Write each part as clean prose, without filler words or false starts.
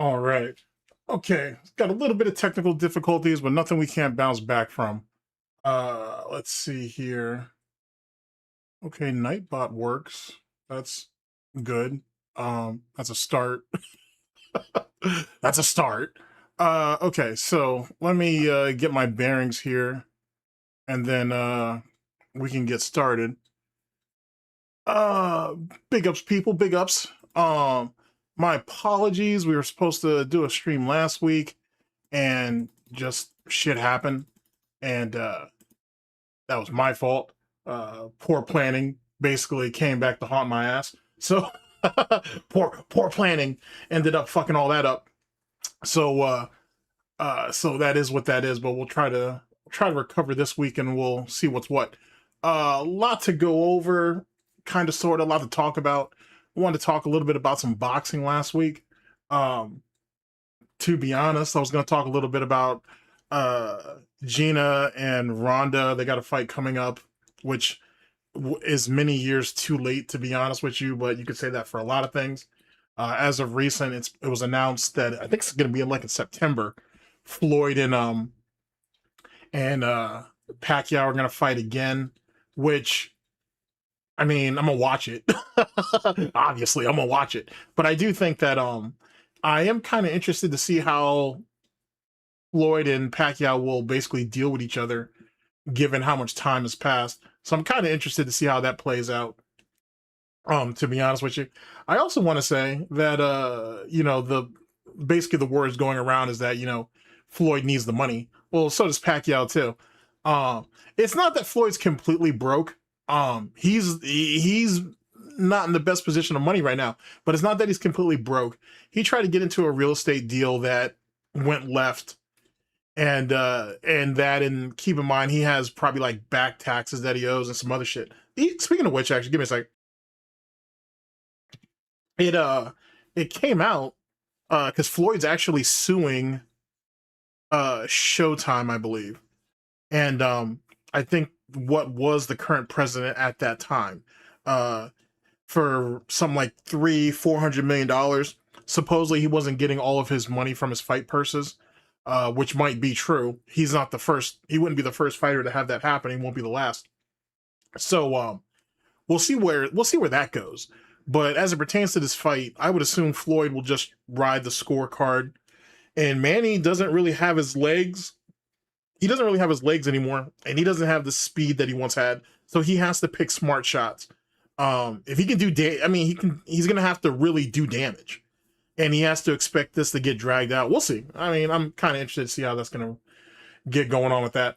All right. Okay. Got a little bit of technical difficulties, but nothing we can't bounce back from. Let's see here. Okay, Nightbot works. That's good. That's a start. That's a start. Okay, so let me get my bearings here, and then we can get started. Uh, Big ups, people. Big ups. My apologies. We were supposed to do a stream last week, and just shit happened, and that was my fault. Poor planning basically came back to haunt my ass. So poor planning ended up fucking all that up. So so that is what that is. But we'll try to recover this week, and we'll see what's what. A lot to go over, kind of, sort of, a lot to talk about. I wanted to talk a little bit about some boxing last week. To be honest, I was going to talk a little bit about Gina and Ronda. They got a fight coming up, which is many years too late, to be honest with you, but you could say that for a lot of things. As of recent, it was announced that I think it's going to be in September. Floyd and Pacquiao are going to fight again, which, I mean, I'm gonna watch it. Obviously, I'm gonna watch it, but I do think that I am kind of interested to see how Floyd and Pacquiao will basically deal with each other, given how much time has passed. So I'm kind of interested to see how that plays out. To be honest with you, I also want to say that basically the words going around is that Floyd needs the money. Well, so does Pacquiao too. It's not that Floyd's completely broke. He's not in the best position of money right now, but it's not that he's completely broke. He tried to get into a real estate deal that went left, and keep in mind he has probably like back taxes that he owes and some other shit. Speaking of which, actually, give me a sec. It came out because Floyd's actually suing Showtime, I believe, and I think what was the current president at that time, for some like $400 million. Supposedly he wasn't getting all of his money from his fight purses, which might be true. He's not the first. He wouldn't be the first fighter to have that happen. He won't be the last. So we'll see where that goes. But as it pertains to this fight, I would assume Floyd will just ride the scorecard, and Manny doesn't really have his legs. He doesn't really have his legs anymore, and he doesn't have the speed that he once had. So he has to pick smart shots. If he can do he's going to have to really do damage, and he has to expect this to get dragged out. We'll see. I mean, I'm kind of interested to see how that's going to get going on with that.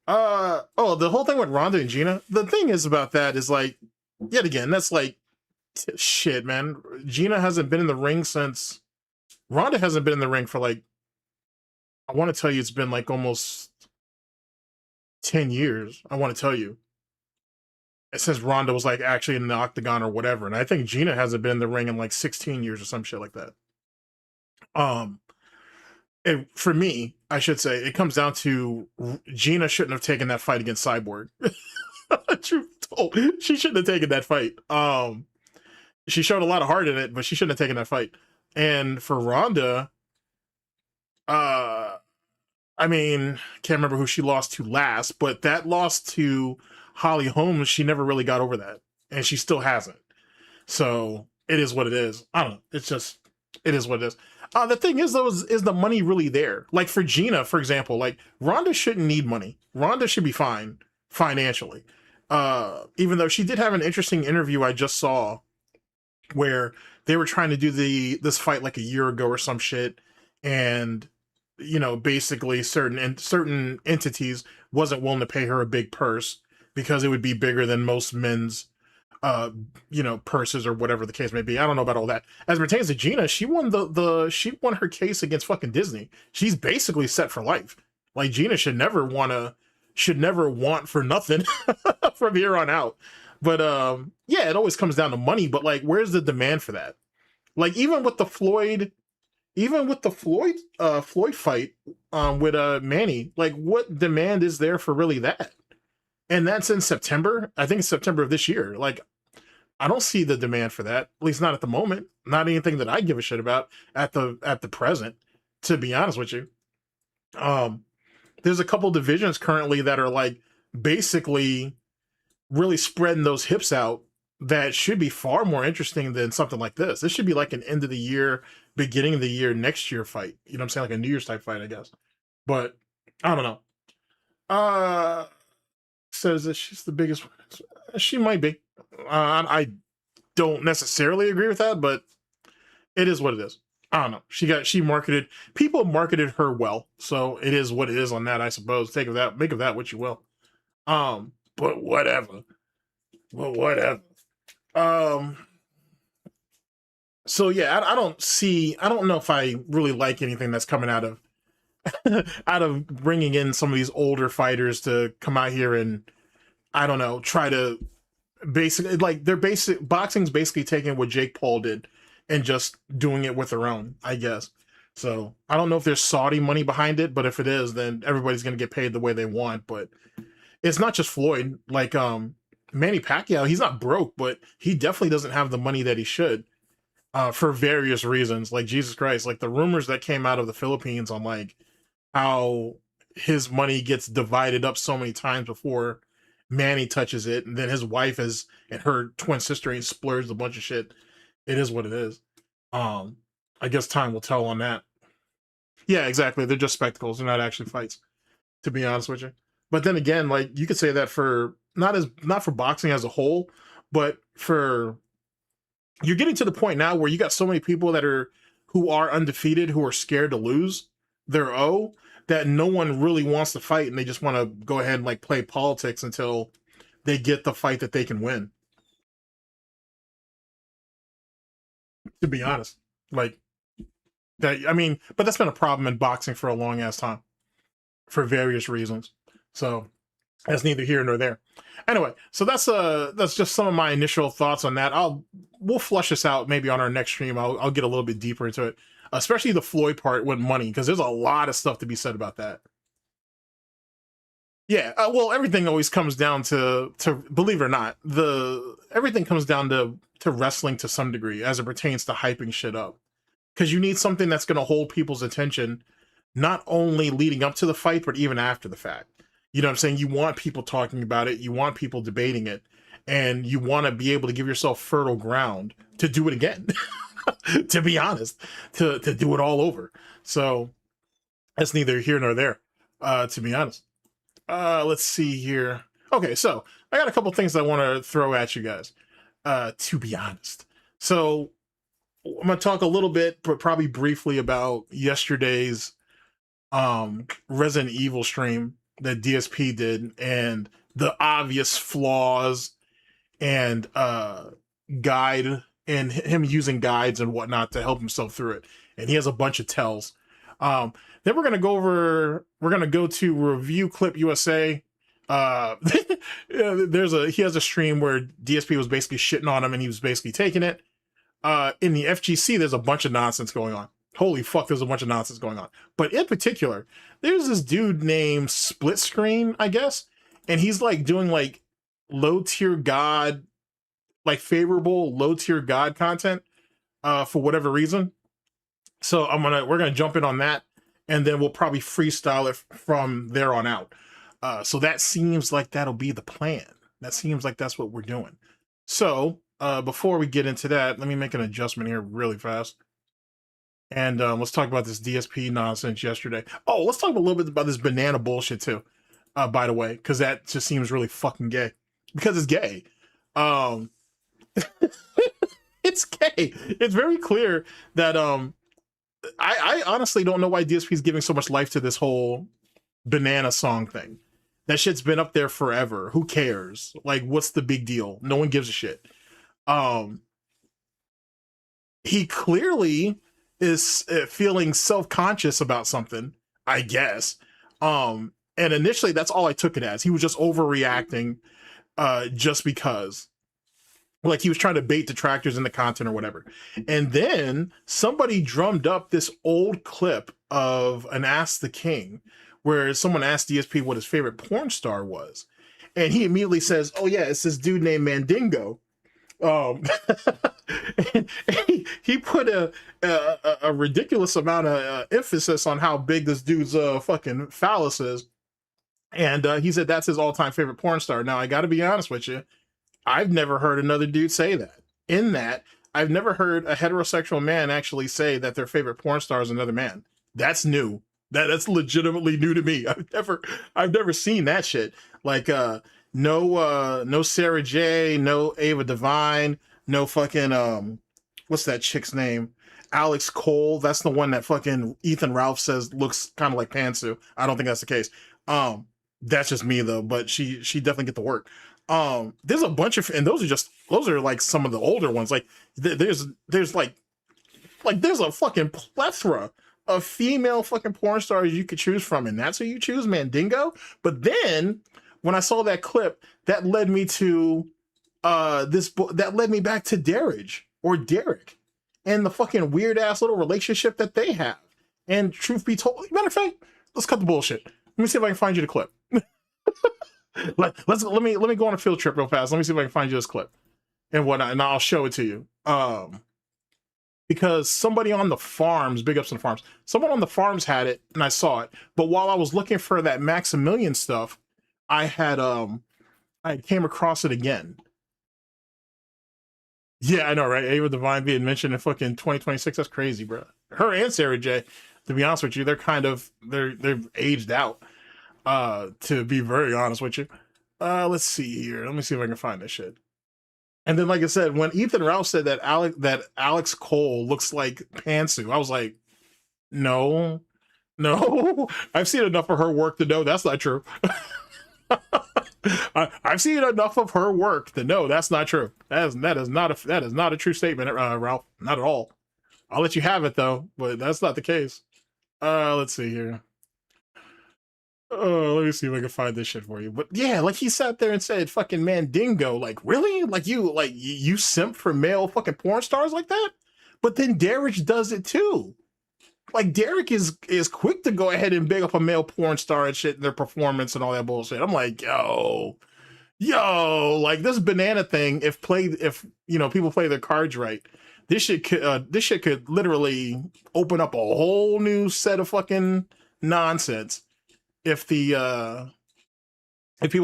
The whole thing with Ronda and Gina, the thing is about that is like, yet again, that's like, shit, man. Gina hasn't been in the ring since Ronda hasn't been in the ring for like, I want to tell you, it's been like almost 10 years. I want to tell you, since Ronda was like actually in the octagon or whatever. And I think Gina hasn't been in the ring in like 16 years or some shit like that. And for me, I should say, it comes down to Gina shouldn't have taken that fight against Cyborg. Truth told, she shouldn't have taken that fight. She showed a lot of heart in it, but she shouldn't have taken that fight. And for Ronda, I mean, can't remember who she lost to last, but that loss to Holly Holmes, she never really got over that, and she still hasn't. So it is what it is. I don't know. It's just, it is what it is. The thing is, though, is the money really there? Like for Gina, for example, like Ronda shouldn't need money. Ronda should be fine financially. Even though she did have an interesting interview I just saw where they were trying to do this fight like a year ago or some shit, and basically certain entities wasn't willing to pay her a big purse because it would be bigger than most men's purses or whatever the case may be. I don't know about all that. As it pertains to Gina, she won she won her case against fucking Disney. She's basically set for life. Like Gina should never want for nothing from here on out. But yeah, it always comes down to money, but like where's the demand for that? Like even with the Floyd fight with Manny, like what demand is there for really that? And that's in September. I think it's September of this year. Like I don't see the demand for that, at least not at the moment. Not anything that I give a shit about at the present, to be honest with you. There's a couple divisions currently that are like basically really spreading those hips out that should be far more interesting than something like this. This should be like an end of the year, beginning of the year, next year fight. You know what I'm saying? Like a New Year's type fight, I guess. But I don't know. Says that she's the biggest. She might be. I don't necessarily agree with that, but it is what it is. I don't know. People marketed her well, so it is what it is on that, I suppose. Make of that what you will. But whatever. Well, whatever. So yeah, I don't know if I really like anything that's coming out of out of bringing in some of these older fighters to come out here and, I don't know, try to basically, like, boxing's basically taking what Jake Paul did and just doing it with their own, I guess. So I don't know if there's Saudi money behind it, but if it is, then everybody's gonna get paid the way they want. But it's not just Floyd. Like Manny Pacquiao, he's not broke, but he definitely doesn't have the money that he should, for various reasons. Like, Jesus Christ, like the rumors that came out of the Philippines on like how his money gets divided up so many times before Manny touches it, and then his wife and her twin sister ain't splurged a bunch of shit. It is what it is. I guess time will tell on that. Yeah, exactly. They're just spectacles. They're not actually fights, to be honest with you. But then again, like, you could say that for not for boxing as a whole, but for, you're getting to the point now where you got so many people who are undefeated, who are scared to lose their O, that no one really wants to fight, and they just want to go ahead and like play politics until they get the fight that they can win. To be honest, like that. I mean, but that's been a problem in boxing for a long ass time, for various reasons. So that's neither here nor there. Anyway, so that's just some of my initial thoughts on that. We'll flush this out maybe on our next stream. I'll get a little bit deeper into it, especially the Floyd part with money, because there's a lot of stuff to be said about that. Yeah, well, everything always comes down to believe it or not, everything comes down to wrestling to some degree as it pertains to hyping shit up, because you need something that's going to hold people's attention, not only leading up to the fight, but even after the fact. You know what I'm saying? You want people talking about it, you want people debating it, and you want to be able to give yourself fertile ground to do it again. To be honest, to do it all over. So that's neither here nor there, to be honest. Let's see here. Okay, so I got a couple things I want to throw at you guys, to be honest. So I'm going to talk a little bit, but probably briefly, about yesterday's Resident Evil stream that DSP did, and the obvious flaws and guide, and him using guides and whatnot to help himself through it. And he has a bunch of tells. Then we're gonna go to Review Clip USA. He has a stream where DSP was basically shitting on him, and he was basically taking it. In the FGC, there's a bunch of nonsense going on. Holy fuck, there's a bunch of nonsense going on. But in particular, there's this dude named Split Screen, I guess, and he's like doing like low tier god, like favorable low tier god content, for whatever reason. So we're gonna jump in on that, and then we'll probably freestyle it from there on out. So that seems like that'll be the plan. That seems like that's what we're doing. So before we get into that, let me make an adjustment here really fast. And let's talk about this DSP nonsense yesterday. Oh, let's talk a little bit about this banana bullshit too, by the way, because that just seems really fucking gay. Because it's gay. It's gay. It's very clear that I honestly don't know why DSP is giving so much life to this whole banana song thing. That shit's been up there forever. Who cares? Like, what's the big deal? No one gives a shit. He clearly is feeling self-conscious about something, I guess. And initially, that's all I took it as. He was just overreacting, just because. Like, he was trying to bait detractors into content or whatever. And then somebody drummed up this old clip of an Ask the King, where someone asked DSP what his favorite porn star was. And he immediately says, oh yeah, it's this dude named Mandingo. He put a ridiculous amount of emphasis on how big this dude's fucking phallus is, and he said that's his all-time favorite porn star. Now I got to be honest with you, I've never heard another dude say that. In that, I've never heard a heterosexual man actually say that their favorite porn star is another man. That's new. That's legitimately new to me. I've never seen that shit. Like no Sarah J, no Ava Devine, no fucking what's that chick's name? Alex Cole. That's the one that fucking Ethan Ralph says looks kind of like Pantsu. I don't think that's the case. That's just me though, but she definitely get the work. There's a bunch of, and those are like some of the older ones. Like there's like there's a fucking plethora of female fucking porn stars you could choose from, and that's who you choose, Mandingo. But then when I saw that clip, that led me to that led me back to Derek and the fucking weird ass little relationship that they have. And truth be told, matter of fact, let's cut the bullshit. Let me see if I can find you the clip. let me go on a field trip real fast. Let me see if I can find you this clip and whatnot, and I'll show it to you. Because somebody on the farms, big ups on the farms, someone on the farms had it, and I saw it. But while I was looking for that Maximilian stuff, I came across it again. Yeah, I know, right? Ava Devine being mentioned in fucking 2026. That's crazy, bro. Her and Sarah J, to be honest with you, they've aged out. To be very honest with you. Let's see here. Let me see if I can find this shit. And then, like I said, when Ethan Ralph said that Alex Cole looks like Pantsu, I was like, no, I've seen enough of her work to know that's not true. I've seen enough of her work to know that's not true. That is not a true statement, Ralph. Not at all. I'll let you have it though, but that's not the case. Let's see here. Oh, let me see if I can find this shit for you. But yeah, like he sat there and said, "Fucking Mandingo." Like, really? Like you simp for male fucking porn stars like that? But then Derek does it too. Like Derek is quick to go ahead and big up a male porn star and shit, and their performance and all that bullshit. I'm like, yo, like this banana thing. If people play their cards right, this shit could literally open up a whole new set of fucking nonsense. If people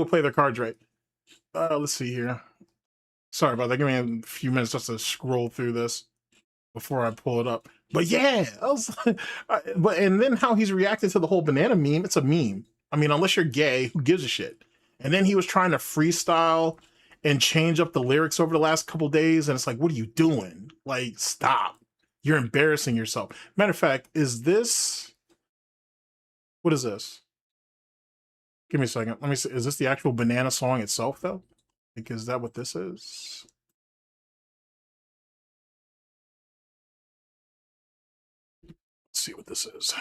play their cards right. Let's see here. Sorry about that. Give me a few minutes just to scroll through this before I pull it up. But yeah, and then how he's reacted to the whole banana meme. It's a meme. I mean, unless you're gay, who gives a shit? And then he was trying to freestyle and change up the lyrics over the last couple days, and it's like, what are you doing? Like, stop. You're embarrassing yourself. Matter of fact, what is this? Give me a second. Let me see. Is this the actual banana song itself, though? Like, is that what this is? Let's see what this is.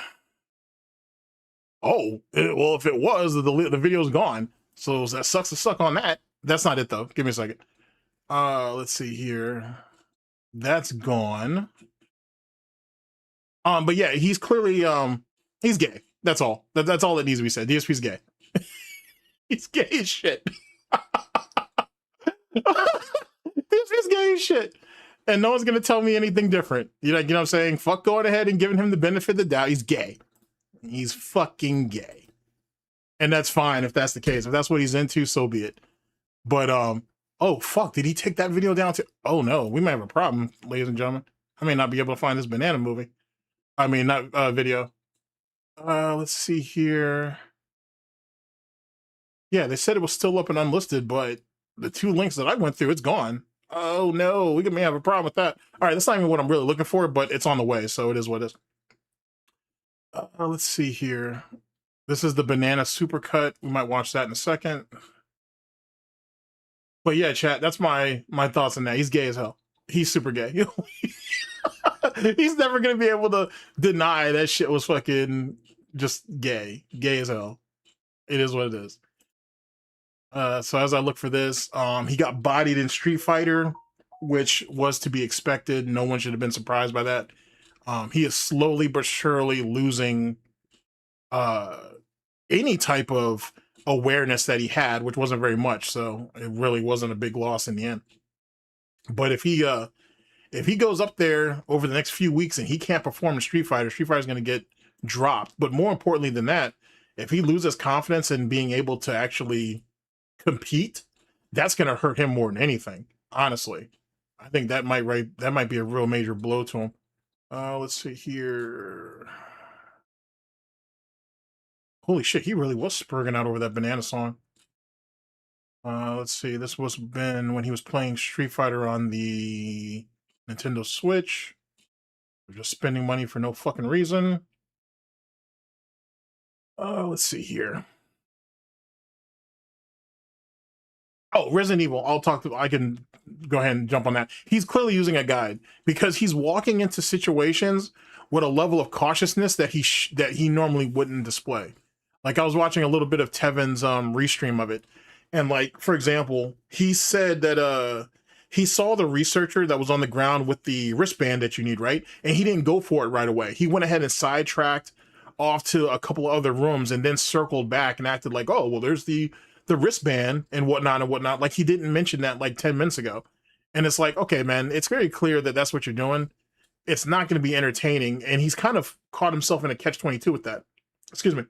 Oh, well, if it was, the video's gone. So that sucks to suck on that. That's not it, though. Give me a second. Let's see here. That's gone. But yeah, he's clearly, he's gay. That's all. That's all that needs to be said. DSP's gay. He's gay as shit. He's gay as shit. And no one's gonna tell me anything different. You know what I'm saying? Fuck going ahead and giving him the benefit of the doubt. He's gay. He's fucking gay. And that's fine if that's the case. If that's what he's into, so be it. But oh fuck, did he take that video down to? Oh no, we might have a problem, ladies and gentlemen. I may not be able to find this banana movie. I mean, not video. Let's see here. Yeah, they said it was still up and unlisted, but the two links that I went through, it's gone. Oh no, we may have a problem with that. All right, that's not even what I'm really looking for, but it's on the way, so it is what it is. Let's see here. This is the banana supercut. We might watch that in a second. But yeah, chat, that's my thoughts on that. He's gay as hell. He's super gay. He's never gonna be able to deny that shit was fucking just gay. Gay as hell. It is what it is. So as I look for this, he got bodied in Street Fighter, which was to be expected. No one should have been surprised by that. He is slowly but surely losing any type of awareness that he had, which wasn't very much. So it really wasn't a big loss in the end. But if he goes up there over the next few weeks and he can't perform in Street Fighter's going to get dropped. But more importantly than that, if he loses confidence in being able to actually compete, that's going to hurt him more than anything. Honestly, I think that might be a real major blow to him. Let's see here. Holy shit, he really was spurging out over that banana song. Let's see, this was been when he was playing Street Fighter on the Nintendo Switch. We're just spending money for no fucking reason. Let's see here. Oh, Resident Evil. I can go ahead and jump on that. He's clearly using a guide because he's walking into situations with a level of cautiousness that he normally wouldn't display. Like I was watching a little bit of Tevin's restream of it, and like for example, he said that he saw the researcher that was on the ground with the wristband that you need, right? And he didn't go for it right away. He went ahead and sidetracked off to a couple of other rooms and then circled back and acted like, oh well, there's the wristband and whatnot. Like he didn't mention that like 10 minutes ago. And it's like, okay, man, it's very clear that that's what you're doing. It's not going to be entertaining. And he's kind of caught himself in a catch-22 with that. Excuse me.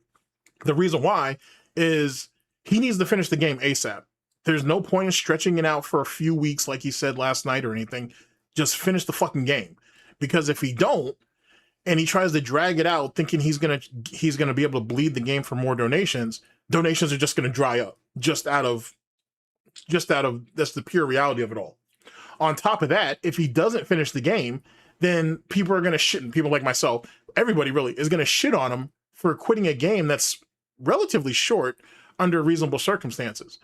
The reason why is he needs to finish the game ASAP. There's no point in stretching it out for a few weeks like he said last night or anything. Just finish the fucking game. Because if he don't, and he tries to drag it out thinking he's gonna be able to bleed the game for more donations are just gonna dry up just out of that's the pure reality of it all. On top of that, if he doesn't finish the game, then people are gonna shit, people like myself, everybody really is gonna shit on him for quitting a game that's relatively short under reasonable circumstances.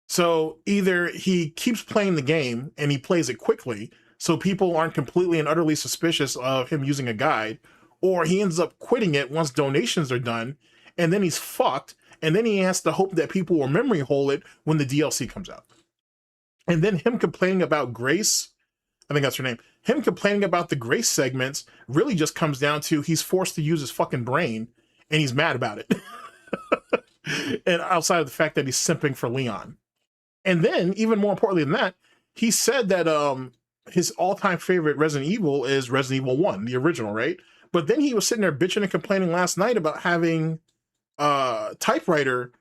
So either he keeps playing the game and he plays it quickly so people aren't completely and utterly suspicious of him using a guide, or he ends up quitting it once donations are done, and then he's fucked, and then he has to hope that people will memory hole it when the DLC comes out. And then him complaining about Grace, I think that's her name, him complaining about the Grace segments really just comes down to he's forced to use his fucking brain, and he's mad about it. And outside of the fact that he's simping for Leon. And then, even more importantly than that, he said that his all-time favorite Resident Evil is Resident Evil 1, the original, right? But then he was sitting there bitching and complaining last night about having typewriter,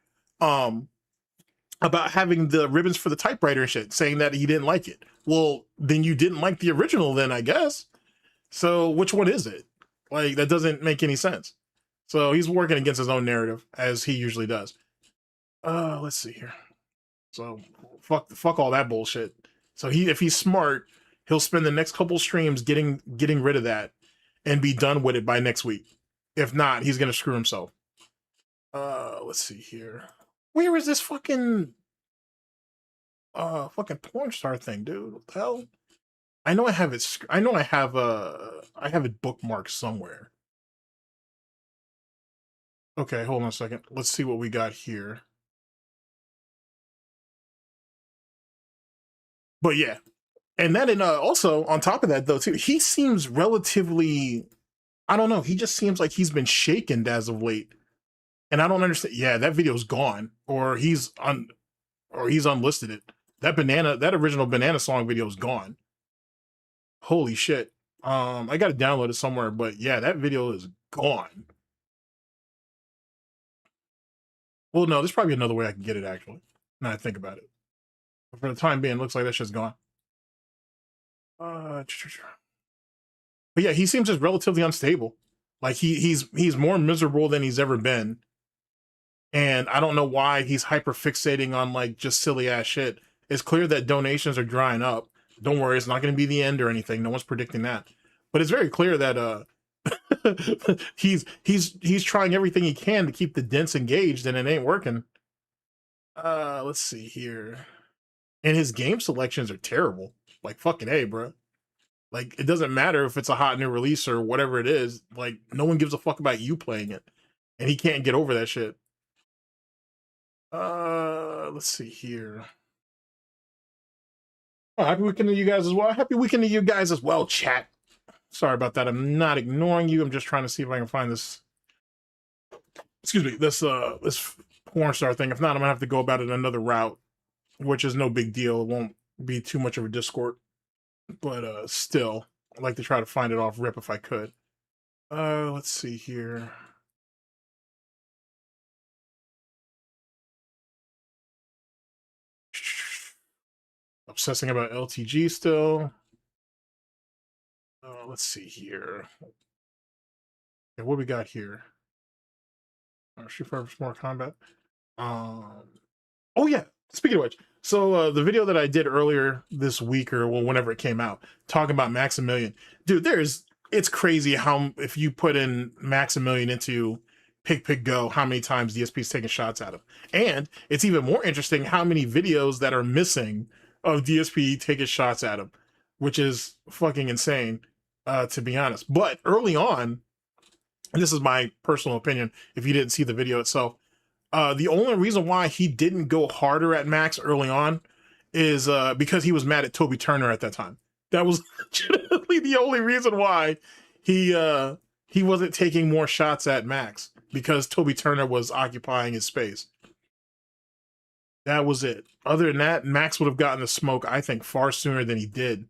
about having the ribbons for the typewriter and shit, saying that he didn't like it. Well, then you didn't like the original then, I guess. So which one is it? Like, that doesn't make any sense. So he's working against his own narrative, as he usually does. Let's see here. So fuck all that bullshit. So if he's smart, he'll spend the next couple streams getting rid of that and be done with it by next week. If not, he's gonna screw himself. Let's see here. Where is this fucking porn star thing, dude? What the hell? I know I have it. I know I have it bookmarked somewhere. Okay, hold on a second. Let's see what we got here. But yeah, and then also on top of that though too, he seems relatively, I don't know, he just seems like he's been shaken as of late, and I don't understand. Yeah, that video's gone, or he's unlisted it. That original banana song video is gone. Holy shit. I gotta download it somewhere, but yeah, that video is gone. Well, no, there's probably another way I can get it actually. Now I think about it. But for the time being, it looks like that shit's gone. But yeah, he seems just relatively unstable. Like he's more miserable than he's ever been. And I don't know why he's hyper fixating on like just silly ass shit. It's clear that donations are drying up. Don't worry, it's not going to be the end or anything. No one's predicting that. But it's very clear that he's trying everything he can to keep the dents engaged, and it ain't working. Let's see here. And his game selections are terrible. Like fucking A, bro. Like it doesn't matter if it's a hot new release or whatever it is. Like no one gives a fuck about you playing it, and he can't get over that shit. Let's see here. Oh, happy weekend to you guys as well. Happy weekend to you guys as well, chat. Sorry about that. I'm not ignoring you. I'm just trying to see if I can find this. Excuse me. This porn star thing. If not, I'm gonna have to go about it another route, which is no big deal. It won't be too much of a Discord. but still, I'd like to try to find it off rip if I could. Let's see here. Obsessing about LTG still. Let's see here. Okay, what we got here? Street Fighter More Combat. Oh yeah. Speaking of which, so the video that I did earlier this week, or well, whenever it came out, talking about Maximilian, dude, it's crazy how if you put in Maximilian into Pick Go, how many times DSP's taking shots at him, and it's even more interesting how many videos that are missing of DSP taking shots at him, which is fucking insane, to be honest. But early on, and this is my personal opinion, if you didn't see the video itself, the only reason why he didn't go harder at Max early on is because he was mad at Toby Turner at that time. That was legitimately the only reason why he wasn't taking more shots at Max, because Toby Turner was occupying his space. That was it. Other than that, Max would have gotten the smoke, I think, far sooner than he did.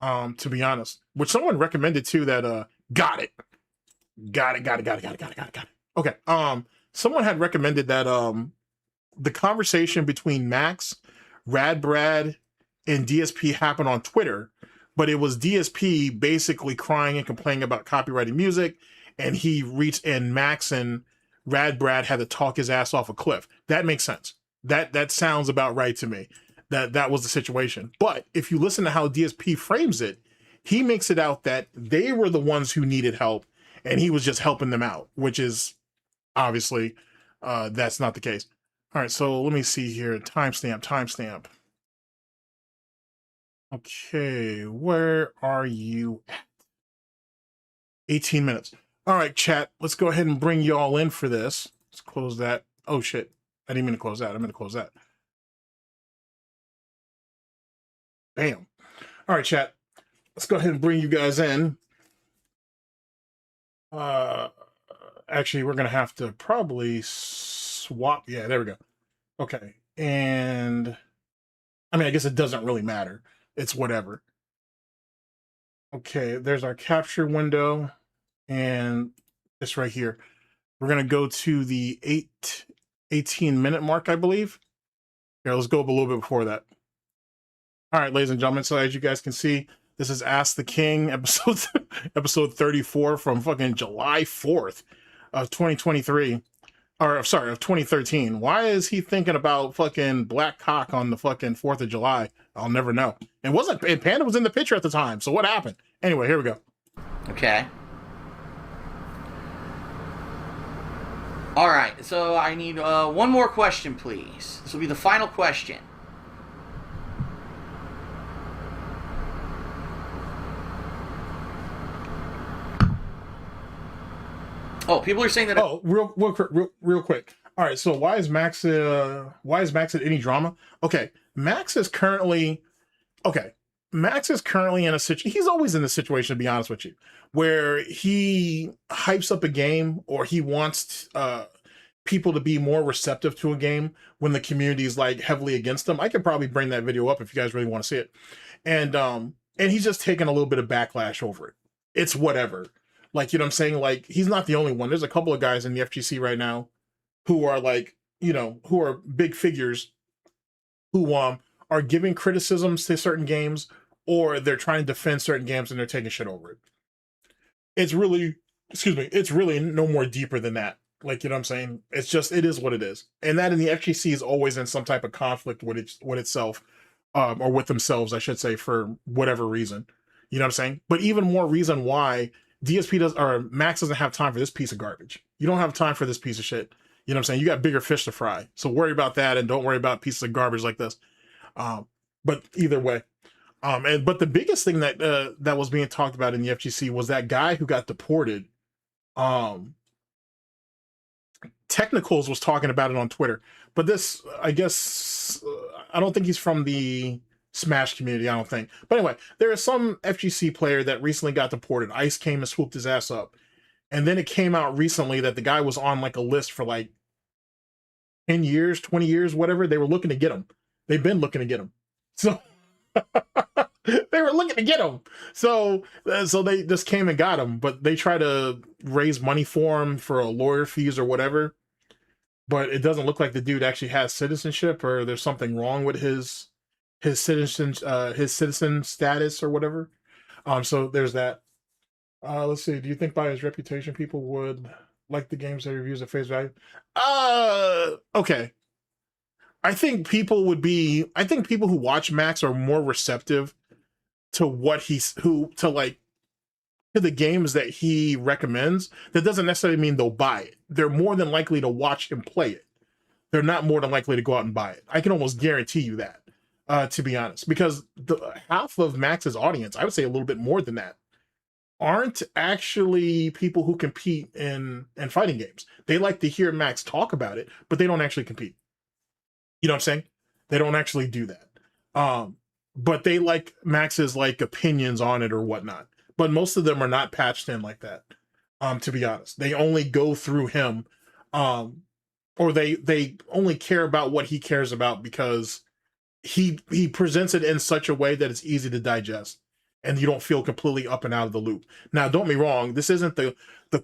To be honest, which someone recommended too. That got it. Okay. Someone had recommended that the conversation between Max, Rad Brad, and DSP happened on Twitter, but it was DSP basically crying and complaining about copyrighted music, and Max and Rad Brad had to talk his ass off a cliff. That makes sense. That sounds about right to me. That was the situation. But if you listen to how DSP frames it, he makes it out that they were the ones who needed help, and he was just helping them out, which is obviously that's not the case. All right, so let me see here. Timestamp. Okay, where are you at? 18 minutes. All right, chat, let's go ahead and bring you all in for this. Let's close that. Oh shit, I didn't mean to close that. I meant to close that. Bam. All right, chat, let's go ahead and bring you guys in. Actually, we're gonna have to probably swap. Yeah, there we go. Okay, and I mean, I guess it doesn't really matter. It's whatever. Okay, there's our capture window, and this right here. We're gonna go to the 18-minute mark, I believe. Here, let's go up a little bit before that. All right, ladies and gentlemen, so as you guys can see, this is Ask the King, episode 34 from fucking July 4th of 2023. Or, sorry, of 2013. Why is he thinking about fucking black cock on the fucking 4th of July? I'll never know. And Panda was in the picture at the time, so what happened? Anyway, here we go. Okay. All right, so I need one more question, please. This will be the final question. Oh, people are saying that. Oh, real quick. All right, so why is Max in any drama? Okay, Max is currently in a situation. He's always in the situation, to be honest with you, where he hypes up a game, or he wants people to be more receptive to a game when the community is like heavily against them. I could probably bring that video up if you guys really want to see it. And he's just taking a little bit of backlash over it. It's whatever. Like, you know what I'm saying? Like, he's not the only one. There's a couple of guys in the FGC right now who are like, you know, who are big figures who are giving criticisms to certain games, or they're trying to defend certain games and they're taking shit over it. It's really, it's really no more deeper than that. Like, you know what I'm saying? It's just, it is what it is. And that in the FGC is always in some type of conflict with itself, or with themselves, I should say, for whatever reason. You know what I'm saying? But even more reason why Max doesn't have time for this piece of garbage. You don't have time for this piece of shit. You know what I'm saying? You got bigger fish to fry. So worry about that, and don't worry about pieces of garbage like this. But either way, but the biggest thing that was being talked about in the FGC was that guy who got deported. Technicals was talking about it on Twitter, but this, I guess, I don't think he's from the Smash community, I don't think. But anyway, there is some FGC player that recently got deported. ICE came and swooped his ass up. And then it came out recently that the guy was on like a list for like 10 years, 20 years, whatever. They were looking to get him. They've been looking to get him. So They were looking to get him. So they just came and got him, but they try to raise money for him for lawyer fees or whatever. But it doesn't look like the dude actually has citizenship, or there's something wrong with his citizen status or whatever. So there's that. Let's see. Do you think by his reputation, people would like the games they reviews at face value? Okay. I think people who watch Max are more receptive to what to the games that he recommends. That doesn't necessarily mean they'll buy it. They're more than likely to watch and play it. They're not more than likely to go out and buy it. I can almost guarantee you that, to be honest, because half of Max's audience, I would say a little bit more than that, aren't actually people who compete in fighting games. They like to hear Max talk about it, but they don't actually compete. You know what I'm saying? They don't actually do that. But they like Max's opinions on it or whatnot. But most of them are not patched in like that. To be honest, they only go through him, or they only care about what he cares about because he presents it in such a way that it's easy to digest, and you don't feel completely up and out of the loop. Now, don't be wrong. This isn't the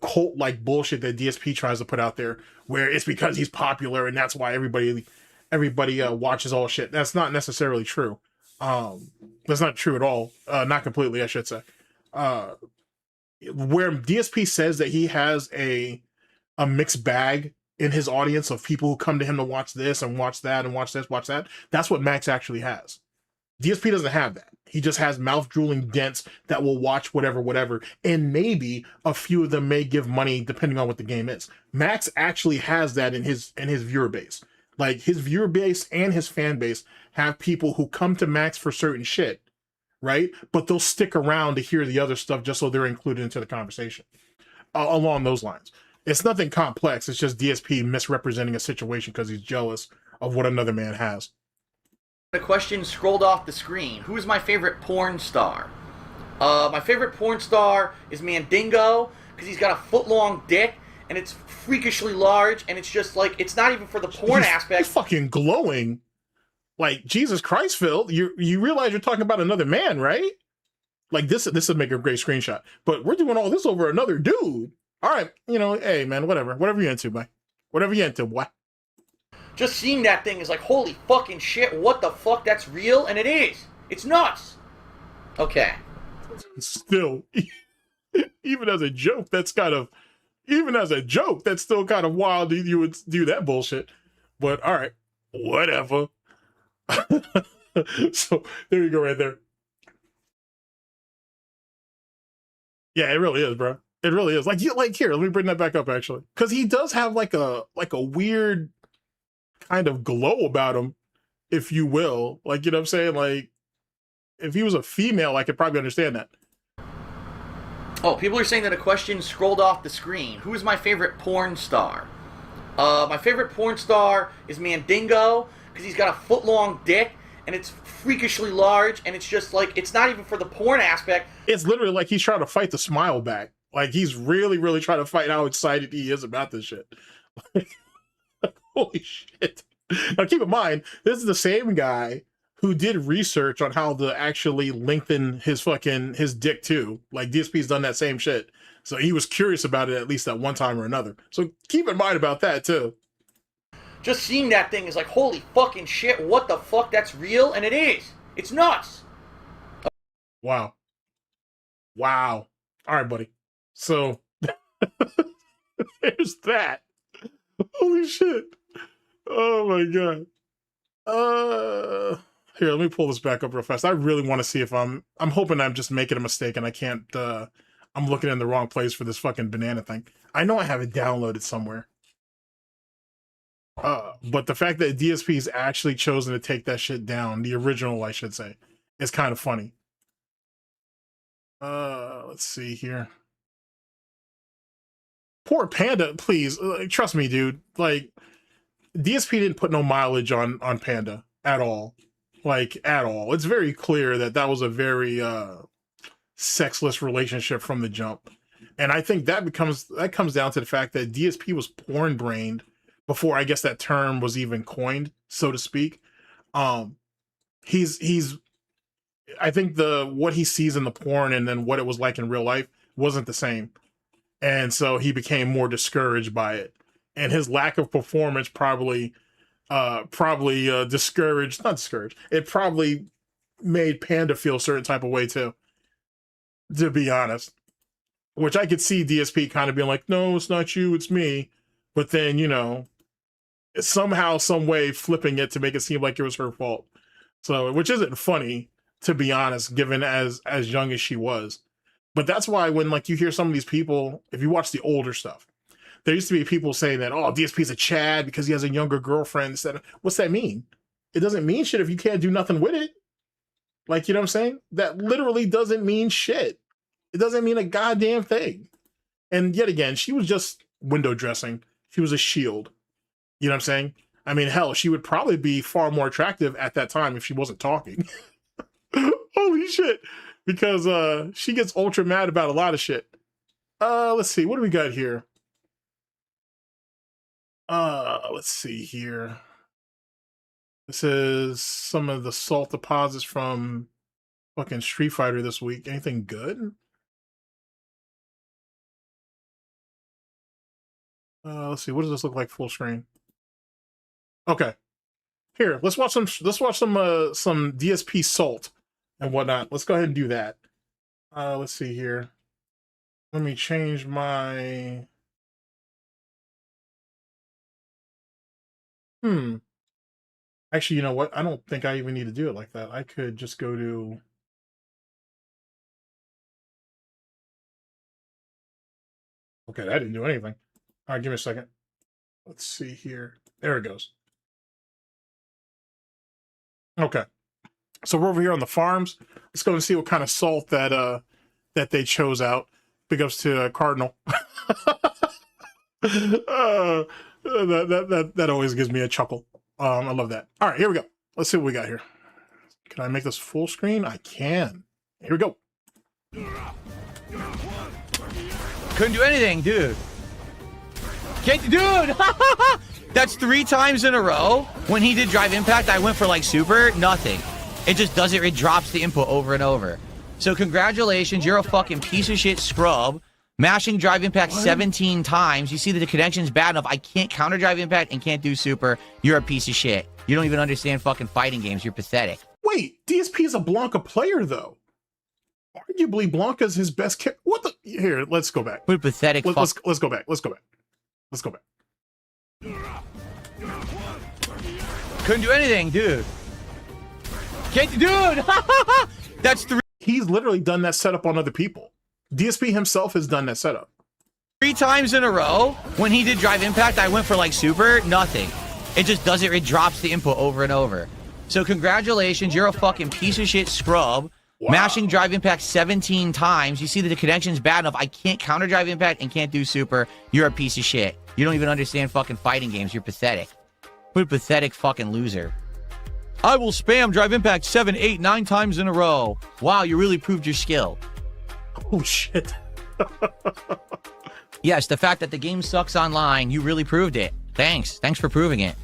cult bullshit that DSP tries to put out there, where it's because he's popular and that's why everybody watches all shit. That's not necessarily true. That's not true at all. Not completely, I should say. Where DSP says that he has a mixed bag in his audience of people who come to him to watch this and watch that and watch this, watch that, that's what Max actually has. DSP doesn't have that. He just has mouth drooling dents that will watch whatever, and maybe a few of them may give money depending on what the game is. Max actually has that in his viewer base. Like, his viewer base and his fan base have people who come to Max for certain shit, right? But they'll stick around to hear the other stuff just so they're included into the conversation. Along those lines. It's nothing complex. It's just DSP misrepresenting a situation because he's jealous of what another man has. The question scrolled off the screen. Who is my favorite porn star? My favorite porn star is Mandingo, because he's got a foot-long dick, and it's freakishly large, and it's just it's not even for the porn aspect. He's fucking glowing. Like, Jesus Christ, Phil, you realize you're talking about another man, right? Like, this would make a great screenshot. But we're doing all this over another dude. All right, hey, man, whatever you're into, boy. Whatever you're into, boy. Just seeing that thing is like, holy fucking shit, what the fuck, that's real? And it is. It's nuts. Okay. Still, even as a joke, that's still kind of wild you would do that bullshit. But all right, whatever. So there you go right there. Yeah, it really is, bro. It really is. Here, let me bring that back up actually. Because he does have like a weird kind of glow about him, if you will. Like, you know what I'm saying? Like, if he was a female, I could probably understand that. Oh, people are saying that a question scrolled off the screen. Who is my favorite porn star? My favorite porn star is Mandingo, because he's got a foot-long dick, and it's freakishly large, and it's just it's not even for the porn aspect. It's literally like he's trying to fight the smile back. Like, he's really, really trying to fight how excited he is about this shit. Holy shit. Now, keep in mind, this is the same guy who did research on how to actually lengthen his dick too. Like, DSP's done that same shit. So he was curious about it at least at one time or another. So keep in mind about that too. Just seeing that thing is like, holy fucking shit, what the fuck, that's real? And it is. It's nuts. Wow. All right, buddy. So there's that. Holy shit. Oh my god. Here, let me pull this back up real fast. I really want to see if I'm hoping I'm just making a mistake and I can't I'm looking in the wrong place for this fucking banana thing. I know I have it downloaded somewhere. But the fact that DSP's actually chosen to take that shit down, the original, I should say, is kind of funny. Let's see here. Poor Panda, please, trust me, dude. Like, DSP didn't put no mileage on Panda at all. Like, at all. It's very clear that was a very sexless relationship from the jump. And I think that comes down to the fact that DSP was porn brained before I guess that term was even coined, so to speak. He's I think what he sees in the porn and then what it was like in real life wasn't the same. And so he became more discouraged by it. And his lack of performance probably discouraged, not discouraged. It probably made Panda feel a certain type of way too, to be honest. Which I could see DSP kind of being like, no, it's not you, it's me. But then, you know, somehow, some way flipping it to make it seem like it was her fault. So, which isn't funny, to be honest, given as young as she was. But that's why when like you hear some of these people, if you watch the older stuff, there used to be people saying that, oh, DSP's a Chad because he has a younger girlfriend. What's that mean? It doesn't mean shit if you can't do nothing with it. Like, you know what I'm saying? That literally doesn't mean shit. It doesn't mean a goddamn thing. And yet again, she was just window dressing. She was a shield. You know what I'm saying? I mean, hell, she would probably be far more attractive at that time if she wasn't talking. Holy shit. Because she gets ultra mad about a lot of shit. Let's see. What do we got here? Let's see here. This is some of the salt deposits from fucking Street Fighter this week. Anything good? Let's see. What does this look like full screen? Okay. Here, let's watch some DSP salt and whatnot. Let's go ahead and do that. Let's see here. Let me change my Actually, you know what? I don't think I even need to do it like that. I could just go to okay, that didn't do anything. All right, give me a second. Let's see here. There it goes. Okay. So we're over here on the farms. Let's go and see what kind of salt that that they chose out. Big ups to Cardinal. That always gives me a chuckle. I love that. All right, here we go. Let's see what we got here. Can I make this full screen? I can. Here we go. Couldn't do anything, dude. Can't, dude! That's 3 times in a row. When he did Drive Impact, I went for like super, nothing. It just does it, it drops the input over and over. So congratulations, you're a fucking piece of shit scrub. Mashing Drive Impact 17 times. You see that the connection's bad enough. I can't counter Drive Impact and can't do super. You're a piece of shit. You don't even understand fucking fighting games. You're pathetic. Wait, DSP is a Blanca player though. Arguably Blanca's his best kick. What the? Here, let's go back. What a pathetic fuck. Let's go back. Let's go back. Let's go back. Couldn't do anything, dude. Can't, dude! That's 3. He's literally done that setup on other people. DSP himself has done that setup 3 times in a row. When he did Drive Impact, I went for like super, nothing. It just does it, it drops the input over and over. So congratulations, you're a fucking piece of shit scrub. Wow. Mashing Drive Impact 17 times. You see that the connection's bad enough. I can't counter Drive Impact and can't do super. You're a piece of shit. You don't even understand fucking fighting games. You're pathetic. What a pathetic fucking loser. I will spam Drive Impact 7, 8, 9 times in a row. Wow, you really proved your skill. Oh shit. Yes, the fact that the game sucks online, you really proved it. Thanks for proving it.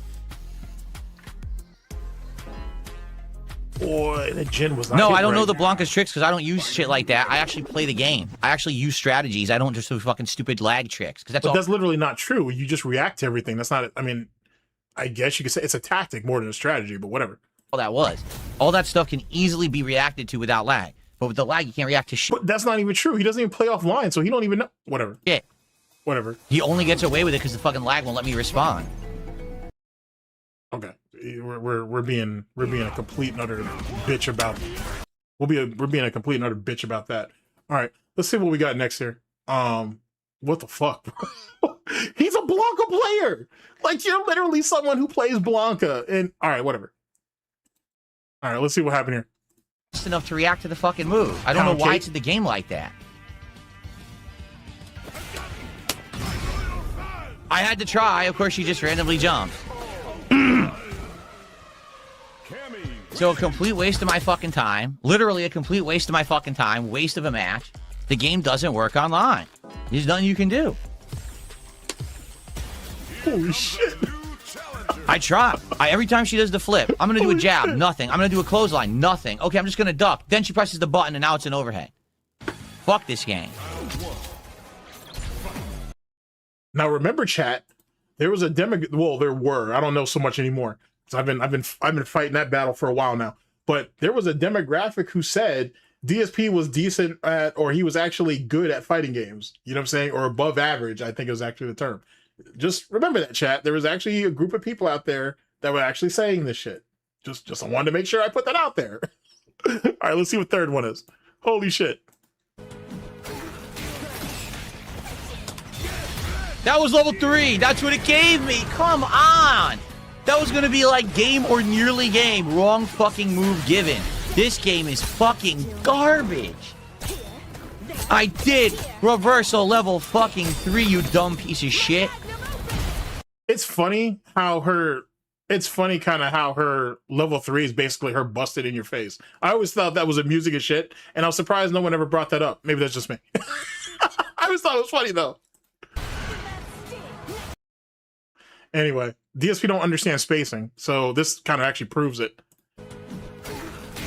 Boy, that Jin was not No, I don't know the Blanca's tricks because I don't use shit like that. I actually play the game. I actually use strategies. I don't just do fucking stupid lag tricks. Because that's literally not true. You just react to everything. That's not, I mean, I guess you could say it's a tactic more than a strategy, but whatever. All that was. All that stuff can easily be reacted to without lag. But with the lag, you can't react to shit. But that's not even true. He doesn't even play offline, so he don't even know. Whatever. Yeah. Whatever. He only gets away with it because the fucking lag won't let me respond. Okay. We're being a complete and utter bitch about we're being a complete and utter bitch about that. All right, let's see what we got next here. What the fuck? He's a Blanca player. Like, you're literally someone who plays Blanca. And all right, whatever. All right, let's see what happened here. Just enough to react to the fucking move. I don't know why it's in the game like that. I had to try. Of course, she just randomly jumped. So a complete waste of my fucking time. Literally a complete waste of my fucking time. Waste of a match. The game doesn't work online. There's nothing you can do. Holy shit. I try. Every time she does the flip, I'm going to do a jab, nothing. I'm going to do a clothesline, nothing. Okay, I'm just going to duck. Then she presses the button, and now it's an overhead. Fuck this game. Now remember, chat, there was a well, there were. I don't know so much anymore. So I've been fighting that battle for a while now. But there was a demographic who said DSP was decent at, or he was actually good at fighting games. You know what I'm saying? Or above average, I think it was actually the term. Just remember that, chat. There was actually a group of people out there that were actually saying this shit. Just I wanted to make sure I put that out there. All right, let's see what third one is. Holy shit. That was level 3. That's what it gave me. Come on. That was going to be like game or nearly game. Wrong fucking move given. This game is fucking garbage. I did reversal level fucking 3, you dumb piece of shit. It's funny how her... It's funny kind of how her level 3 is basically her busted in your face. I always thought that was amusing as shit, and I was surprised no one ever brought that up. Maybe that's just me. I always thought it was funny, though. Anyway, DSP don't understand spacing, so this kind of actually proves it.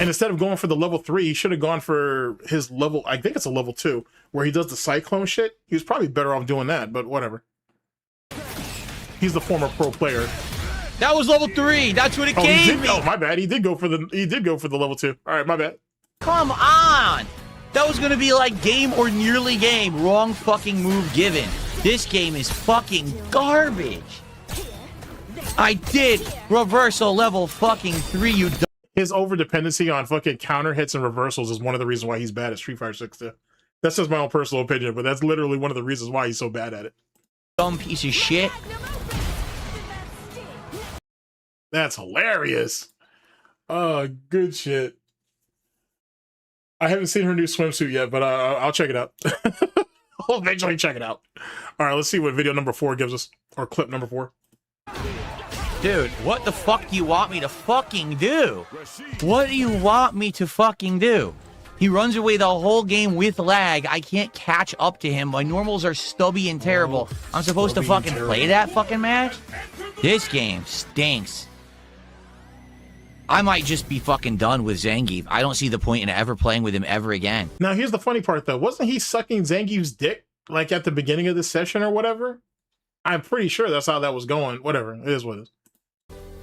And instead of going for the level 3, he should have gone for his level, I think it's a level 2, where he does the cyclone shit. He was probably better off doing that, but whatever. He's the former pro player. That was level 3. That's what it gave me. Oh, my bad. He did go for the level 2. All right, my bad. Come on. That was going to be like game or nearly game. Wrong fucking move given. This game is fucking garbage. I did reversal level fucking 3, you dumb. His over-dependency on fucking counter hits and reversals is one of the reasons why he's bad at Street Fighter 6 too. That's just my own personal opinion, but that's literally one of the reasons why he's so bad at it. Dumb piece of shit. That's hilarious. Oh, good shit. I haven't seen her new swimsuit yet, but I'll check it out. I'll eventually check it out. All right, let's see what video number 4 gives us, or clip number 4. Dude, what the fuck do you want me to fucking do? What do you want me to fucking do? He runs away the whole game with lag. I can't catch up to him. My normals are stubby and terrible. I'm supposed to fucking play that fucking match? This game stinks. I might just be fucking done with Zangief. I don't see the point in ever playing with him ever again. Now, here's the funny part, though. Wasn't he sucking Zangief's dick, like, at the beginning of the session or whatever? I'm pretty sure that's how that was going. Whatever. It is what it is.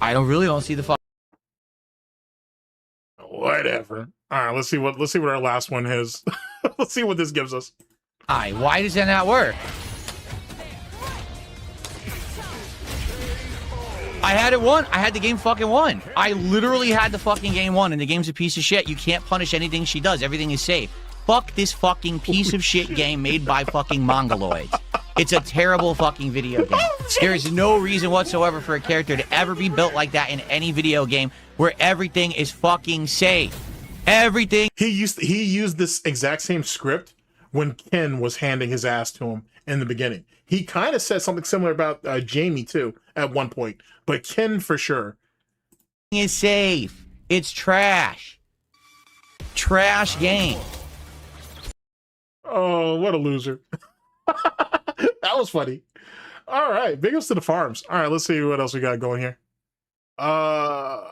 I really don't see the fuck. Whatever. All right, let's see what our last one is. Let's see what this gives us. Alright, why does that not work? I had it won. I had the game fucking won. I literally had the fucking game won, and the game's a piece of shit. You can't punish anything she does. Everything is safe. Fuck this fucking piece of shit game made by fucking Mongoloids. It's a terrible fucking video game. There is no reason whatsoever for a character to ever be built like that in any video game where everything is fucking safe. Everything. He used this exact same script when Ken was handing his ass to him in the beginning. He kind of said something similar about Jamie too at one point, but Ken for sure. Is safe. It's trash. Trash game. Oh, what a loser. That was funny. All right, big ups to the farms. All right, let's see what else we got going here. Oh,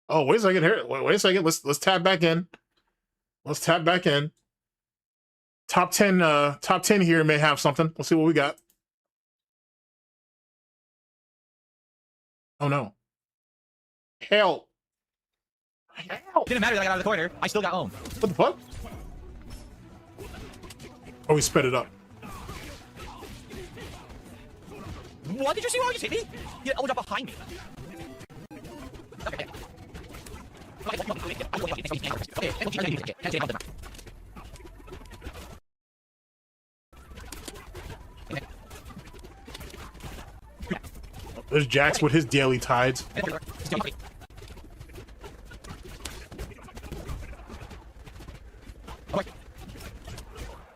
wait a second here. Wait a second. Let's tap back in. Let's tap back in. Top 10 here may have something. Let's see what we got. Oh no. Help. Help. Didn't matter that I got out of the corner. I still got home. What the fuck? Oh, we sped it up. What did you see while you just hit me? You elbow drop behind me. Okay. There's Jax with his daily tides.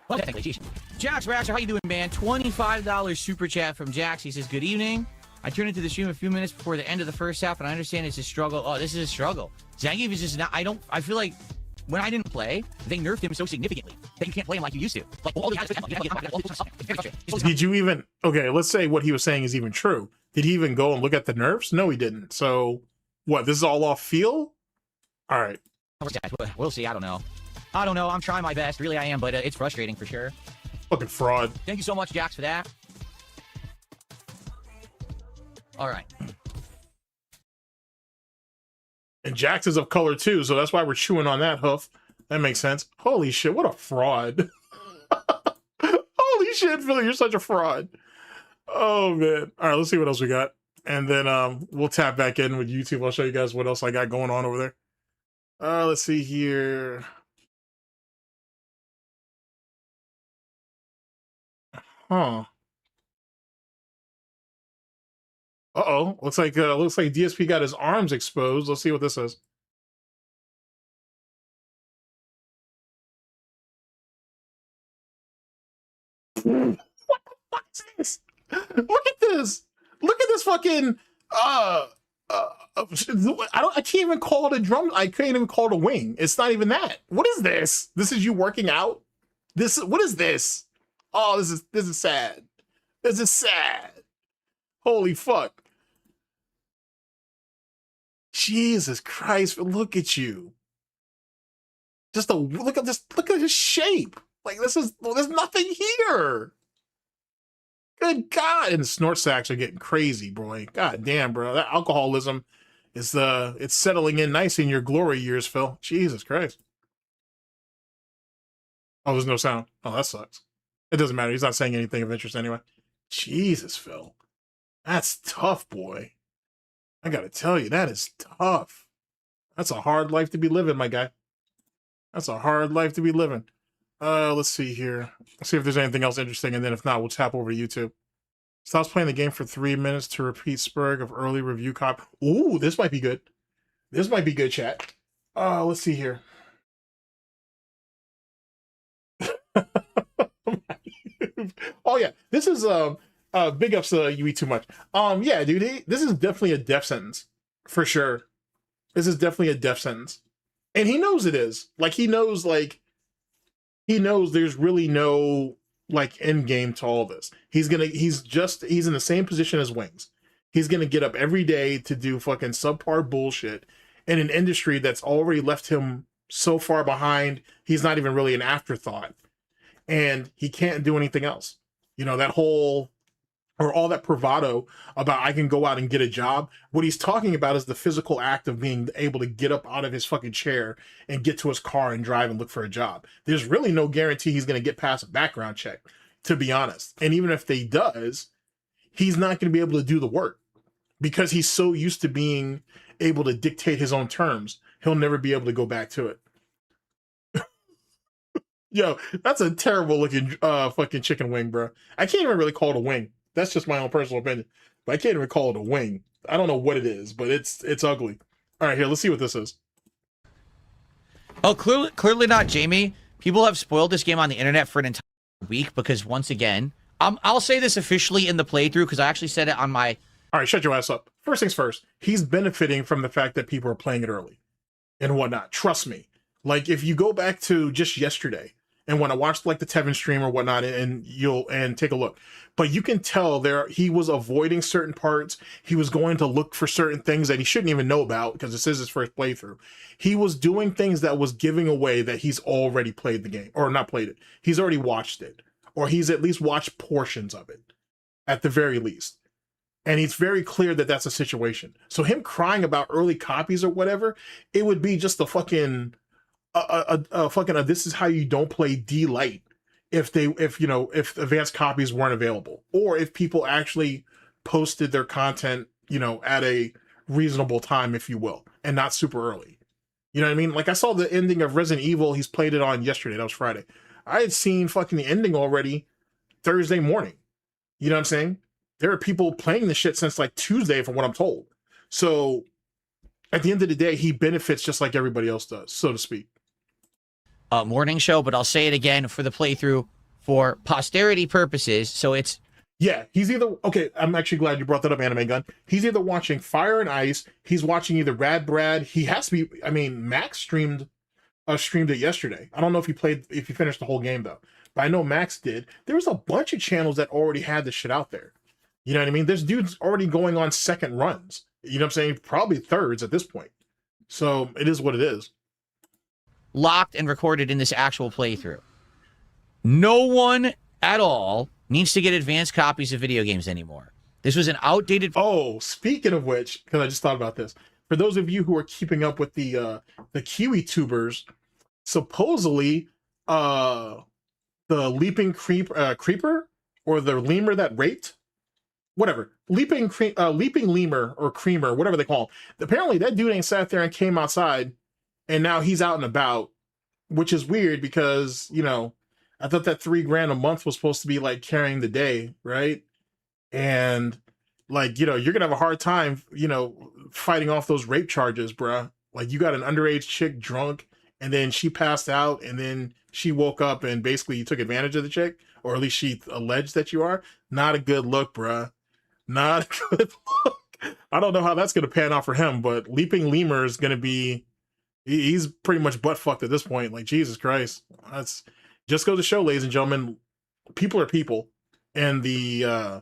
Well, technically, geez. Jax Ratcher, how you doing, man? $25 super chat from Jax. He says, good evening. I turned into the stream a few minutes before the end of the first half, and I understand it's a struggle. Oh, this is a struggle. Zangief is just not, I feel like when I didn't play, they nerfed him so significantly that you can't play him like you used to. Like, all he has is Did you even, okay, let's say what he was saying is even true. Did he even go and look at the nerfs? No, he didn't. So what? This is all off feel? All right. We'll see. I don't know. I'm trying my best. Really, I am, but it's frustrating for sure. Fucking fraud. Thank you so much, Jax, for that. All right. And Jax is of color too, so that's why we're chewing on that hoof. That makes sense. Holy shit, what a fraud. Holy shit, Philly, you're such a fraud. Oh, man. All right, let's see what else we got. And then we'll tap back in with YouTube. I'll show you guys what else I got going on over there. Let's see here. Huh. Uh-oh. Looks like DSP got his arms exposed. Let's see what this is. What the fuck is this? Look at this. Look at this fucking I can't even call it a drum. I can't even call it a wing. It's not even that. What is this? This is you working out? What is this? Oh, this is sad. This is sad. Holy fuck. Jesus Christ, look at you. Just look at his shape. Like there's nothing here. Good God. And the snort sacks are getting crazy, boy. God damn, bro. That alcoholism is it's settling in nice in your glory years, Phil. Jesus Christ. Oh, there's no sound. Oh, that sucks. It doesn't matter. He's not saying anything of interest anyway. Jesus, Phil. That's tough, boy. I gotta tell you, that is tough. That's a hard life to be living, my guy. That's a hard life to be living. Let's see here. Let's see if there's anything else interesting, and then if not, we'll tap over to YouTube. Stops playing the game for 3 minutes to repeat Spurg of early review cop. Ooh, this might be good. This might be good, chat. Let's see here. Oh yeah, this is big ups you eat too much. Yeah, dude, this is definitely a death sentence for sure. This is definitely a death sentence, and he knows it is. Like he knows there's really no like end game to all this. He's in the same position as Wings. He's gonna get up every day to do fucking subpar bullshit in an industry that's already left him so far behind. He's not even really an afterthought, and he can't do anything else. You know, all that bravado about I can go out and get a job. What he's talking about is the physical act of being able to get up out of his fucking chair and get to his car and drive and look for a job. There's really no guarantee he's going to get past a background check, to be honest. And even if he does, he's not going to be able to do the work because he's so used to being able to dictate his own terms. He'll never be able to go back to it. Yo, that's a terrible looking fucking chicken wing, bro. I can't even really call it a wing. That's just my own personal opinion. But I can't even call it a wing. I don't know what it is, but it's ugly. All right, here, let's see what this is. Oh, clearly not Jamie. People have spoiled this game on the internet for an entire week because, once again, I'll say this officially in the playthrough because I actually said it on my... All right, shut your ass up. First things first, he's benefiting from the fact that people are playing it early and whatnot. Trust me. Like, if you go back to just yesterday, and when I watched like the Tevin stream or whatnot, and take a look, but you can tell he was avoiding certain parts. He was going to look for certain things that he shouldn't even know about because this is his first playthrough. He was doing things that was giving away that he's already played the game, or not played it. He's already watched it, or he's at least watched portions of it, at the very least. And it's very clear that that's a situation. So him crying about early copies or whatever, it would be just a fucking this is how you don't play D-Lite if advanced copies weren't available, or if people actually posted their content, at a reasonable time, if you will, and not super early. You know what I mean? Like I saw the ending of Resident Evil. He's played it on yesterday. That was Friday. I had seen fucking the ending already Thursday morning. You know what I'm saying? There are people playing this shit since like Tuesday, from what I'm told. So at the end of the day, he benefits just like everybody else does, so to speak. Morning show, but I'll say it again for the playthrough for posterity purposes. So it's... Yeah, he's either... Okay, I'm actually glad you brought that up, Anime Gun. He's either watching Fire and Ice, he's watching either Rad Brad, he has to be... I mean, Max streamed it yesterday. I don't know if he finished the whole game, though. But I know Max did. There was a bunch of channels that already had this shit out there. You know what I mean? There's dudes already going on second runs. You know what I'm saying? Probably thirds at this point. So it is what it is. Locked and recorded in this actual playthrough. No one at all needs to get advanced copies of video games anymore. This was an outdated... Oh, speaking of which, because I just thought about this. For those of you who are keeping up with the Kiwi tubers, supposedly the leaping creeper or the lemur that raped, whatever, leaping lemur or creamer, whatever they call him. Apparently that dude ain't sat there and came outside, and now he's out and about, which is weird because, you know, I thought that $3,000 a month was supposed to be like carrying the day, right? And like, you know, you're gonna have a hard time, you know, fighting off those rape charges, bruh. Like, you got an underage chick drunk, and then she passed out, and then she woke up, and basically you took advantage of the chick, or at least she alleged that you are. Not a good look, bruh. Not a good look. I don't know how that's gonna pan out for him, but leaping lemur is gonna be, he's pretty much butt fucked at this point. Like, Jesus Christ. That's just goes to show, ladies and gentlemen, people are people, and the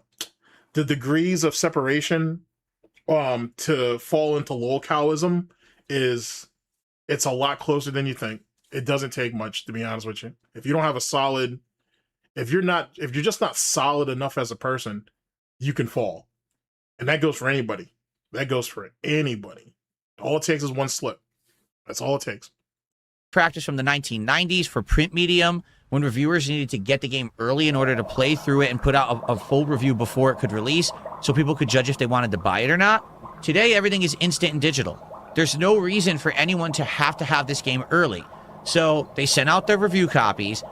degrees of separation to fall into lolcowism it's a lot closer than you think. It doesn't take much, to be honest with you. If you don't have a solid, if you're just not solid enough as a person, you can fall. And that goes for anybody. That goes for anybody. All it takes is one slip. That's all it takes. Practice from the 1990s for print medium, when reviewers needed to get the game early in order to play through it and put out a full review before it could release so people could judge if they wanted to buy it or not. Today, everything is instant and digital. There's no reason for anyone to have this game early. So they sent out their review copies.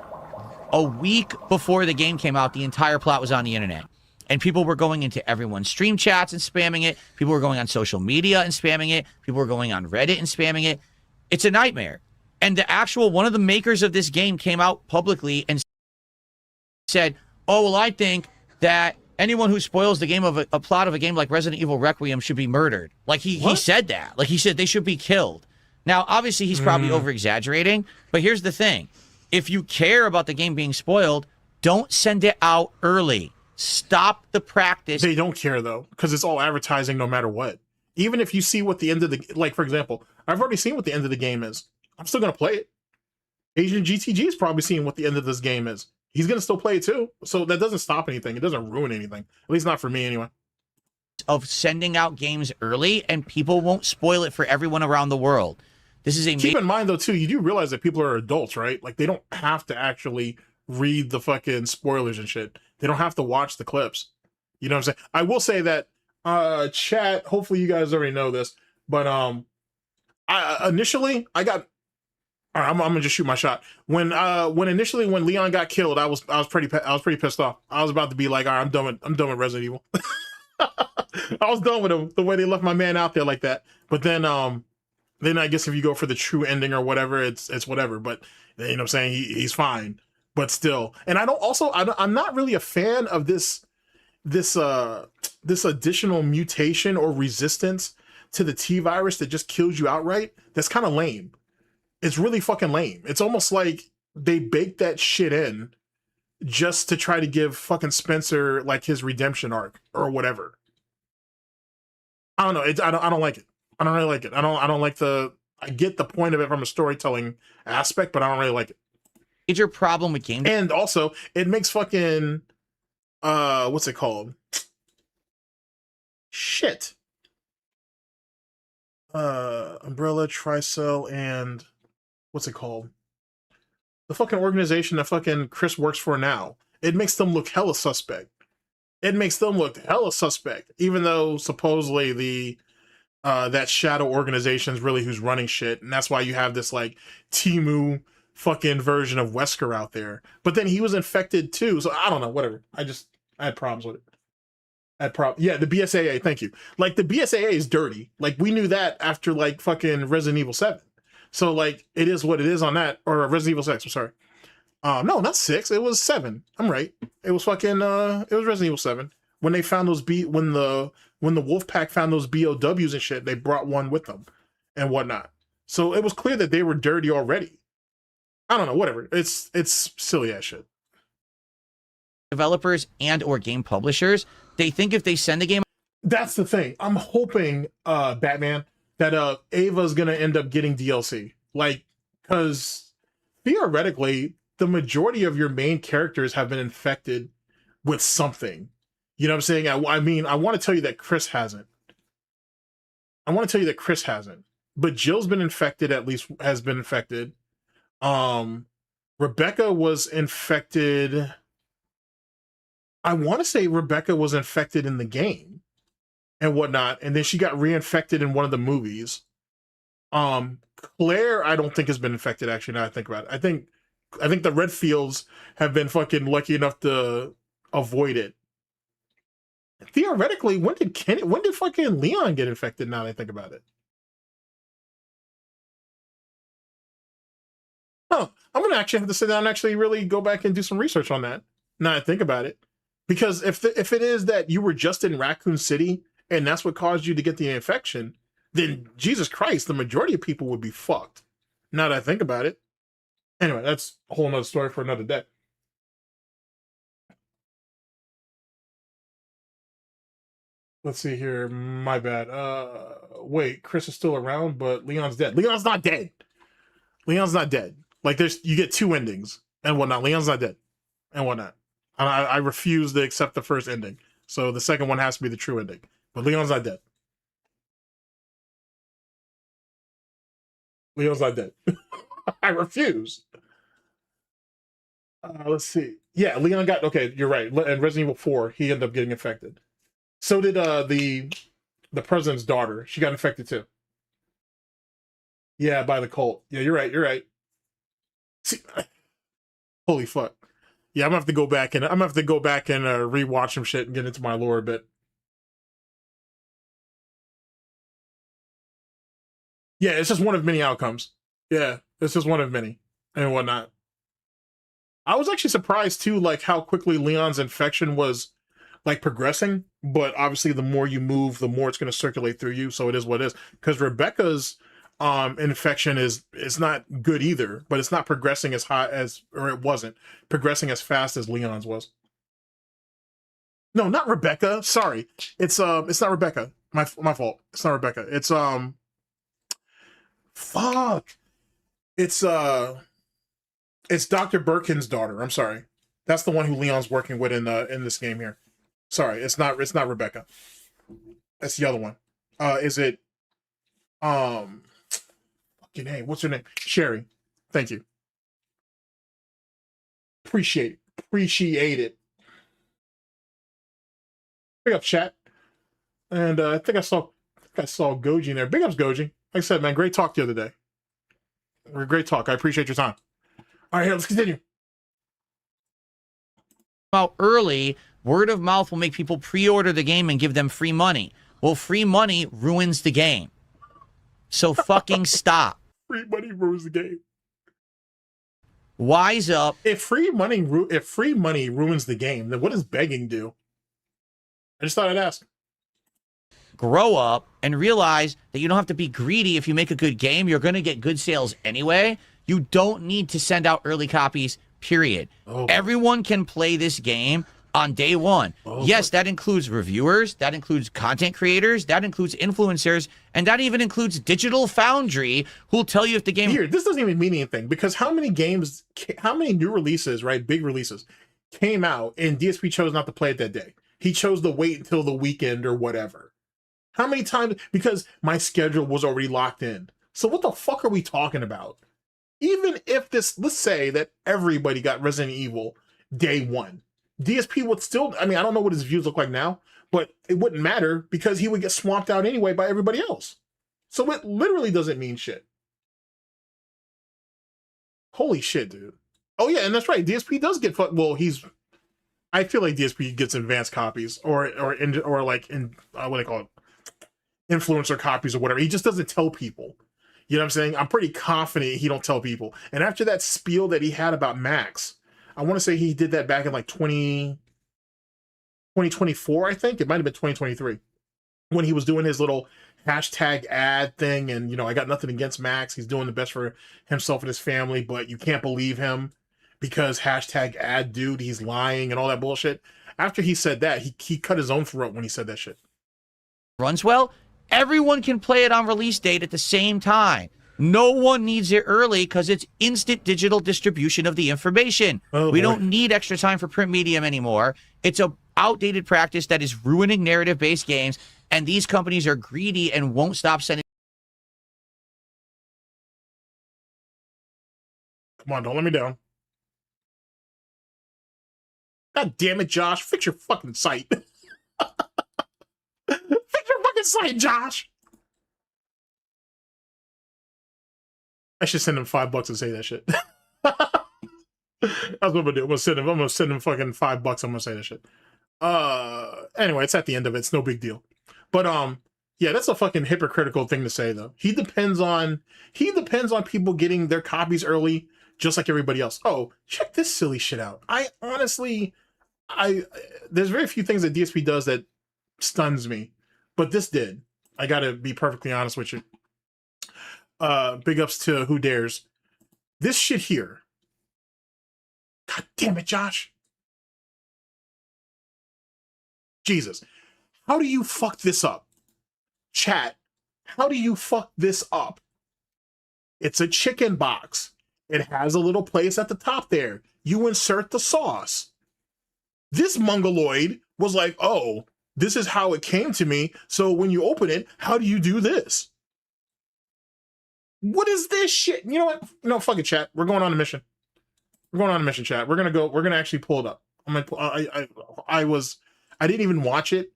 A week before the game came out, the entire plot was on the internet. And people were going into everyone's stream chats and spamming it. People were going on social media and spamming it. People were going on Reddit and spamming it. It's a nightmare. And one of the makers of this game came out publicly and said, oh, well, I think that anyone who spoils the game of a plot of a game like Resident Evil Requiem should be murdered. Like, he said that. Like, he said they should be killed. Now, obviously, he's probably over-exaggerating, but here's the thing. If you care about the game being spoiled, don't send it out early. Stop the practice. They don't care, though, because it's all advertising no matter what. Even if you see what the end of the... Like, for example, I've already seen what the end of the game is. I'm still going to play it. Asian GTG is probably seeing what the end of this game is. He's going to still play it too. So that doesn't stop anything. It doesn't ruin anything. At least not for me anyway. Of sending out games early, and people won't spoil it for everyone around the world. This is a... Keep in mind, though, too, you do realize that people are adults, right? Like, they don't have to actually read the fucking spoilers and shit. They don't have to watch the clips. You know what I'm saying? I will say that, chat, hopefully you guys already know this, but initially, I got... All right, I'm gonna just shoot my shot. When Leon got killed, I was pretty pissed off. I was about to be like, all right, I'm done with Resident Evil. I was done with him, the way they left my man out there like that. But then I guess if you go for the true ending or whatever, it's whatever. But you know what I'm saying, he's fine. But still, and I'm not really a fan of this additional mutation or resistance to the T virus that just kills you outright. That's kind of lame. It's really fucking lame. It's almost like they baked that shit in just to try to give fucking Spencer like his redemption arc or whatever. I don't know. I don't like it. I don't really like it. I don't like I get the point of it from a storytelling aspect, but I don't really like it. Major problem with game. And also, it makes fucking what's it called? Shit. Umbrella, Tricell, and what's it called? The fucking organization that fucking Chris works for now. It makes them look hella suspect. It makes them look hella suspect, even though supposedly the that shadow organization is really who's running shit, and that's why you have this like Timu fucking version of Wesker out there. But then he was infected too, so I don't know. Whatever. I had problems with it. Yeah, the BSAA. Thank you. Like, the BSAA is dirty. Like, we knew that after like fucking Resident Evil 7. So like, it is what it is on that, or Resident Evil 6. I'm sorry. No, not 6. It was 7. I'm right. It was fucking it was Resident Evil 7. When they found those when the wolf pack found those BOWs and shit, they brought one with them and whatnot. So it was clear that they were dirty already. I don't know, whatever. It's silly ass shit. Developers and or game publishers, They think if they send the game, That's the thing. I'm hoping, Batman, that Ava's gonna end up getting DLC. Like, because theoretically, the majority of your main characters have been infected with something. You know what I'm saying? I mean, I want to tell you that Chris hasn't. But Jill's been infected, at least has been infected. Rebecca was infected. I want to say Rebecca was infected in the game and whatnot, and then she got reinfected in one of the movies. Claire, I don't think has been infected, actually, now I think about it. I think the Redfields have been fucking lucky enough to avoid it. Theoretically, when did fucking Leon get infected, now that I think about it? Oh, I'm gonna actually have to sit down and actually really go back and do some research on that, now that I think about it. Because if it is that you were just in Raccoon City and that's what caused you to get the infection, then Jesus Christ, the majority of people would be fucked. Now that I think about it. Anyway, that's a whole nother story for another day. Let's see here. My bad. Wait, Chris is still around, but Leon's dead. Leon's not dead. Leon's not dead. Like, you get two endings and whatnot. Leon's not dead and whatnot. I refuse to accept the first ending. So the second one has to be the true ending. But Leon's not dead. Leon's not dead. I refuse. Let's see. Yeah, Leon got... Okay, you're right. And Resident Evil 4, he ended up getting infected. So did the president's daughter. She got infected too. Yeah, by the cult. Yeah, you're right. See, holy fuck. Yeah, I'm gonna have to go back and rewatch some shit and get into my lore a bit. Yeah, it's just one of many outcomes. Yeah, it's just one of many and whatnot. I was actually surprised too, like how quickly Leon's infection was like progressing, but obviously the more you move, the more it's going to circulate through you. So it is what it is. Because Rebecca's infection is not good either, but it's not progressing as high as, or it wasn't progressing as fast as Leon's was. No, not Rebecca. Sorry, it's not Rebecca. My fault. It's not Rebecca. It's fuck. It's Dr. Birkin's daughter. I'm sorry. That's the one who Leon's working with in this game here. Sorry, it's not Rebecca. That's the other one. Is it fucking hey, what's her name? Sherry. Thank you. Appreciate it. Big up, chat. And I think I saw Goji in there. Big ups, Goji. Like I said, man, great talk the other day. Great talk. I appreciate your time. All right, here, let's continue. Out early, word of mouth will make people pre-order the game and give them free money. Well, free money ruins the game. So fucking stop. Free money ruins the game. Wise up. If free money ruins the game, then what does begging do? I just thought I'd ask. Grow up and realize that you don't have to be greedy. If you make a good game, you're going to get good sales anyway. You don't need to send out early copies, period. Oh. Everyone can play this game on day one. Oh. Yes, that includes reviewers, that includes content creators, that includes influencers, and that even includes Digital Foundry, who'll tell you if the game... Here, this doesn't even mean anything, because how many new releases, right, big releases, came out and DSP chose not to play it that day? He chose to wait until the weekend or whatever. How many times? Because my schedule was already locked in. So what the fuck are we talking about? Even if this, let's say that everybody got Resident Evil day one, DSP would still, I mean, I don't know what his views look like now, but it wouldn't matter because he would get swamped out anyway by everybody else. So it literally doesn't mean shit. Holy shit, dude. Oh yeah, and that's right. DSP does get, well, I feel like DSP gets advanced copies or what do they call it? Influencer copies or whatever. He just doesn't tell people. You know what I'm saying? I'm pretty confident he don't tell people. And after that spiel that he had about Max, I want to say he did that back in like 2024, I think. It might have been 2023. When he was doing his little hashtag ad thing and, you know, I got nothing against Max. He's doing the best for himself and his family, but you can't believe him. because hashtag ad dude, he's lying and all that bullshit. After he said that, he cut his own throat when he said that shit. Runs well, everyone can play it on release date at the same time. No one needs it early because it's instant digital distribution of the information. Oh, we boy. don't need extra time for print medium anymore. It's a outdated practice that is ruining narrative-based games, and these companies are greedy and won't stop sending. Come on, don't let me down. God damn it, Josh. Fix your fucking site. Fix your fucking site, Josh. I should send him $5 and say that shit. That's what I'm gonna do. I'm gonna send him fucking $5. I'm gonna say that shit. Anyway, it's at the end of it. It's no big deal. But yeah, that's a fucking hypocritical thing to say though. He depends on people getting their copies early, just like everybody else. Oh, check this silly shit out. I honestly, there's very few things that DSP does that stuns me, but this did. I gotta be perfectly honest with you. Big ups to Who Dares. This shit here. God damn it, Josh. Jesus. How do you fuck this up? Chat, how do you fuck this up? It's a chicken box. It has a little place at the top there. You insert the sauce. This mongoloid was like, oh, this is how it came to me. So when you open it, how do you do this? What is this shit? You know what? No, fuck it, chat. We're going on a mission. We're going on a mission, chat. We're gonna actually pull it up. I'm gonna. I didn't even watch it,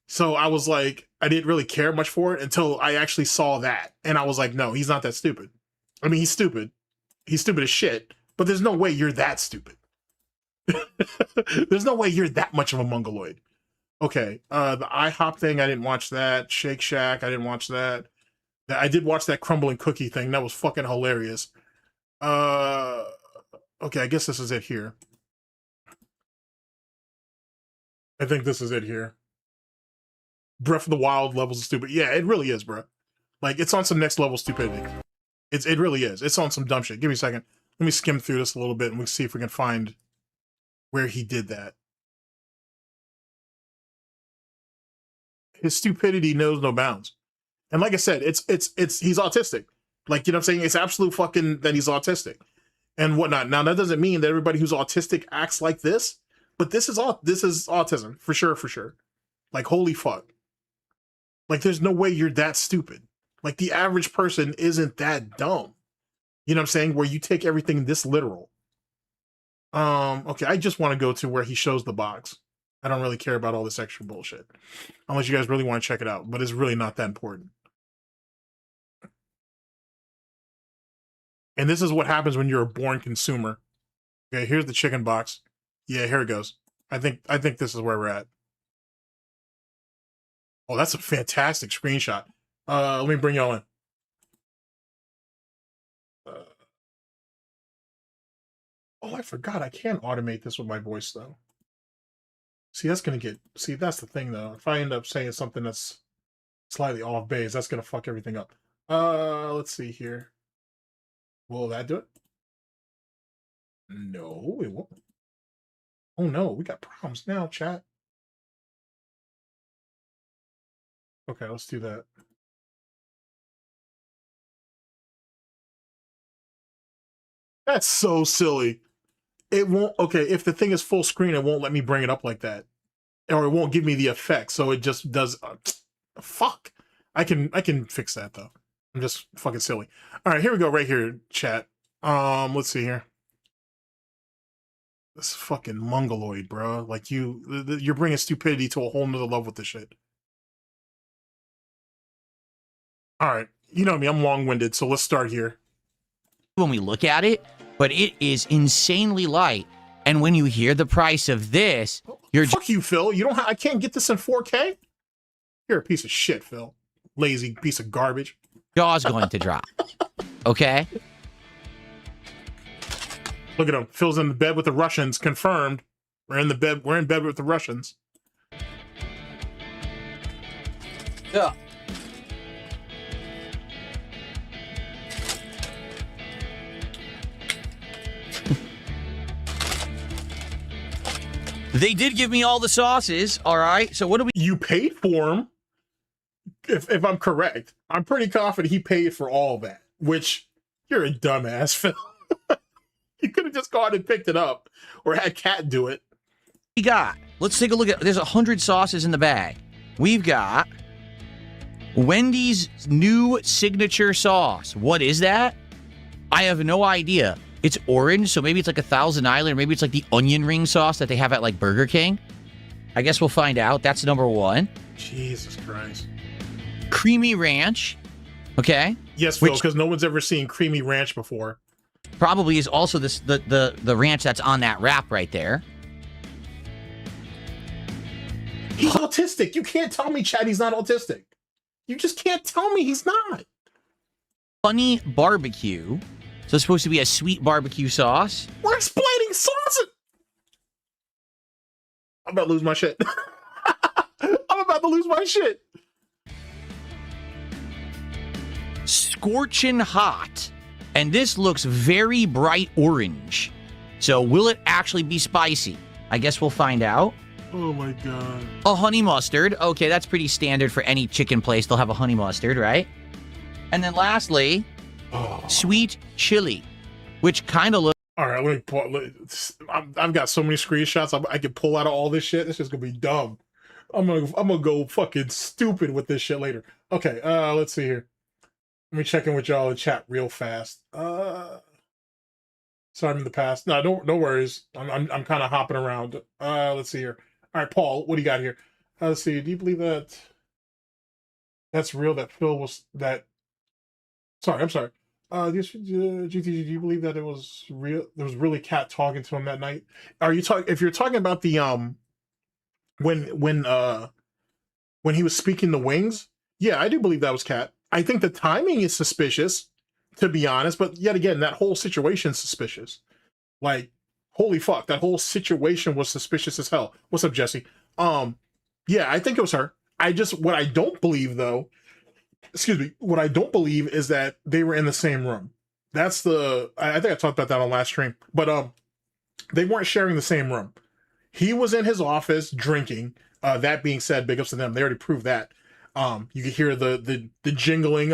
so I was like, I didn't really care much for it until I actually saw that, and I was like, no, he's not that stupid. I mean, he's stupid. He's stupid as shit. But there's no way you're that stupid. There's no way you're that much of a mongoloid. Okay, the IHOP thing, I didn't watch that. Shake Shack, I didn't watch that. I did watch that crumbling cookie thing. That was fucking hilarious. Okay, I guess this is it here. I think this is it here. Breath of the Wild levels of stupid. Yeah, it really is, bro. Like, it's on some next level stupidity. It really is. It's on some dumb shit. Give me a second. Let me skim through this a little bit and we'll see if we can find where he did that. His stupidity knows no bounds. And like I said, he's autistic. Like, you know what I'm saying? It's absolute fucking that he's autistic and whatnot. Now, that doesn't mean that everybody who's autistic acts like this, but this is autism for sure. Like, holy fuck. Like, there's no way you're that stupid. Like, the average person isn't that dumb. You know what I'm saying? Where you take everything this literal. Okay, I just want to go to where he shows the box. I don't really care about all this extra bullshit. Unless you guys really want to check it out, but it's really not that important. And this is what happens when you're a born consumer. Okay, here's the chicken box. Yeah, here it goes. I think this is where we're at. Oh, that's a fantastic screenshot. Let me bring y'all in. Oh, I forgot. I can't automate this with my voice, though. See, that's the thing, though. If I end up saying something that's slightly off base, that's going to fuck everything up. Let's see here. Will that do it? No, it won't. Oh, no. We got problems now, chat. Okay, let's do that. That's so silly. It won't, okay, if the thing is full screen, it won't let me bring it up like that. Or it won't give me the effect, so it just does, fuck. I can fix that, though. I'm just fucking silly. All right, here we go, right here, chat. Let's see here. This fucking mongoloid, bro. Like, you're bringing stupidity to a whole nother level with this shit. All right, you know me, I'm long-winded, so let's start here. When we look at it, but it is insanely light. And when you hear the price of this, you're fuck you, Phil. You don't. I can't get this in 4K. You're a piece of shit, Phil. Lazy piece of garbage. jaw's going to drop. Okay. Look at him. Phil's in the bed with the Russians. Confirmed. We're in bed with the Russians. Yeah. They did give me all the sauces. All right. So what do we? You paid for him. If I'm correct, I'm pretty confident he paid for all that. Which you're a dumbass, Phil. You could have just gone and picked it up, or had Kat do it. We got. Let's take a look at. There's 100 sauces in the bag. We've got Wendy's new signature sauce. What is that? I have no idea. It's orange, so maybe it's like a Thousand Island, or maybe it's like the onion ring sauce that they have at like Burger King. I guess we'll find out. That's number 1. Jesus Christ. Creamy ranch. Okay. Yes, Phil, because no one's ever seen creamy ranch before. Probably is also this the ranch that's on that wrap right there. He's autistic. You can't tell me, Chad, he's not autistic. You just can't tell me he's not. Honey barbecue. So it's supposed to be a sweet barbecue sauce. We're explaining sauces. I'm about to lose my shit. I'm about to lose my shit. Scorchin' hot. And this looks very bright orange. So will it actually be spicy? I guess we'll find out. Oh my God. A honey mustard. Okay, that's pretty standard for any chicken place. They'll have a honey mustard, right? And then lastly, sweet chili, which kind of looks... All right, let me pull. I've got so many screenshots I can pull out of all this shit. This is gonna be dumb. I'm gonna go fucking stupid with this shit later. Okay, let's see here. Let me check in with y'all in chat real fast. Sorry, I'm in the past. No, no worries. I'm kind of hopping around. Let's see here. All right, Paul, what do you got here? Let's see. Do you believe that that's real? That Phil was that? Sorry, I'm sorry. GTG, do you believe that it was real? There was really Kat talking to him that night. Are you talking? If you're talking about the when he was speaking to Wings, yeah, I do believe that was Kat. I think the timing is suspicious, to be honest. But yet again, that whole situation's suspicious. Like, holy fuck, that whole situation was suspicious as hell. What's up, Jesse? Yeah, I think it was her. What I don't believe though, excuse me, what I don't believe is that they were in the same room. I think I talked about that on last stream, but they weren't sharing the same room. He was in his office drinking. That being said, big ups to them. They already proved that. You could hear the jingling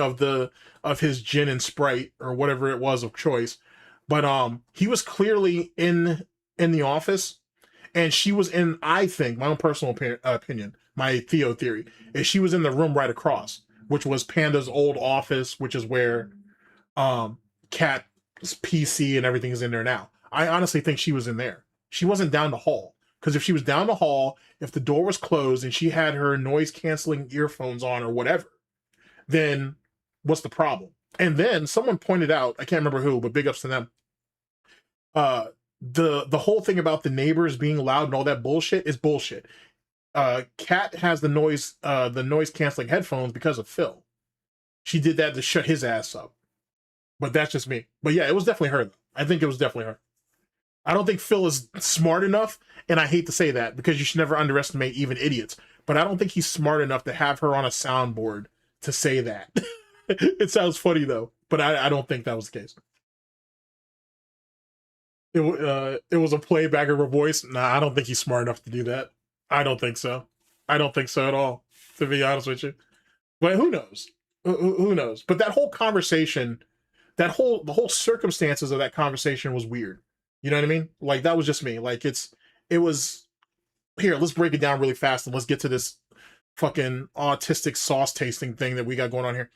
of his gin and Sprite or whatever it was of choice. But he was clearly in the office, and she was in, I think, my own personal opinion, my Theo theory, is she was in the room right across, which was Panda's old office, which is where Kat's PC and everything is in there now. I honestly think she was in there. She wasn't down the hall. Because if she was down the hall, if the door was closed and she had her noise-canceling earphones on or whatever, then what's the problem? And then someone pointed out, I can't remember who, but big ups to them. The whole thing about the neighbors being loud and all that bullshit is bullshit. Kat has the noise-canceling headphones because of Phil. She did that to shut his ass up. But that's just me. But yeah, it was definitely her. I think it was definitely her. I don't think Phil is smart enough, and I hate to say that because you should never underestimate even idiots, but I don't think he's smart enough to have her on a soundboard to say that. It sounds funny though, but I don't think that was the case. It was a playback of her voice. Nah, I don't think he's smart enough to do that. I don't think so. I don't think so at all, to be honest with you. But who knows? Who knows? But that whole conversation, the whole circumstances of that conversation was weird. You know what I mean? Like, that was just me. Like, it was, here, let's break it down really fast and let's get to this fucking autistic sauce tasting thing that we got going on here.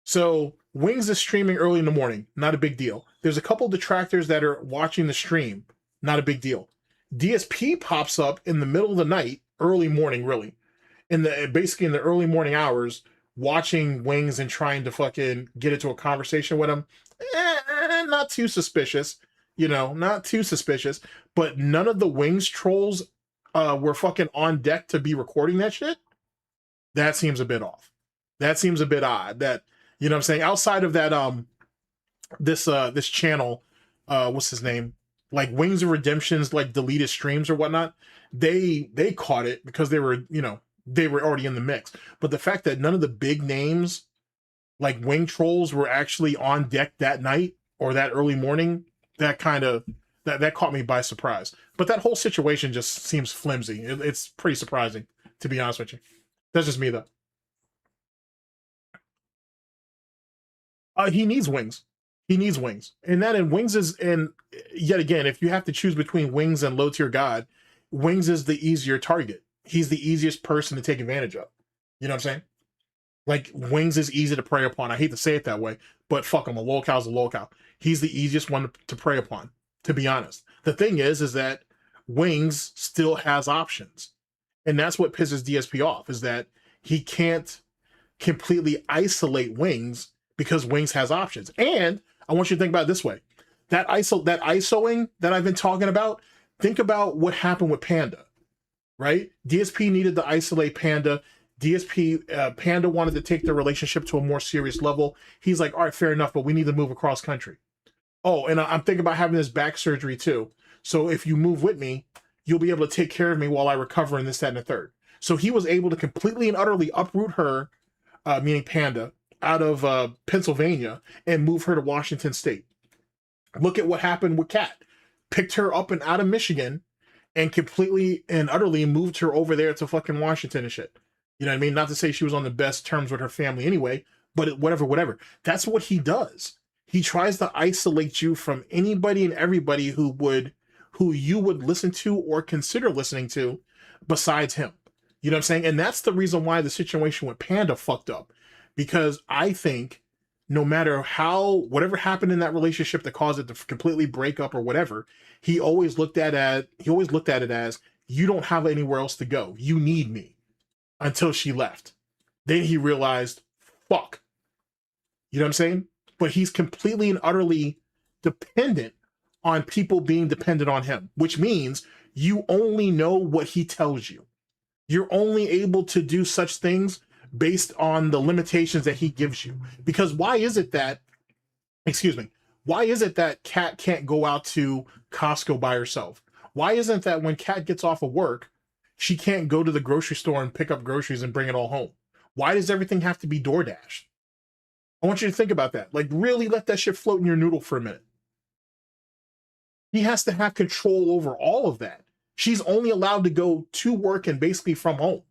So, Wings is streaming early in the morning. Not a big deal. There's a couple detractors that are watching the stream. Not a big deal. DSP pops up in the middle of the night, early morning, really. Basically in the early morning hours, watching Wings and trying to fucking get into a conversation with him. Not too suspicious. You know, not too suspicious, but none of the Wings trolls were fucking on deck to be recording that shit. That seems a bit off. That seems a bit odd. That, you know what I'm saying? Outside of that, this channel, what's his name? Like Wings of Redemption's like deleted streams or whatnot. They caught it because they were, you know, they were already in the mix. But the fact that none of the big names like Wing trolls were actually on deck that night or that early morning, that kind of That caught me by surprise. But that whole situation just seems flimsy. It's pretty surprising, to be honest with you. That's just me, though. He needs wings. He needs wings. And wings is, and yet again, if you have to choose between wings and low tier god, wings is the easier target. He's the easiest person to take advantage of. You know what I'm saying? Like, wings is easy to prey upon. I hate to say it that way, but fuck him. A lolcow's a lolcow. He's the easiest one to prey upon, to be honest. The thing is that wings still has options. And that's what pisses DSP off, is that he can't completely isolate wings because wings has options. And I want you to think about it this way. That ISOing that I've been talking about, think about what happened with Panda, right? DSP needed to isolate Panda. Panda wanted to take their relationship to a more serious level. He's like, all right, fair enough, but we need to move across country. Oh, and I'm thinking about having this back surgery too. So if you move with me, you'll be able to take care of me while I recover in this, that, and the third. So he was able to completely and utterly uproot her, meaning Panda, out of Pennsylvania and move her to Washington State. Look at what happened with Kat. Picked her up and out of Michigan and completely and utterly moved her over there to fucking Washington and shit. You know what I mean? Not to say she was on the best terms with her family anyway, but whatever. That's what he does. He tries to isolate you from anybody and everybody who you would listen to or consider listening to besides him. You know what I'm saying? And that's the reason why the situation with Panda fucked up. Because I think no matter whatever happened in that relationship that caused it to completely break up or whatever, he always looked at it as, you don't have anywhere else to go. You need me. Until she left. Then he realized, fuck. You know what I'm saying? But he's completely and utterly dependent on people being dependent on him, which means you only know what he tells you. You're only able to do such things based on the limitations that he gives you. Because why is it that Kat can't go out to Costco by herself? Why isn't that when Kat gets off of work, she can't go to the grocery store and pick up groceries and bring it all home? Why does everything have to be DoorDash? I want you to think about that. Like, really let that shit float in your noodle for a minute. He has to have control over all of that. She's only allowed to go to work and basically from home.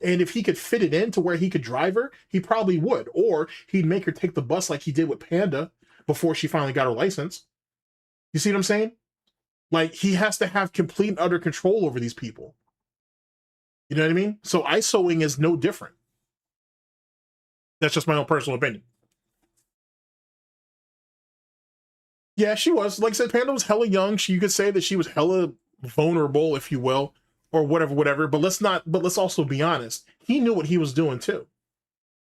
And if he could fit it in to where he could drive her, he probably would. Or he'd make her take the bus like he did with Panda before she finally got her license. You see what I'm saying? Like, he has to have complete and utter control over these people. You know what I mean? So ISOing is no different. That's just my own personal opinion. Yeah, she was. Like I said, Panda was hella young. You could say that she was hella vulnerable, if you will, or whatever. But let's also be honest. He knew what he was doing too.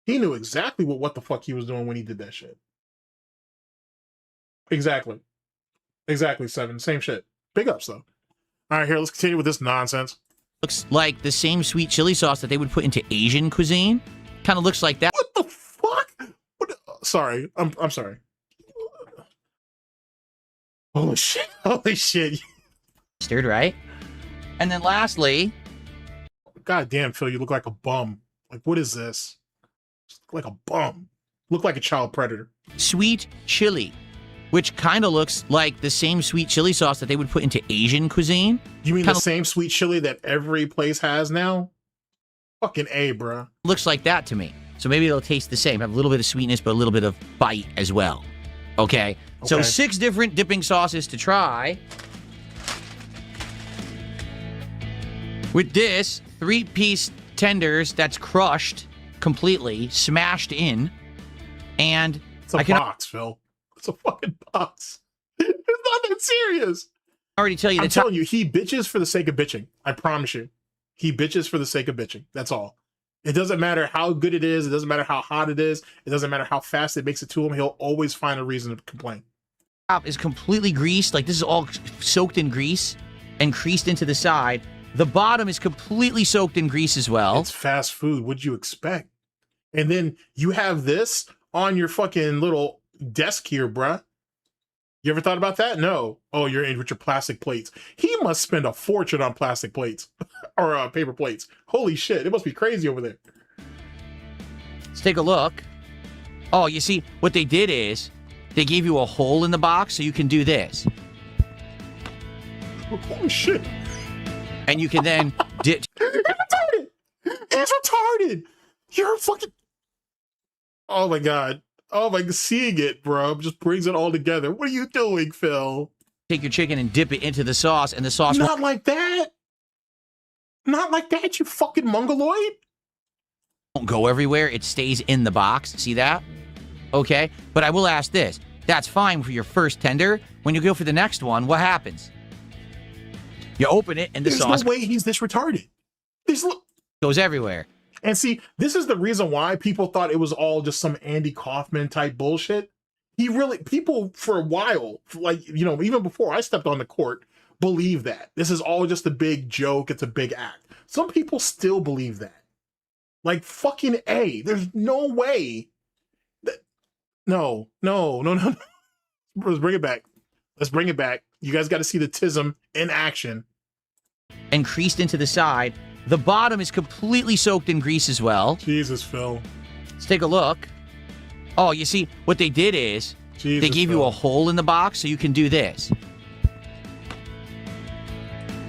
He knew exactly what the fuck he was doing when he did that shit. Exactly, Seven. Same shit. Big ups though. All right, here, let's continue with this nonsense. Looks like the same sweet chili sauce that they would put into Asian cuisine. Kind of looks like that. What the fuck? Sorry, I'm sorry. Holy shit. Mustard, right? And then lastly, God damn, Phil, you look like a bum. Like, what is this? Just look like a bum. Look like a child predator. Sweet chili, which kind of looks like the same sweet chili sauce that they would put into Asian cuisine. You mean the same sweet chili that every place has now? Fucking A, bruh. Looks like that to me. So maybe it'll taste the same. Have a little bit of sweetness, but a little bit of bite as well. Okay. So 6 different dipping sauces to try. With this 3-piece tenders that's crushed completely, smashed in, and it's a box, Phil. It's a fucking box. It's not that serious. I already tell you. I'm telling you, he bitches for the sake of bitching. I promise you, he bitches for the sake of bitching. That's all. It doesn't matter how good it is. It doesn't matter how hot it is. It doesn't matter how fast it makes it to him. He'll always find a reason to complain. Top is completely greased. Like, this is all soaked in grease and creased into the side. The bottom is completely soaked in grease as well. It's fast food. What'd you expect? And then you have this on your fucking little desk here, bruh. You ever thought about that? No. Oh, you're in with your plastic plates. He must spend a fortune on plastic plates or paper plates. Holy shit. It must be crazy over there. Let's take a look. Oh, you see, what they did is they gave you a hole in the box so you can do this. Holy shit. And you can then He's retarded. He's retarded. You're fucking. Oh my god. Oh my, seeing it, bro, just brings it all together. What are you doing, Phil? take your chicken and dip it into the sauce, and the sauce Not like that. Not like that, you fucking mongoloid. won't go everywhere. It stays in the box. See that? Okay. But I will ask this. That's fine for your first tender. When you go for the next one, what happens? You open it, and the There's sauce no way he's this retarded. goes everywhere. And see, this is the reason why people thought it was all just some Andy Kaufman type bullshit. People for a while, like, you know, even before I stepped on the court, believe that. This is all just a big joke. It's a big act. Some people still believe that. Like, fucking A. There's no way. No. Let's bring it back. Let's bring it back. You guys got to see the tism in action. And creased into the side. The bottom is completely soaked in grease as well. Jesus, Phil. Let's take a look. Oh, you see, what they did is Jesus, they gave Phil. you a hole in the box so you can do this.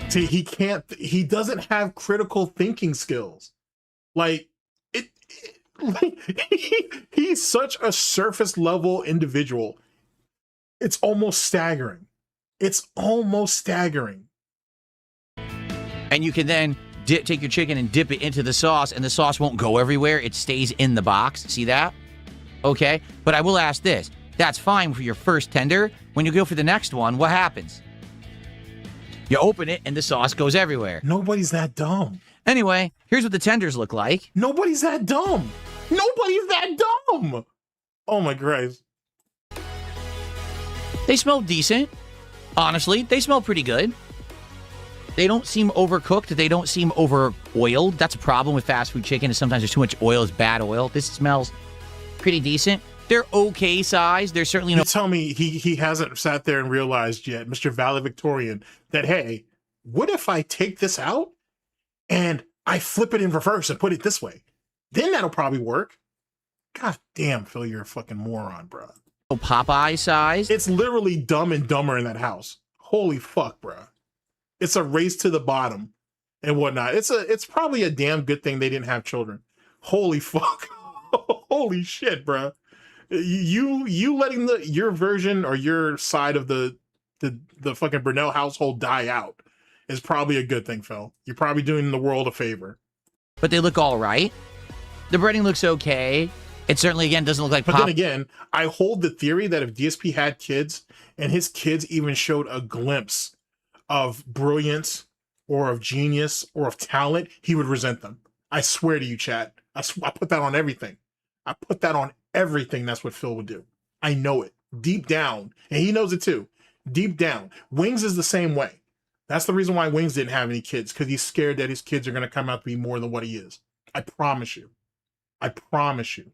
See, he doesn't have critical thinking skills. Like, he's such a surface level individual. It's almost staggering. It's almost staggering. And you can then take your chicken and dip it into the sauce, and the sauce won't go everywhere. It stays in the box. See that? Okay. But I will ask this. That's fine for your first tender. When you go for the next one, what happens? You open it, and the sauce goes everywhere. Nobody's that dumb. Anyway, here's what the tenders look like. Nobody's that dumb. Nobody's that dumb. Oh my Christ. They smell decent. Honestly, they smell pretty good. They don't seem overcooked. They don't seem over-oiled. That's a problem with fast food chicken, is sometimes there's too much oil. It's bad oil. This smells pretty decent. They're okay size. There's certainly no... You tell me he hasn't sat there and realized yet, Mr. Valedictorian, that, hey, what if I take this out and I flip it in reverse and put it this way? Then that'll probably work. God damn, Phil, you're a fucking moron, bro. Popeye size. It's literally Dumb and Dumber in that house. Holy fuck, bro. It's a race to the bottom and whatnot. It's probably a damn good thing they didn't have children. Holy fuck. Holy shit, bro. You letting your version or your side of the fucking Burnell household die out is probably a good thing, Phil. You're probably doing the world a favor. But they look all right. The breading looks okay. It certainly, again, doesn't look like But then again, I hold the theory that if DSP had kids and his kids even showed a glimpse of brilliance or of genius or of talent, he would resent them. I swear to you, chat. I put that on everything. I put that on everything. That's what Phil would do. I know it deep down, and he knows it too. Deep down, Wings is the same way. That's the reason why Wings didn't have any kids, because he's scared that his kids are going to come out to be more than what he is. I promise you. I promise you.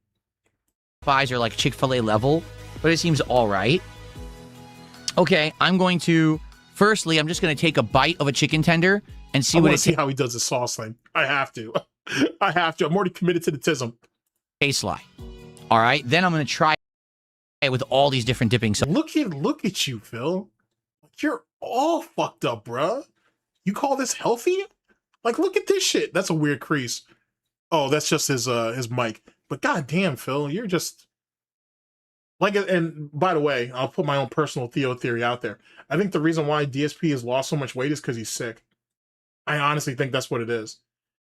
Pies are like Chick-fil-A level, but it seems all right. Okay, I'm going to... Firstly, I'm just going to take a bite of a chicken tender and see what it see how he does the sauce thing. I have to. I have to. I'm already committed to the tism. Tastes like. All right, then I'm going to try it with all these different dipping sauces. Look at you, Phil. You're all fucked up, bruh. You call this healthy? Like, look at this shit. That's a weird crease. Oh, that's just his mic. But goddamn, Phil, you're just like. And by the way, I'll put my own personal Theo theory out there. I think the reason why DSP has lost so much weight is because he's sick. I honestly think that's what it is,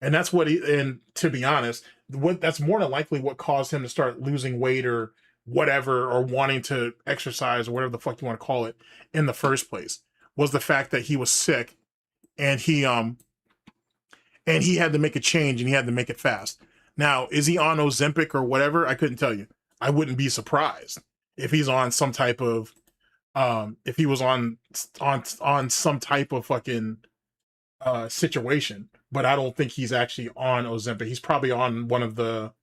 and that's what and to be honest, that's more than likely what caused him to start losing weight or whatever, or wanting to exercise or whatever the fuck you want to call it in the first place, was the fact that he was sick, and he had to make a change, and he had to make it fast. Now, is he on Ozempic or whatever? I couldn't tell you. I wouldn't be surprised if he's on some type of, if he was on some type of fucking situation. But I don't think he's actually on Ozempic. He's probably on one of the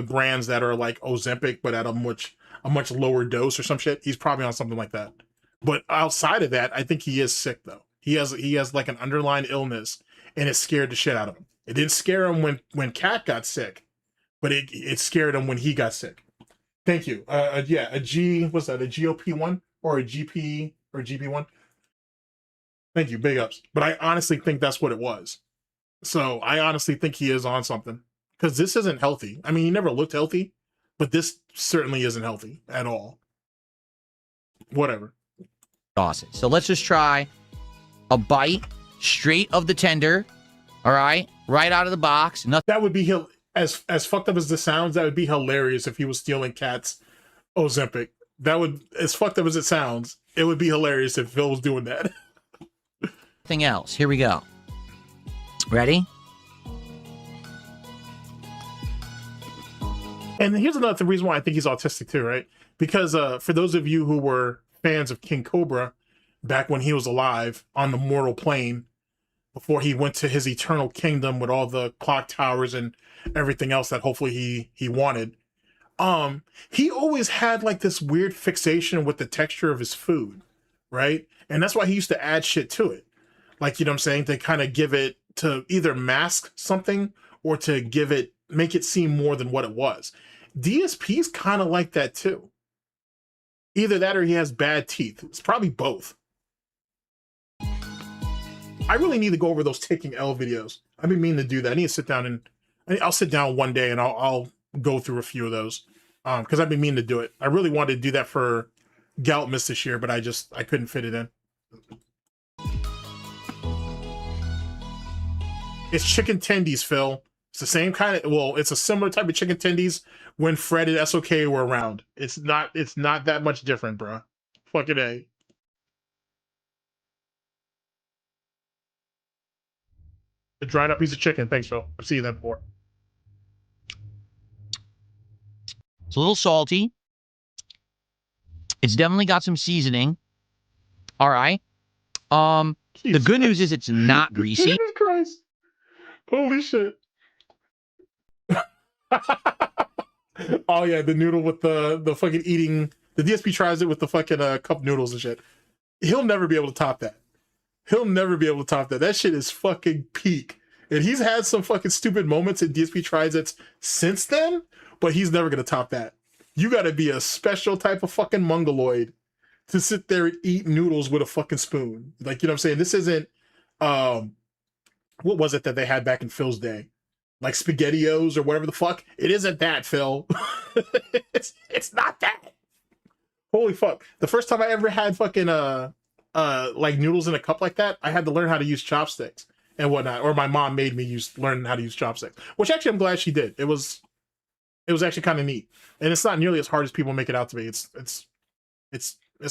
brands that are like Ozempic, but at a much lower dose or some shit. He's probably on something like that. But outside of that, I think he is sick though. He has like an underlying illness, and it scared the shit out of him. It didn't scare him when Cat got sick, but it scared him when he got sick. Thank you. Yeah, what's that? A GOP1 or a GP or GP1? Thank you, big ups. But I honestly think that's what it was. So I honestly think he is on something because this isn't healthy. I mean, he never looked healthy, but this certainly isn't healthy at all. Whatever. Sauces. So let's just try a bite straight of the tender. All right, right out of the box. Nothing. That would be as fucked up as this sounds. That would be hilarious if he was stealing Cat's Ozempic. That would, as fucked up as it sounds, it would be hilarious if Phil was doing that. Nothing else. Here we go. Ready? And here's another reason why I think he's autistic too, right? Because for those of you who were fans of King Cobra back when he was alive on the mortal plane, before he went to his eternal kingdom with all the clock towers and everything else that hopefully he wanted, he always had like this weird fixation with the texture of his food, right? And that's why he used to add shit to it. Like, you know what I'm saying? To kind of give it, to either mask something or to give it, make it seem more than what it was. DSP's kind of like that too. Either that or he has bad teeth. It's probably both. I really need to go over those taking L videos. I've been meaning to do that. I need to sit down and I'll sit down one day and I'll go through a few of those because I've been meaning to do it. I really wanted to do that for Gout Miss this year, but I couldn't fit it in. It's chicken tendies, Phil. It's the same kind of, well, it's a similar type of chicken tendies when Fred and SOK were around. It's not that much different, bro. Fucking A. A dried up piece of chicken. Thanks, Phil. I've seen that before. It's a little salty. It's definitely got some seasoning. All right. The good news is it's not greasy. Jesus Christ. Holy shit. Oh yeah, the noodle with the fucking eating. The DSP tries it with the fucking cup noodles and shit. He'll never be able to top that. He'll never be able to top that. That shit is fucking peak. And he's had some fucking stupid moments in DSP tries it since then, but he's never gonna top that. You gotta be a special type of fucking mongoloid to sit there and eat noodles with a fucking spoon. Like, you know what I'm saying? This isn't what was it that they had back in Phil's day? Like SpaghettiOs or whatever the fuck? It isn't that, Phil. it's not that. Holy fuck. The first time I ever had fucking like noodles in a cup like that, I had to learn how to use chopsticks and whatnot. Or my mom made me learn how to use chopsticks. Which actually I'm glad she did. It was actually kind of neat. And it's not nearly as hard as people make it out to be. It's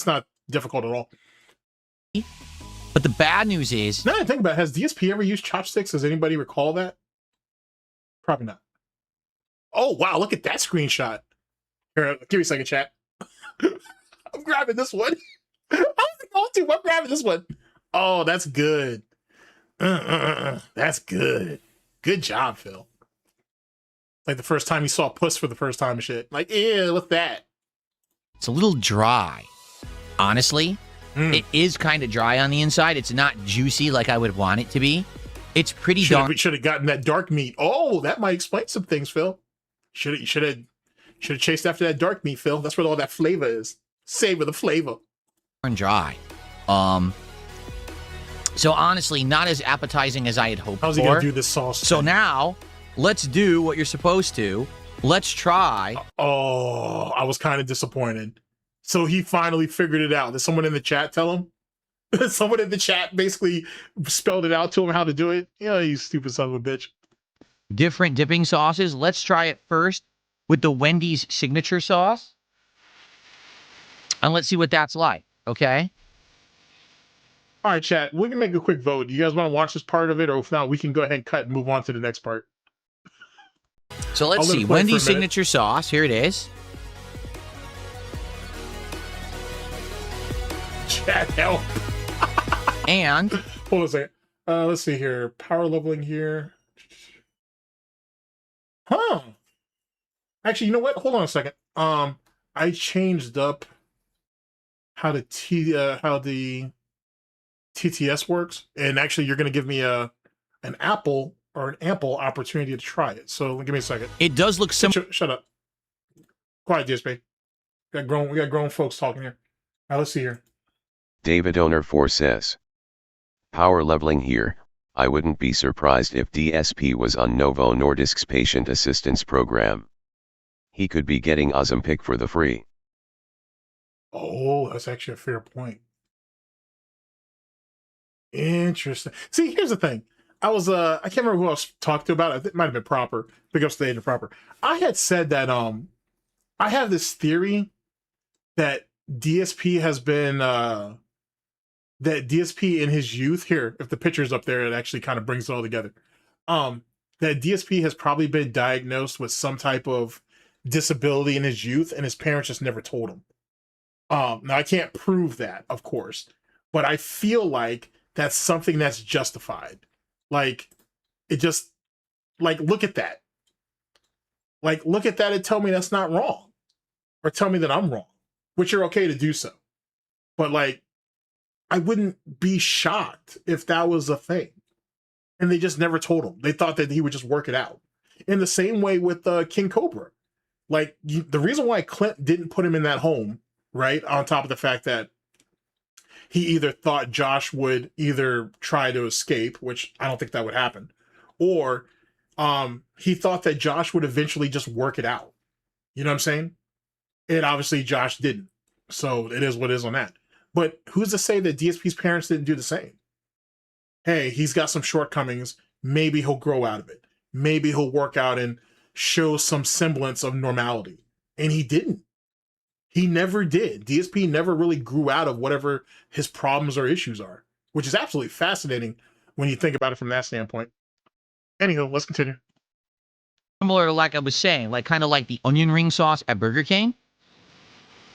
not difficult at all. But the bad news is... Now that I think about it, has DSP ever used chopsticks? Does anybody recall that? Probably not. Oh, wow, look at that screenshot. Here, give me a second, chat. I'm grabbing this one. I'm grabbing this one. Oh, that's good. That's good. Good job, Phil. Like the first time you saw Puss for the first time and shit. Like, yeah, what's that? It's a little dry. Honestly, it is kind of dry on the inside. It's not juicy like I would want it to be. It's pretty dark. Should have gotten that dark meat. Oh, that might explain some things, Phil. Should have chased after that dark meat, Phil. That's where all that flavor is. Savor the flavor. And dry. So honestly, not as appetizing as I had hoped for. How's he gonna do this sauce? So now, let's do what you're supposed to. Let's try. Oh, I was kind of disappointed. So he finally figured it out. Did someone in the chat tell him? Someone in the chat basically spelled it out to him how to do it. Yeah, you stupid son of a bitch. Different dipping sauces. Let's try it first with the Wendy's signature sauce. And let's see what that's like, okay? All right, chat. We can make a quick vote. Do you guys want to watch this part of it? Or if not, we can go ahead and cut and move on to the next part. So let's see. Wendy's signature sauce. Here it is. Chat, help. And hold on a second. Let's see here. Power leveling here. Huh. Actually, you know what? Hold on a second. I changed up how the TTS works, and actually, you're going to give me an ample opportunity to try it. So give me a second. It does look similar. Shut up. Quiet, DSP. We got grown folks talking here. Now let's see here. David Owner 4 says, Power leveling here. I wouldn't be surprised if DSP was on Novo Nordisk's patient assistance program. He could be getting Ozempic for the free. Oh, that's actually a fair point. Interesting. See, here's the thing. I can't remember who I was talking to about it. It might have been Proper. Big up Stage and Proper. I had said that I have this theory that DSP has been that DSP in his youth, here, if the picture's up there, it actually kind of brings it all together. That DSP has probably been diagnosed with some type of disability in his youth, and his parents just never told him. Now I can't prove that, of course, but I feel like that's something that's justified. Like, it just, like, look at that. Like, look at that and tell me that's not wrong. Or tell me that I'm wrong, which you're okay to do so. But, like, I wouldn't be shocked if that was a thing. And they just never told him. They thought that he would just work it out. In the same way with King Cobra. Like, the reason why Clint didn't put him in that home, right, on top of the fact that he either thought Josh would either try to escape, which I don't think that would happen, or he thought that Josh would eventually just work it out. You know what I'm saying? And obviously Josh didn't. So it is what it is on that. But who's to say that DSP's parents didn't do the same? Hey, he's got some shortcomings. Maybe he'll grow out of it. Maybe he'll work out and show some semblance of normality. And he didn't. He never did. DSP never really grew out of whatever his problems or issues are, which is absolutely fascinating when you think about it from that standpoint. Anywho, let's continue. Similar, like I was saying, like kind of like the onion ring sauce at Burger King.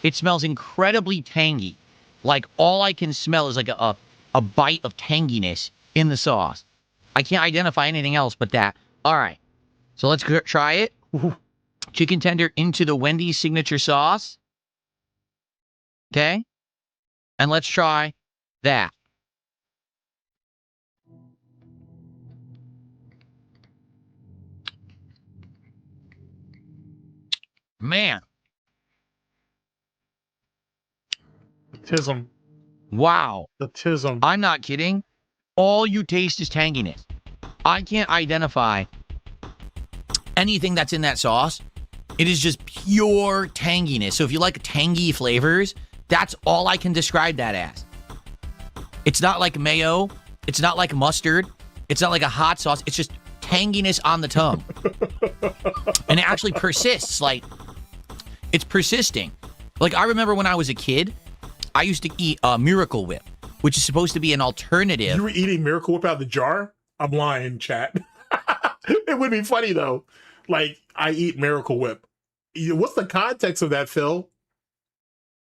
It smells incredibly tangy. Like all I can smell is like a bite of tanginess in the sauce. I can't identify anything else but that. All right, so let's try it. Chicken tender into the Wendy's signature sauce. Okay, and let's try that. Man. The tism. Wow. The tism. I'm not kidding. All you taste is tanginess. I can't identify anything that's in that sauce. It is just pure tanginess. So if you like tangy flavors, that's all I can describe that as. It's not like mayo. It's not like mustard. It's not like a hot sauce. It's just tanginess on the tongue. And it actually persists. Like, it's persisting. Like, I remember when I was a kid, I used to eat Miracle Whip, which is supposed to be an alternative. You were eating Miracle Whip out of the jar? I'm lying, chat. It would be funny, though. Like, I eat Miracle Whip. What's the context of that, Phil?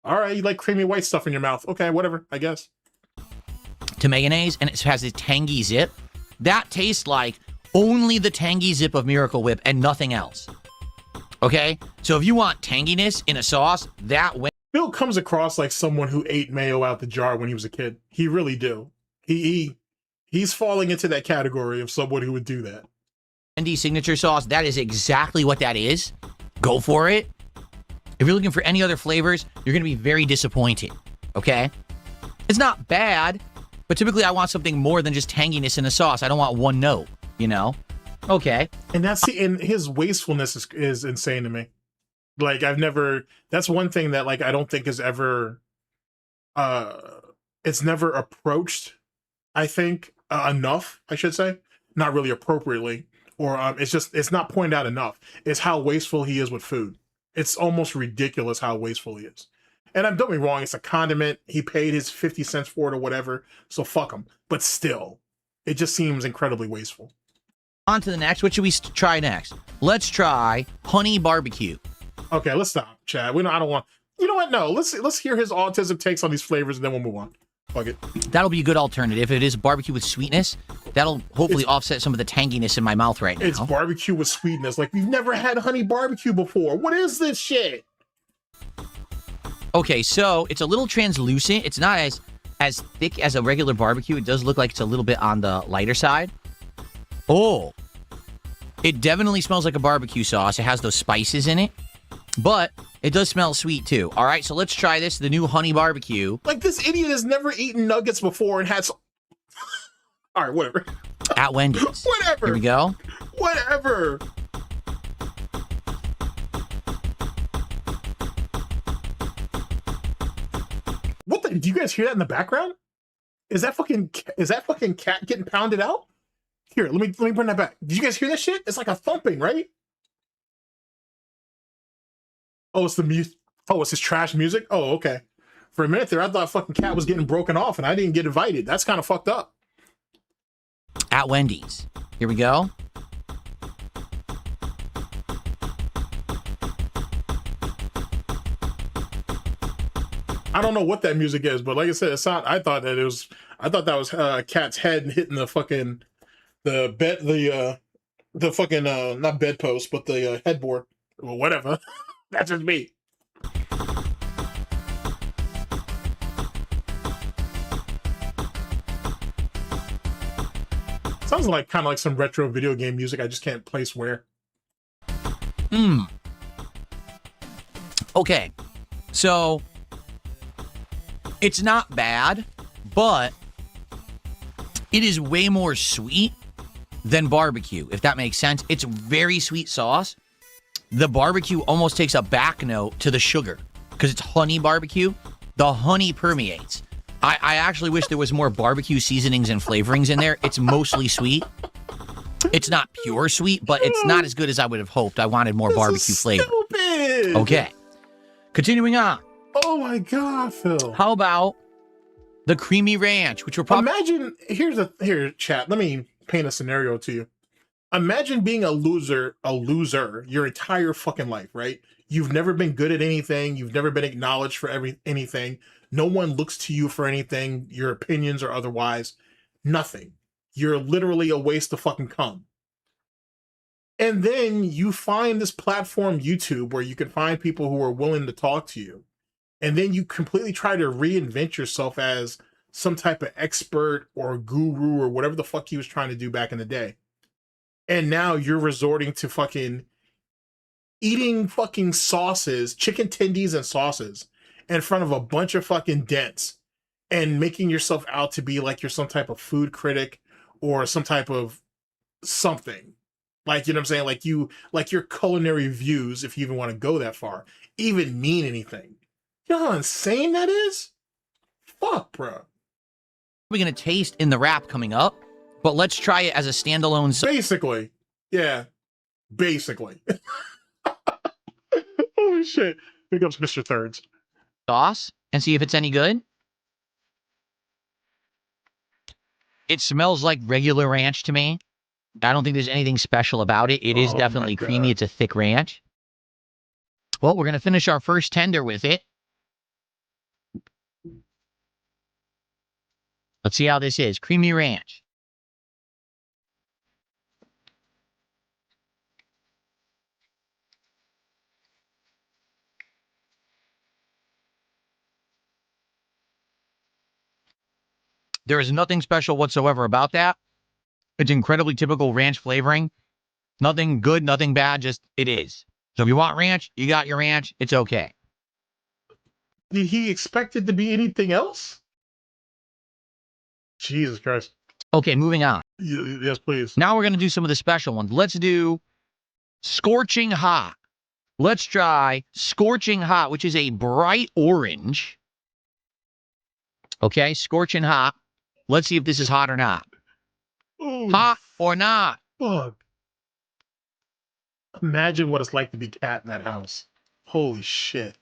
All right, you like creamy white stuff in your mouth. Okay, whatever, I guess. To mayonnaise, and it has a tangy zip. That tastes like only the tangy zip of Miracle Whip and nothing else. Okay? So if you want tanginess in a sauce, that way. Phil comes across like someone who ate mayo out the jar when he was a kid. He really do. He's falling into that category of someone who would do that. Wendy's signature sauce, that is exactly what that is. Go for it. If you're looking for any other flavors, you're going to be very disappointed. Okay? It's not bad, but typically I want something more than just tanginess in a sauce. I don't want one note, you know? Okay. And and his wastefulness is insane to me. Like, that's one thing that, like, I don't think is ever, it's never approached, I think, enough, I should say. Not really appropriately. Or it's not pointed out enough. It's how wasteful he is with food. It's almost ridiculous how wasteful he is. And don't get me wrong, it's a condiment. He paid his 50 cents for it or whatever, so fuck him. But still, it just seems incredibly wasteful. On to the next. What should we try next? Let's try honey barbecue. Okay, let's stop, Chad. I don't want. You know what? No, let's hear his autism takes on these flavors, and then we'll move on. Fuck it. That'll be a good alternative. If it is barbecue with sweetness, that'll hopefully offset some of the tanginess in my mouth right now. It's barbecue with sweetness. Like, we've never had honey barbecue before. What is this shit? Okay, so it's a little translucent. It's not as thick as a regular barbecue. It does look like it's a little bit on the lighter side. Oh, it definitely smells like a barbecue sauce. It has those spices in it, but it does smell sweet too. All right, so let's try this, the new honey barbecue. Like, this idiot has never eaten nuggets before and has All right, whatever. At Wendy's. Whatever. Here we go. Whatever. What the? Do you guys hear that in the background? Is that fucking cat getting pounded out? Here, let me bring that back. Did you guys hear that shit? It's like a thumping, right? Oh, it's the music. Oh, it's his trash music. Oh, okay. For a minute there, I thought fucking cat was getting broken off, and I didn't get invited. That's kind of fucked up. At Wendy's. Here we go. I don't know what that music is, but like I said, I thought that was Cat's head hitting the fucking not bedpost, but the headboard or whatever. That's just me. Sounds like kind of like some retro video game music. I just can't place where. Okay, so it's not bad, but it is way more sweet than barbecue, if that makes sense. It's very sweet sauce. The barbecue almost takes a back note to the sugar because it's honey barbecue. The honey permeates. I actually wish there was more barbecue seasonings and flavorings in there. It's mostly sweet. It's not pure sweet, but it's not as good as I would have hoped. I wanted more barbecue flavor. Stupid. Okay. Continuing on. Oh my God, Phil. How about the creamy ranch, which we're probably... Imagine, here, chat, let me paint a scenario to you. Imagine being a loser your entire fucking life, right? You've never been good at anything. You've never been acknowledged for anything. No one looks to you for anything, your opinions or otherwise. Nothing. You're literally a waste of fucking cum. And then you find this platform, YouTube, where you can find people who are willing to talk to you. And then you completely try to reinvent yourself as some type of expert or guru or whatever the fuck he was trying to do back in the day. And now you're resorting to fucking eating fucking sauces, chicken tendies and sauces in front of a bunch of fucking dents and making yourself out to be like you're some type of food critic or some type of something. Like, you know what I'm saying? Like your culinary views, if you even want to go that far, even mean anything. You know how insane that is? Fuck, bro. We're going to taste in the wrap coming up, but let's try it as a standalone. Basically. Yeah. Basically. Holy shit. Here comes Mr. Thirds. Sauce and see if it's any good. It smells like regular ranch to me. I don't think there's anything special about it. It is definitely creamy. It's a thick ranch. Well, we're going to finish our first tender with it. Let's see how this is. Creamy ranch. There is nothing special whatsoever about that. It's incredibly typical ranch flavoring. Nothing good, nothing bad, just it is. So if you want ranch, you got your ranch. It's okay. Did he expect it to be anything else? Jesus Christ. Okay, moving on. Yes, please. Now we're going to do some of the special ones. Let's do Scorching Hot. Let's try Scorching Hot, which is a bright orange. Okay, Scorching Hot. Let's see if this is hot or not. Oh, Hot or not? fuck. Imagine what it's like to be cat in that house. Holy shit.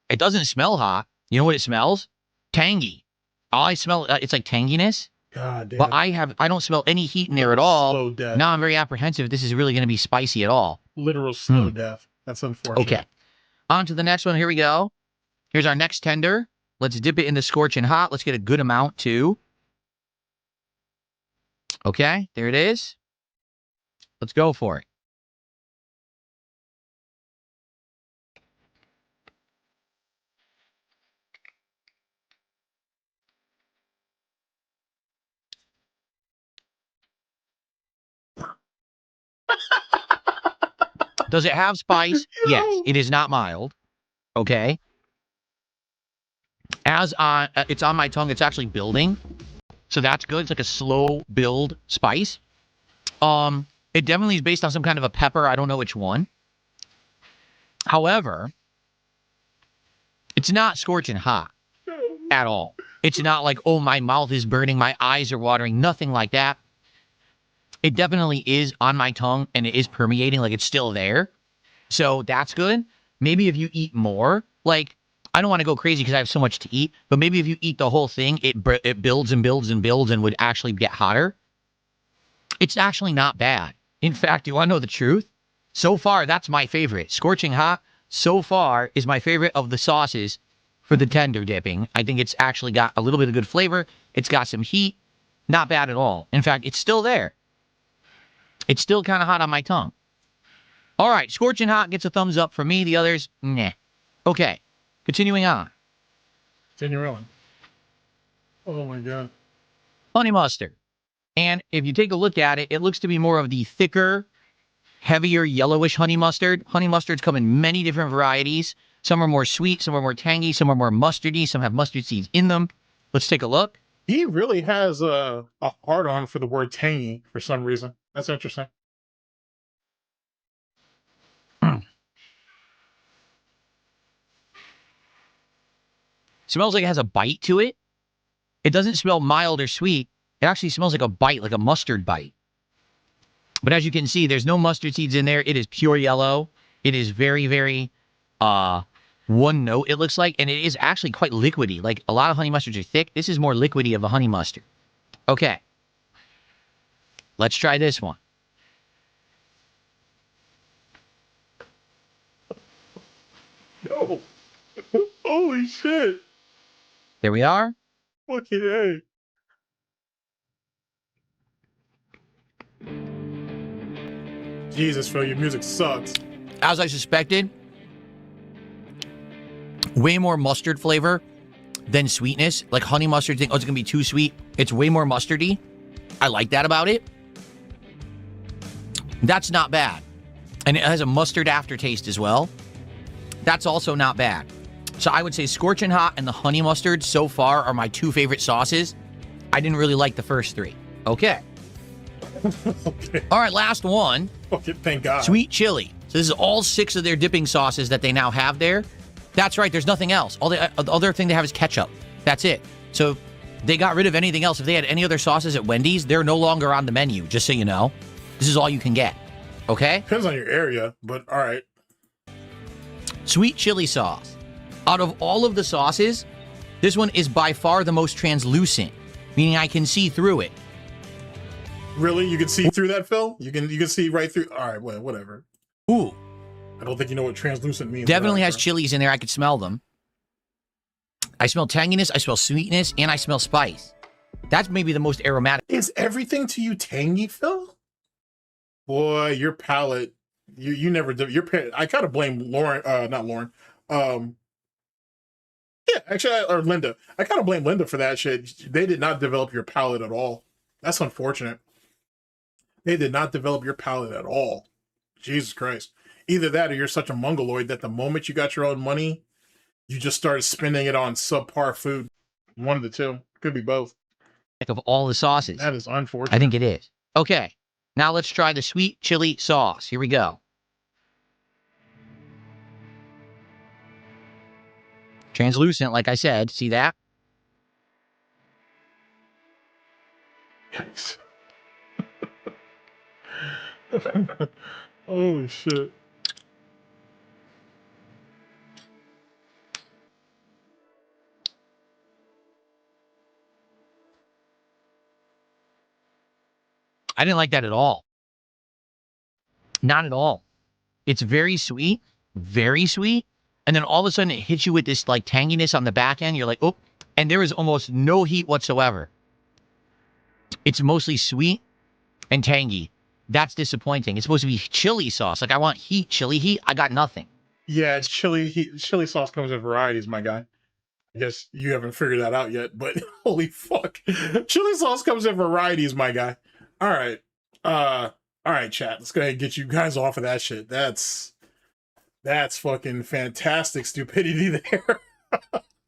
It doesn't smell hot. You know what it smells? Tangy. All I smell, it's like tanginess. God damn. But I don't smell any heat in there at all. Slow death. Now I'm very apprehensive if this is really going to be spicy at all. Literal slow death. That's unfortunate. Okay. On to the next one. Here we go. Here's our next tender. Let's dip it in the Scorching Hot. Let's get a good amount, too. Okay, there it is. Let's go for it. Does it have spice? Yes. It is not mild. Okay. It's on my tongue. It's actually building. So so that's good. It's like a slow build spice. It definitely is based on some kind of a pepper. I don't know which one. However, it's not scorching hot at all. It's not like, oh, my mouth is burning, my eyes are watering, nothing like that. It definitely is on my tongue, and it is permeating, like it's still there. So that's good. Maybe if you eat more, like, I don't want to go crazy because I have so much to eat, but maybe if you eat the whole thing, it builds and builds and builds and would actually get hotter. It's actually not bad. In fact, you want to know the truth? So far, that's my favorite. Scorching hot, so far, is my favorite of the sauces for the tender dipping. I think it's actually got a little bit of good flavor. It's got some heat. Not bad at all. In fact, it's still there. It's still kind of hot on my tongue. All right, scorching hot gets a thumbs up for me. The others, nah. Okay, continuing on. Continue rolling. Oh my god. Honey mustard. And if you take a look at it, it looks to be more of the thicker, heavier, yellowish honey mustard. Honey mustards come in many different varieties. Some are more sweet, some are more tangy, some are more mustardy, some have mustard seeds in them. Let's take a look. He really has a hard-on for the word tangy for some reason. That's interesting. Smells like it has a bite to it. It doesn't smell mild or sweet. It actually smells like a bite, like a mustard bite. But as you can see, there's no mustard seeds in there. It is pure yellow. It is very, very one note, it looks like. And it is actually quite liquidy. Like, a lot of honey mustards are thick. This is more liquidy of a honey mustard. Okay. Let's try this one. No. Holy shit. There we are. Fucking A. Jesus, Phil, your music sucks. As I suspected, way more mustard flavor than sweetness. Like honey mustard, think, oh, it's going to be too sweet. It's way more mustardy. I like that about it. That's not bad. And it has a mustard aftertaste as well. That's also not bad. So I would say Scorchin' Hot and the honey mustard so far are my two favorite sauces. I didn't really like the first three. Okay. Okay. All right, last one. Okay, thank God. Sweet chili. So this is all 6 of their dipping sauces that they now have there. That's right, there's nothing else. All the other thing they have is ketchup. That's it. So they got rid of anything else. If they had any other sauces at Wendy's, they're no longer on the menu, just so you know. This is all you can get. Okay? Depends on your area, but all right. Sweet chili sauce. Out of all of the sauces, this one is by far the most translucent, meaning I can see through it. Really? You can see through that, Phil? You can see right through. All right, well, whatever. Ooh. I don't think you know what translucent means. Definitely has chilies in there. I could smell them. I smell tanginess, I smell sweetness, and I smell spice. That's maybe the most aromatic. Is everything to you tangy, Phil? Boy, your palate. You never did. I kind of blame Lauren. Not Lauren. Yeah, actually, or Linda. I kind of blame Linda for that shit. They did not develop your palate at all. That's unfortunate. They did not develop your palate at all. Jesus Christ. Either that or you're such a mongoloid that the moment you got your own money, you just started spending it on subpar food. One of the two. Could be both. Of all the sauces. That is unfortunate. I think it is. Okay. Now let's try the sweet chili sauce. Here we go. Translucent, like I said. See that? Yikes. Holy shit. I didn't like that at all. Not at all. It's very sweet, and then all of a sudden it hits you with this like tanginess on the back end. You're like, oh, and there is almost no heat whatsoever. It's mostly sweet and tangy. That's disappointing. It's supposed to be chili sauce. Like I want heat, chili heat. I got nothing. Yeah, it's chili. Chili sauce comes in varieties, my guy. I guess you haven't figured that out yet, but holy fuck. Chili sauce comes in varieties, my guy. All right. All right, chat. Let's go ahead and get you guys off of that shit. That's fucking fantastic stupidity there.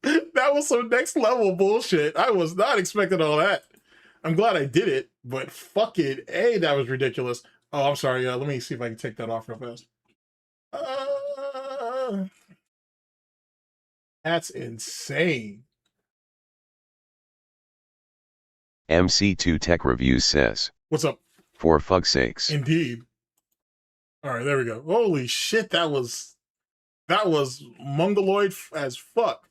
That was some next level bullshit. I was not expecting all that. I'm glad I did it, but fuck it. Hey, that was ridiculous. Oh, I'm sorry. Let me see if I can take that off real fast. That's insane. MC2 Tech Reviews says, What's up? for fuck's sakes. Indeed. All right, there we go. Holy shit, that was mongoloid as fuck.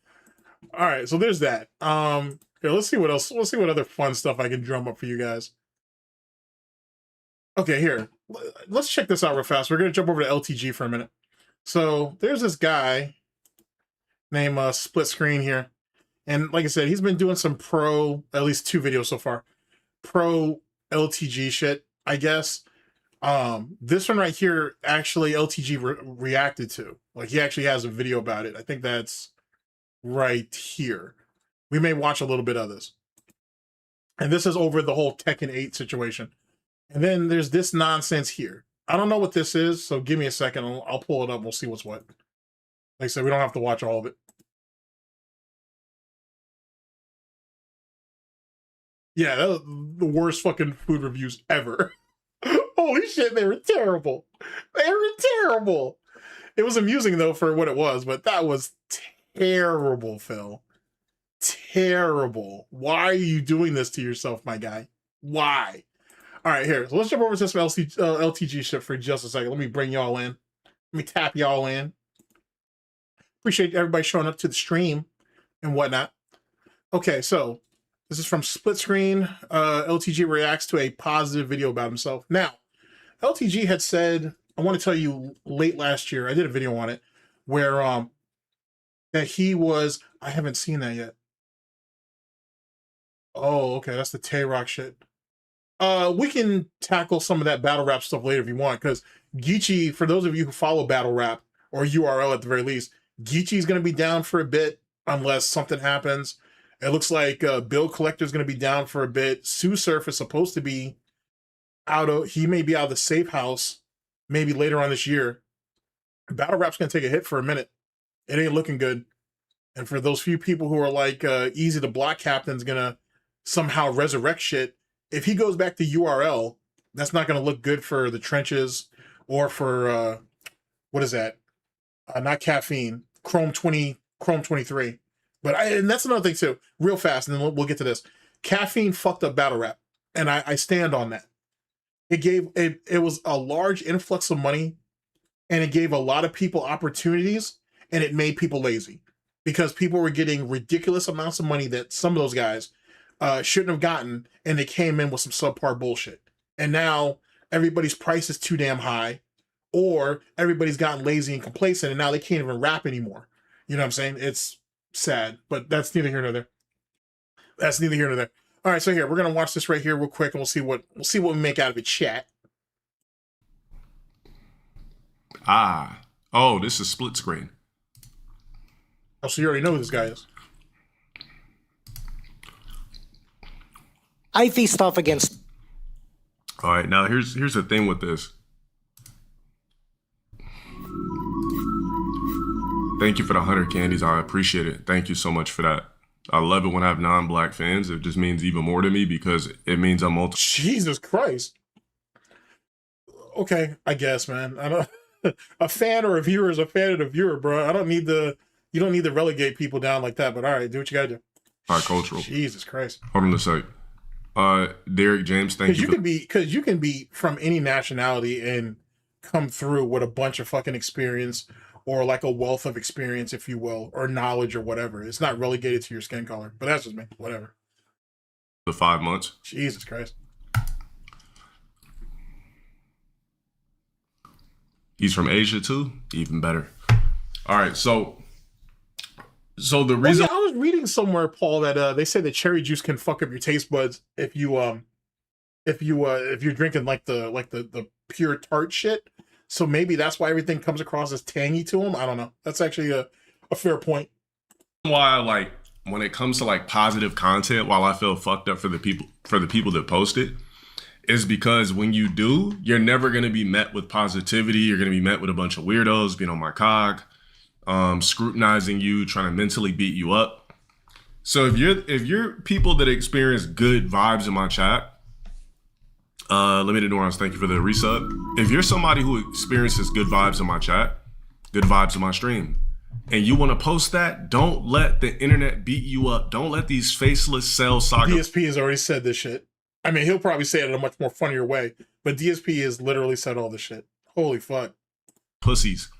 All right, so there's that. Here, let's see what else. Let's see what other fun stuff I can drum up for you guys. Okay, here. Let's check this out real fast. We're gonna jump over to LTG for a minute. So there's this guy named Split Screen here, and like I said, he's been doing some pro, at least 2 videos so far, pro LTG shit, I guess. This one right here, actually LTG reacted to. Like, he actually has a video about it. I think that's right here. We may watch a little bit of this. And this is over the whole Tekken 8 situation. And then there's this nonsense here. I don't know what this is, so give me a second. I'll pull it up. We'll see what's what. Like I said, we don't have to watch all of it. Yeah, that was the worst fucking food reviews ever. Holy shit, they were terrible. They were terrible. It was amusing, though, for what it was, but that was terrible, Phil. Terrible. Why are you doing this to yourself, my guy? Why? All right, here. So let's jump over to some LTG shit for just a second. Let me bring y'all in. Let me tap y'all in. Appreciate everybody showing up to the stream and whatnot. Okay, so this is from Split Screen. LTG reacts to a positive video about himself. Now, LTG had said, I want to tell you, late last year, I did a video on it, where that he was, I haven't seen that yet. Oh, okay, that's the Tay-Rock shit. We can tackle some of that battle rap stuff later if you want, because Geechee, for those of you who follow battle rap, or URL at the very least, Geechee's going to be down for a bit unless something happens. It looks like Bill Collector's going to be down for a bit. Sue Surf is supposed to be he may be out of the safe house maybe later on this year. Battle rap's going to take a hit for a minute. It ain't looking good. And for those few people who are like, Easy to Block Captain's going to somehow resurrect shit, if he goes back to URL, that's not going to look good for the trenches or for, what is that? Not Caffeine, Chrome 23. But and that's another thing too, real fast, and then we'll get to this. Caffeine fucked up battle rap, and I stand on that. It was a large influx of money, and it gave a lot of people opportunities, and it made people lazy because people were getting ridiculous amounts of money that some of those guys shouldn't have gotten, and they came in with some subpar bullshit. And now everybody's price is too damn high, or everybody's gotten lazy and complacent, and now they can't even rap anymore. You know what I'm saying? It's sad, but that's neither here nor there. That's neither here nor there. All right, so here we're gonna watch this right here real quick, and we'll see what we make out of it. Chat. Oh, this is Split Screen. Oh, so you already know who this guy is. I faced off against. All right, now here's the thing with this. Thank you for the 100 candies. I appreciate it. Thank you so much for that. I love it when I have non-black fans. It just means even more to me because it means I'm multiple. Jesus Christ. Okay, I guess, man. I don't. A fan or a viewer is a fan of a viewer, bro. You don't need to relegate people down like that. But all right, do what you gotta do. Bicultural. Jesus Christ. Hold on a sec. Derek James, thank you. Because you can be from any nationality and come through with a bunch of fucking experience, or like a wealth of experience, if you will, or knowledge or whatever. It's not relegated to your skin color. But that's just me. Whatever. The 5 months. Jesus Christ. He's from Asia too? Even better. All right, so the reason I was reading somewhere, Paul, that they say that cherry juice can fuck up your taste buds if you're drinking like the pure tart shit. So maybe that's why everything comes across as tangy to them. I don't know. That's actually a fair point. Why, like, when it comes to like positive content, while I feel fucked up for the people that post it, is because when you do, you're never gonna be met with positivity. You're gonna be met with a bunch of weirdos being on my cock, scrutinizing you, trying to mentally beat you up. So if you're people that experience good vibes in my chat, let me know. Thank you for the resub. If you're somebody who experiences good vibes in my chat, good vibes in my stream, and you want to post that, don't let the internet beat you up. Don't let these faceless cell saga. DSP has already said this shit. I mean, he'll probably say it in a much more funnier way, but DSP has literally said all this shit. Holy fuck. Pussies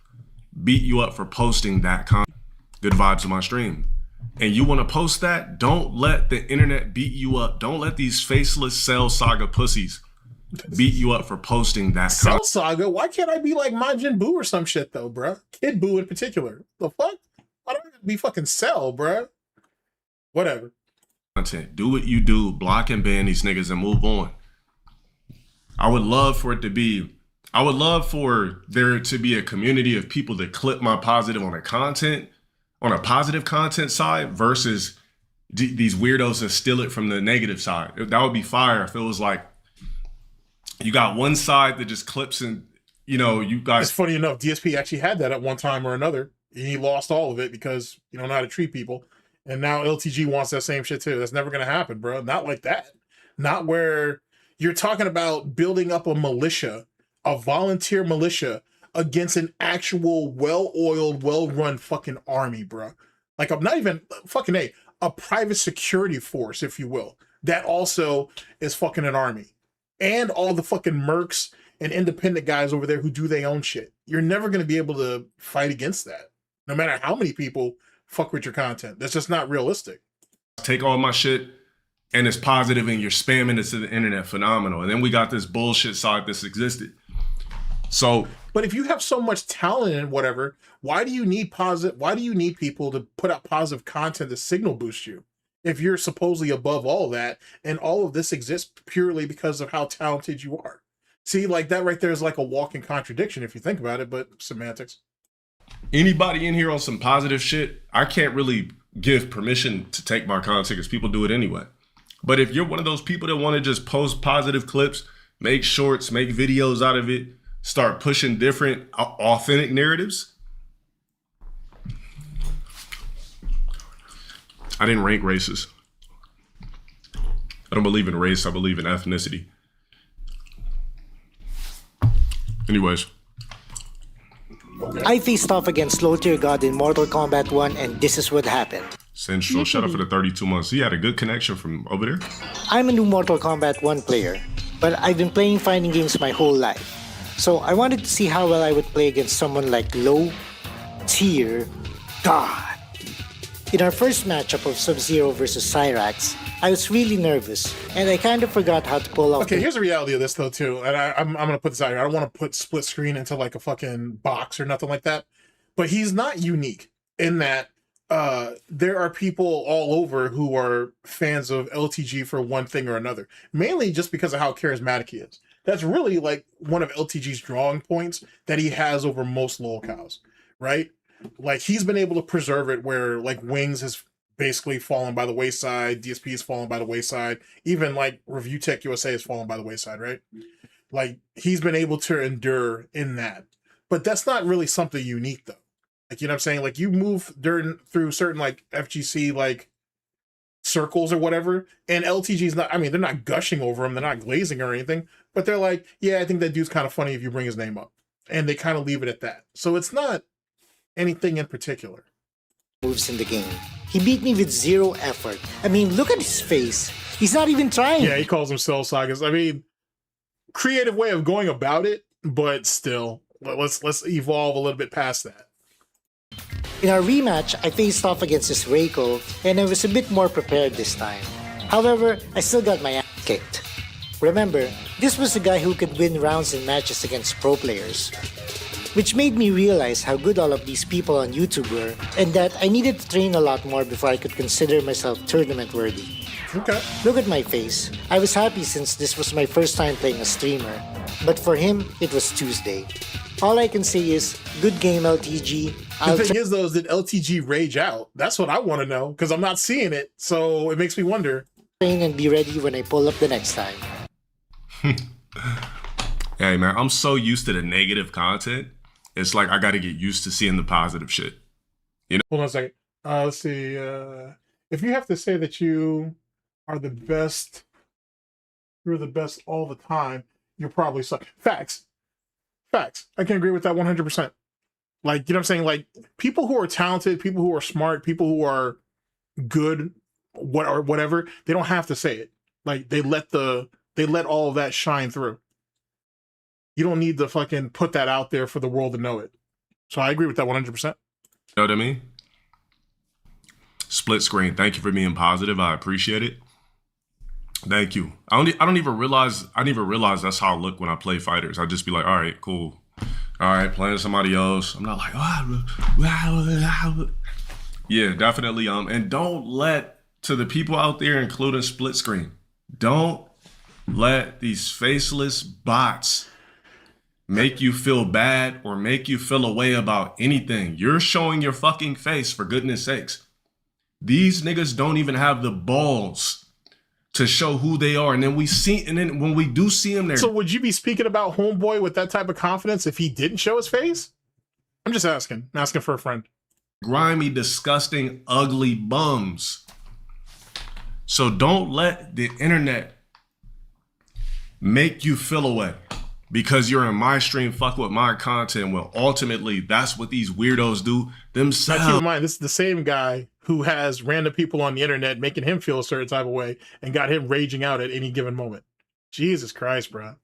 beat you up for posting that content. Good vibes in my stream. And you want to post that, don't let the internet beat you up. Don't let these faceless cell saga pussies beat you up for posting that Cell Saga? Why can't I be like Majin Buu or some shit though, bruh? Kid Buu in particular. The fuck? Why don't I be fucking Cell, bruh? Whatever. Content. Do what you do. Block and ban these niggas and move on. I would love for there to be a community of people that clip my positive on a positive content side versus these weirdos that steal it from the negative side. That would be fire if it was like, you got one side that just clips and, you guys. It's funny enough, DSP actually had that at one time or another. He lost all of it because you don't know how to treat people. And now LTG wants that same shit too. That's never going to happen, bro. Not like that. Not where you're talking about building up a militia, a volunteer militia against an actual well-oiled, well-run fucking army, bro. Like, I'm not even fucking a private security force, if you will, that also is fucking an army. And all the fucking mercs and independent guys over there who do their own shit. You're never going to be able to fight against that, no matter how many people fuck with your content. That's just not realistic. Take all my shit and it's positive and you're spamming it to the internet, phenomenal. And then we got this bullshit side that's existed. So, but if you have so much talent and whatever, why do you need people to put out positive content to signal boost you? If you're supposedly above all that, and all of this exists purely because of how talented you are. See, like that right there is like a walking contradiction if you think about it, but semantics. Anybody in here on some positive shit, I can't really give permission to take my content because people do it anyway. But if you're one of those people that want to just post positive clips, make shorts, make videos out of it, start pushing different authentic narratives. I didn't rank races. I don't believe in race. I believe in ethnicity. Anyways. I faced off against low tier god in Mortal Kombat 1 and this is what happened. Central, shout out for the 32 months. He had a good connection from over there. I'm a new Mortal Kombat 1 player, but I've been playing fighting games my whole life. So I wanted to see how well I would play against someone like low tier god. In our first matchup of Sub-Zero versus Cyrax, I was really nervous, and I kind of forgot how to pull off. Okay, here's the reality of this though too, and I'm gonna put this out here. I don't want to put split screen into like a fucking box or nothing like that, but he's not unique in that there are people all over who are fans of LTG for one thing or another, mainly just because of how charismatic he is. That's really like one of LTG's drawing points that he has over most lolcows, right? Like he's been able to preserve it where like Wings has basically fallen by the wayside, DSP has fallen by the wayside, even like Review Tech USA has fallen by the wayside, right? Like he's been able to endure in that. But that's not really something unique though. Like, you know what I'm saying? Like you move through certain like FGC like circles or whatever, and LTG's not, I mean, they're not gushing over him, they're not glazing or anything, but they're like, yeah, I think that dude's kind of funny if you bring his name up. And they kind of leave it at that. So it's not anything in particular. Moves in the game. He beat me with zero effort. I mean, look at his face. He's not even trying. Yeah, he calls himself Sagas. I mean, creative way of going about it, but still, let's evolve a little bit past that. In our rematch, I faced off against this Reiko, and I was a bit more prepared this time. However, I still got my ass kicked. Remember, this was a guy who could win rounds in matches against pro players. Which made me realize how good all of these people on YouTube were, and that I needed to train a lot more before I could consider myself tournament worthy. Okay. Look at my face. I was happy since this was my first time playing a streamer, but for him, it was Tuesday. All I can say is, good game LTG. The thing is though, is did LTG rage out? That's what I want to know, because I'm not seeing it, so it makes me wonder. Train and be ready when I pull up the next time. Hey man, I'm so used to the negative content. It's like I got to get used to seeing the positive shit. You know? Hold on a second. Let's see. if you have to say that you are the best, you're the best all the time, you're probably suck. Facts. Facts. I can agree with that 100%. Like, you know what I'm saying? Like, people who are talented, people who are smart, people who are good, whatever, they don't have to say it. Like, they let all of that shine through. You don't need to fucking put that out there for the world to know it. So I agree with that 100%. You know what I mean? Split screen. Thank you for being positive. I appreciate it. Thank you. I don't even realize that's how I look when I play fighters. I just be like, all right, cool. All right, playing somebody else. I'm not like, yeah, definitely. And don't let, to the people out there, including split screen, don't let these faceless bots make you feel bad or make you feel a way about anything. You're showing your fucking face, for goodness sakes. These niggas don't even have the balls to show who they are. And then when we do see them there. So would you be speaking about homeboy with that type of confidence if he didn't show his face? I'm just asking. I'm asking for a friend. Grimy, disgusting, ugly bums. So don't let the internet make you feel away because you're in my stream, fuck with my content. Well, ultimately, that's what these weirdos do themselves. Now, keep in mind, this is the same guy who has random people on the internet making him feel a certain type of way and got him raging out at any given moment. Jesus Christ, bro.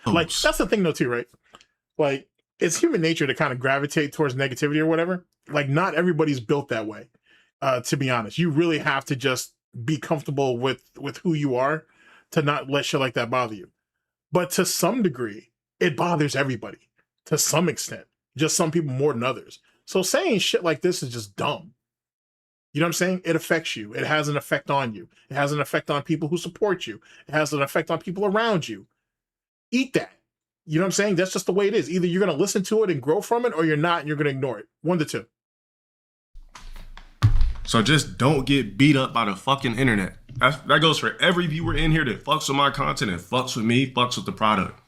Like, that's the thing though too, right? Like, it's human nature to kind of gravitate towards negativity or whatever. Like, not everybody's built that way, to be honest. You really have to just be comfortable with who you are to not let shit like that bother you. But to some degree, it bothers everybody to some extent, just some people more than others. So saying shit like this is just dumb. You know what I'm saying? It affects you. It has an effect on you. It has an effect on people who support you. It has an effect on people around you. Eat that. You know what I'm saying? That's just the way it is. Either you're going to listen to it and grow from it, or you're not and you're going to ignore it. One to two. So just don't get beat up by the fucking internet. That goes for every viewer in here that fucks with my content and fucks with me, fucks with the product.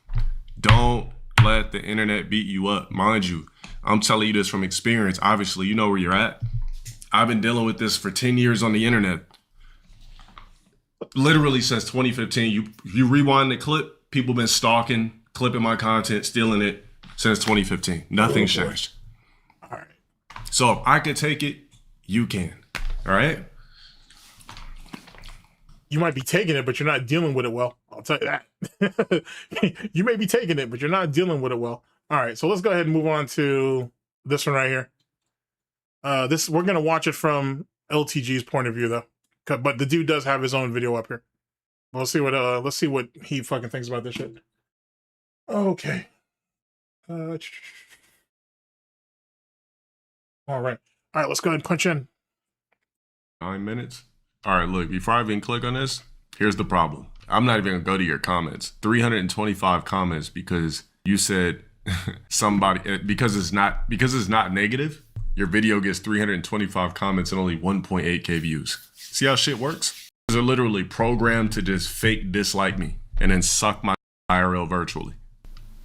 Don't let the internet beat you up. Mind you, I'm telling you this from experience. Obviously, you know where you're at. I've been dealing with this for 10 years on the internet. Literally since 2015. You rewind the clip, people been stalking, clipping my content, stealing it since 2015. Nothing's changed. All right. So if I can take it, you can. All right? You might be taking it, but you're not dealing with it well. I'll tell you that. You may be taking it, but you're not dealing with it well. All right, so let's go ahead and move on to this one right here. We're gonna watch it from LTG's point of view though, but the dude does have his own video up here. Let's see what he fucking thinks about this shit. Okay. All right, let's go ahead and punch in. 9 minutes. All right, look, before I even click on this, here's the problem. I'm not even gonna go to your comments. 325 comments because you said somebody, because it's not negative. Your video gets 325 comments and only 1.8K views. See how shit works? They're literally programmed to just fake dislike me and then suck my IRL virtually.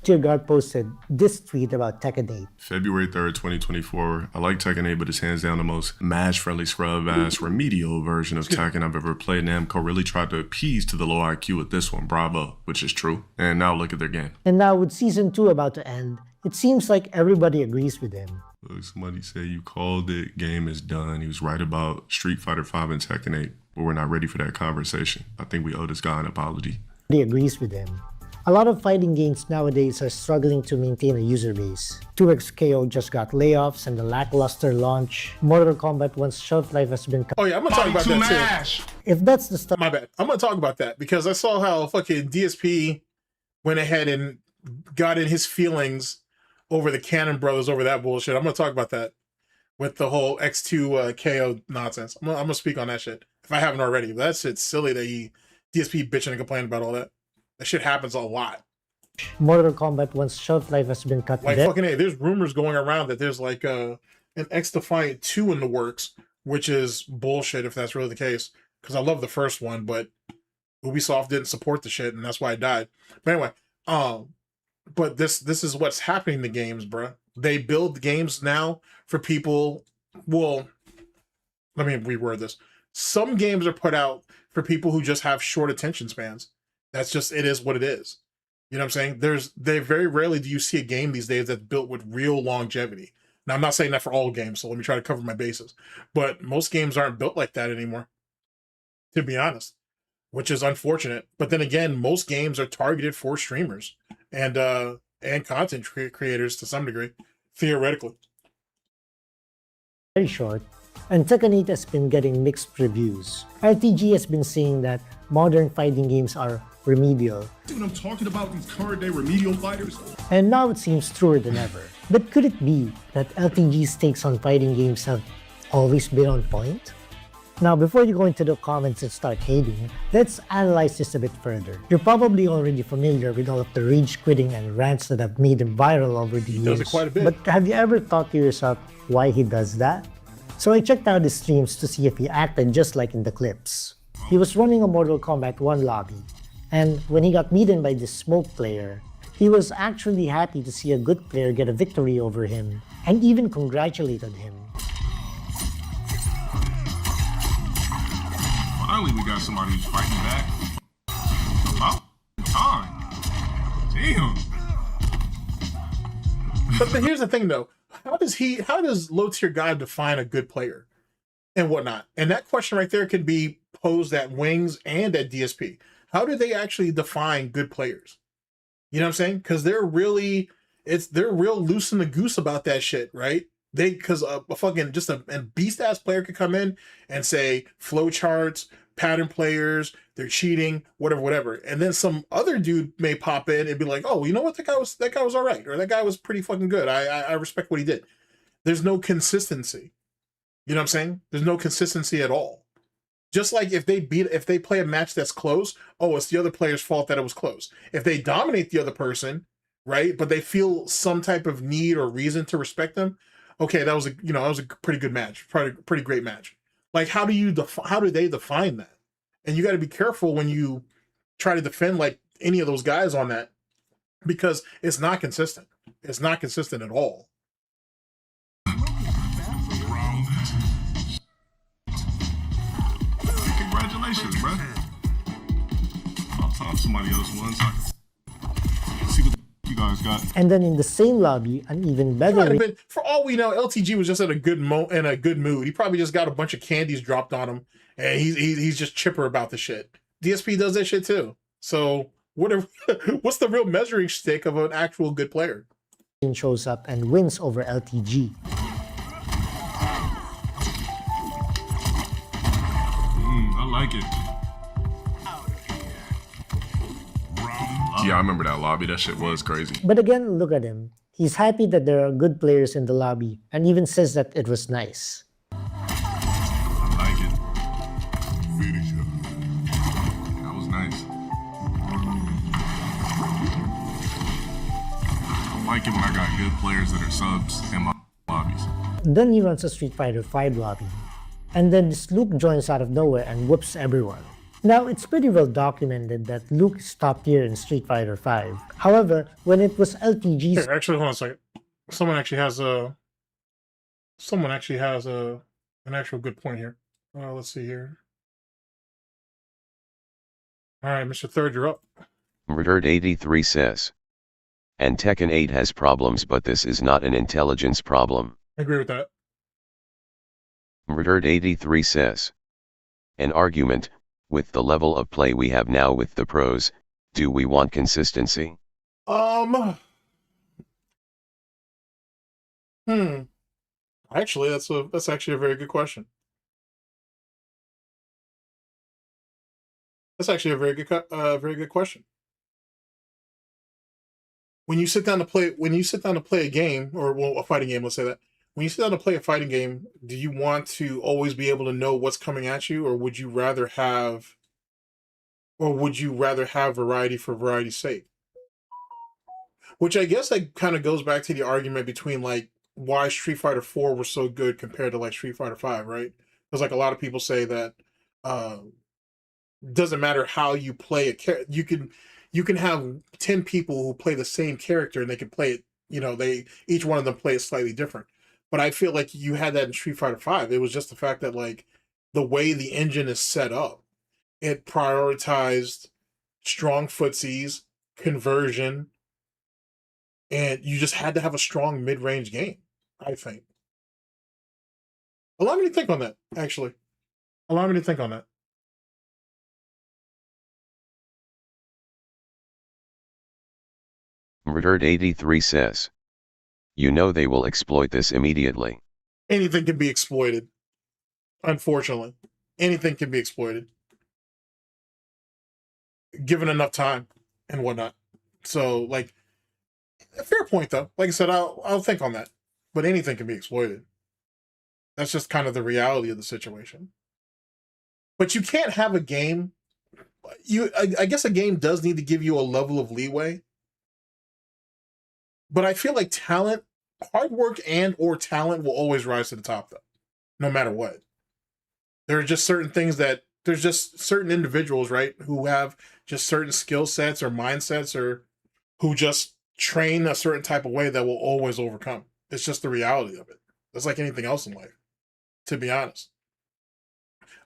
Jiggle posted this tweet about Tekken 8. February 3rd, 2024. I like Tekken 8, but it's hands down the most Mash-friendly, scrub-ass, remedial version of Tekken I've ever played. Namco really tried to appease to the low IQ with this one. Bravo, which is true. And now look at their game. And now with Season 2 about to end, it seems like everybody agrees with him. Look, somebody said you called it, game is done. He was right about Street Fighter 5 and Tekken 8, but we're not ready for that conversation. I think we owe this guy an apology. He agrees with him. A lot of fighting games nowadays are struggling to maintain a user base. 2XKO just got layoffs and a lackluster launch. Mortal Kombat 1's shelf life has been cut. Oh yeah, I'm gonna talk about that too. If that's the stuff. My bad. I'm gonna talk about that because I saw how fucking DSP went ahead and got in his feelings over the Cannon Brothers over that bullshit. I'm gonna talk about that with the whole X2 KO nonsense. I'm gonna speak on that shit if I haven't already. That shit's silly that DSP bitching and complaining about all that. That shit happens a lot. Mortal Kombat 1's shelf life has been cut. Like fucking A, there's rumors going around that there's like an X Defiant 2 in the works, which is bullshit if that's really the case. Because I love the first one, but Ubisoft didn't support the shit, and that's why it died. But anyway, but this is what's happening to games, bruh. They build games now for people. Well, let me reword this. Some games are put out for people who just have short attention spans. That's just, it is what it is. You know what I'm saying? They very rarely do you see a game these days that's built with real longevity. Now, I'm not saying that for all games, so let me try to cover my bases. But most games aren't built like that anymore, to be honest, which is unfortunate. But then again, most games are targeted for streamers and content creators to some degree, theoretically. Very short, and Tekken 8 has been getting mixed reviews. RTG has been saying that modern fighting games are remedial. Dude, I'm talking about these current day remedial fighters. And now it seems truer than ever. But could it be that LTG's takes on fighting games have always been on point? Now, before you go into the comments and start hating, let's analyze this a bit further. You're probably already familiar with all of the rage quitting and rants that have made him viral over the years. He does it quite a bit. But have you ever thought to yourself why he does that? So I checked out his streams to see if he acted just like in the clips. He was running a Mortal Kombat 1 lobby, and when he got beaten by this smoke player, he was actually happy to see a good player get a victory over him, and even congratulated him. Finally, we got somebody who's fighting back. About time. Damn. But here's the thing, though. How does low tier guy define a good player and whatnot? And that question right there could be posed at Wings and at DSP. How do they actually define good players? You know what I'm saying? Because they're real loose in the goose about that shit, right? Because a fucking just a beast ass player could come in and say flowcharts, pattern players, they're cheating, whatever. And then some other dude may pop in and be like, oh, you know what? That guy was all right, or that guy was pretty fucking good. I respect what he did. There's no consistency. You know what I'm saying? There's no consistency at all. Just like if they play a match that's close, oh, it's the other player's fault that it was close. If they dominate the other person, right, but they feel some type of need or reason to respect them, okay, that was a pretty good match, pretty great match. Like, how do they define that? And you got to be careful when you try to defend like any of those guys on that, because it's not consistent. It's not consistent at all. Congratulations, bro. I'll talk to somebody else once. See what you guys got. And then in the same lobby, an even better... For all we know, LTG was just in a good mood. He probably just got a bunch of candies dropped on him, and he's just chipper about the shit. DSP does that shit too. So what's the real measuring stick of an actual good player? Shows up and wins over LTG. I like it. Yeah, I remember that lobby. That shit was crazy. But again, look at him. He's happy that there are good players in the lobby and even says that it was nice. I like it. That was nice. I like it when I got good players that are subs in my lobbies. Then he runs a Street Fighter 5 lobby. And then this Luke joins out of nowhere and whoops everyone. Now, it's pretty well documented that Luke is top tier in Street Fighter 5. However, when it was LTG's... Here, actually, hold on a second. Someone actually has an actual good point here. Let's see here. All right, Mr. Third, you're up. Murdered83 says. And Tekken 8 has problems, but this is not an intelligence problem. I agree with that. Murdered83 says. An argument. With the level of play we have now with the pros, do we want consistency? Actually, that's actually a very good question. That's actually a very good question. When you sit down to play a game, or a fighting game, let's say that. When you sit down to play a fighting game, do you want to always be able to know what's coming at you, or would you rather have variety for variety's sake? Which I guess like kind of goes back to the argument between like why Street Fighter 4 was so good compared to like Street Fighter 5, right? Because like a lot of people say that doesn't matter how you play a character, you can have 10 people who play the same character and they can play it, each one of them play it slightly different. But I feel like you had that in Street Fighter 5. It was just the fact that like the way the engine is set up, it prioritized strong footsies, conversion, and you just had to have a strong mid-range game, I think. Allow me to think on that, actually. Allow me to think on that. Murdered83 says, you know they will exploit this immediately. Anything can be exploited. Unfortunately. Anything can be exploited. Given enough time and whatnot. So, like, a fair point, though. Like I said, I'll think on that. But anything can be exploited. That's just kind of the reality of the situation. But you can't have a game. I guess a game does need to give you a level of leeway. But I feel like talent, hard work and or talent will always rise to the top, though. No matter what. There are just certain things that, there's just certain individuals, right, who have just certain skill sets or mindsets or who just train a certain type of way that will always overcome. It's just the reality of it. It's like anything else in life, to be honest.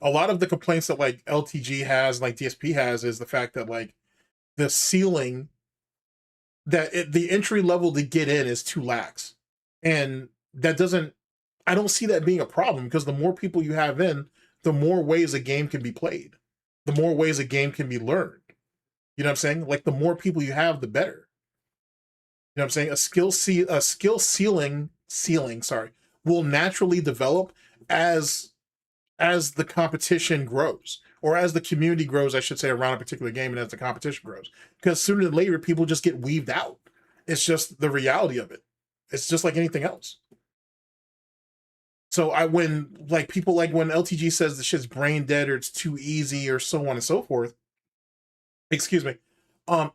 A lot of the complaints that like LTG has, like DSP has, is the fact that like the ceiling, the entry level to get in is too lax. And that doesn't, I don't see that being a problem, because the more people you have in, the more ways a game can be played. The more ways a game can be learned. You know what I'm saying? Like the more people you have, the better. You know what I'm saying? A skill ceiling, will naturally develop as the competition grows, or as the community grows, I should say, around a particular game, and as the competition grows. Because sooner than later, people just get weaved out. It's just the reality of it. It's just like anything else. So when LTG says the shit's brain dead or it's too easy or so on and so forth, excuse me,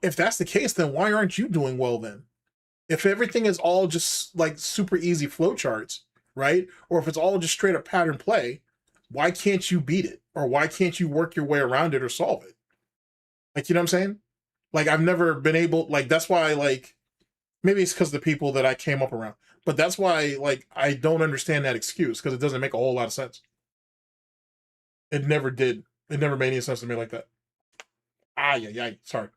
if that's the case, then why aren't you doing well then? If everything is all just like super easy flowcharts, right? Or if it's all just straight up pattern play, why can't you beat it? Or why can't you work your way around it or solve it? Like, you know what I'm saying? Like, I've never been able, like, that's why, like, maybe it's because of the people that I came up around, but that's why, like, I don't understand that excuse, because it doesn't make a whole lot of sense. It never did. It never made any sense to me like that. Yeah, sorry.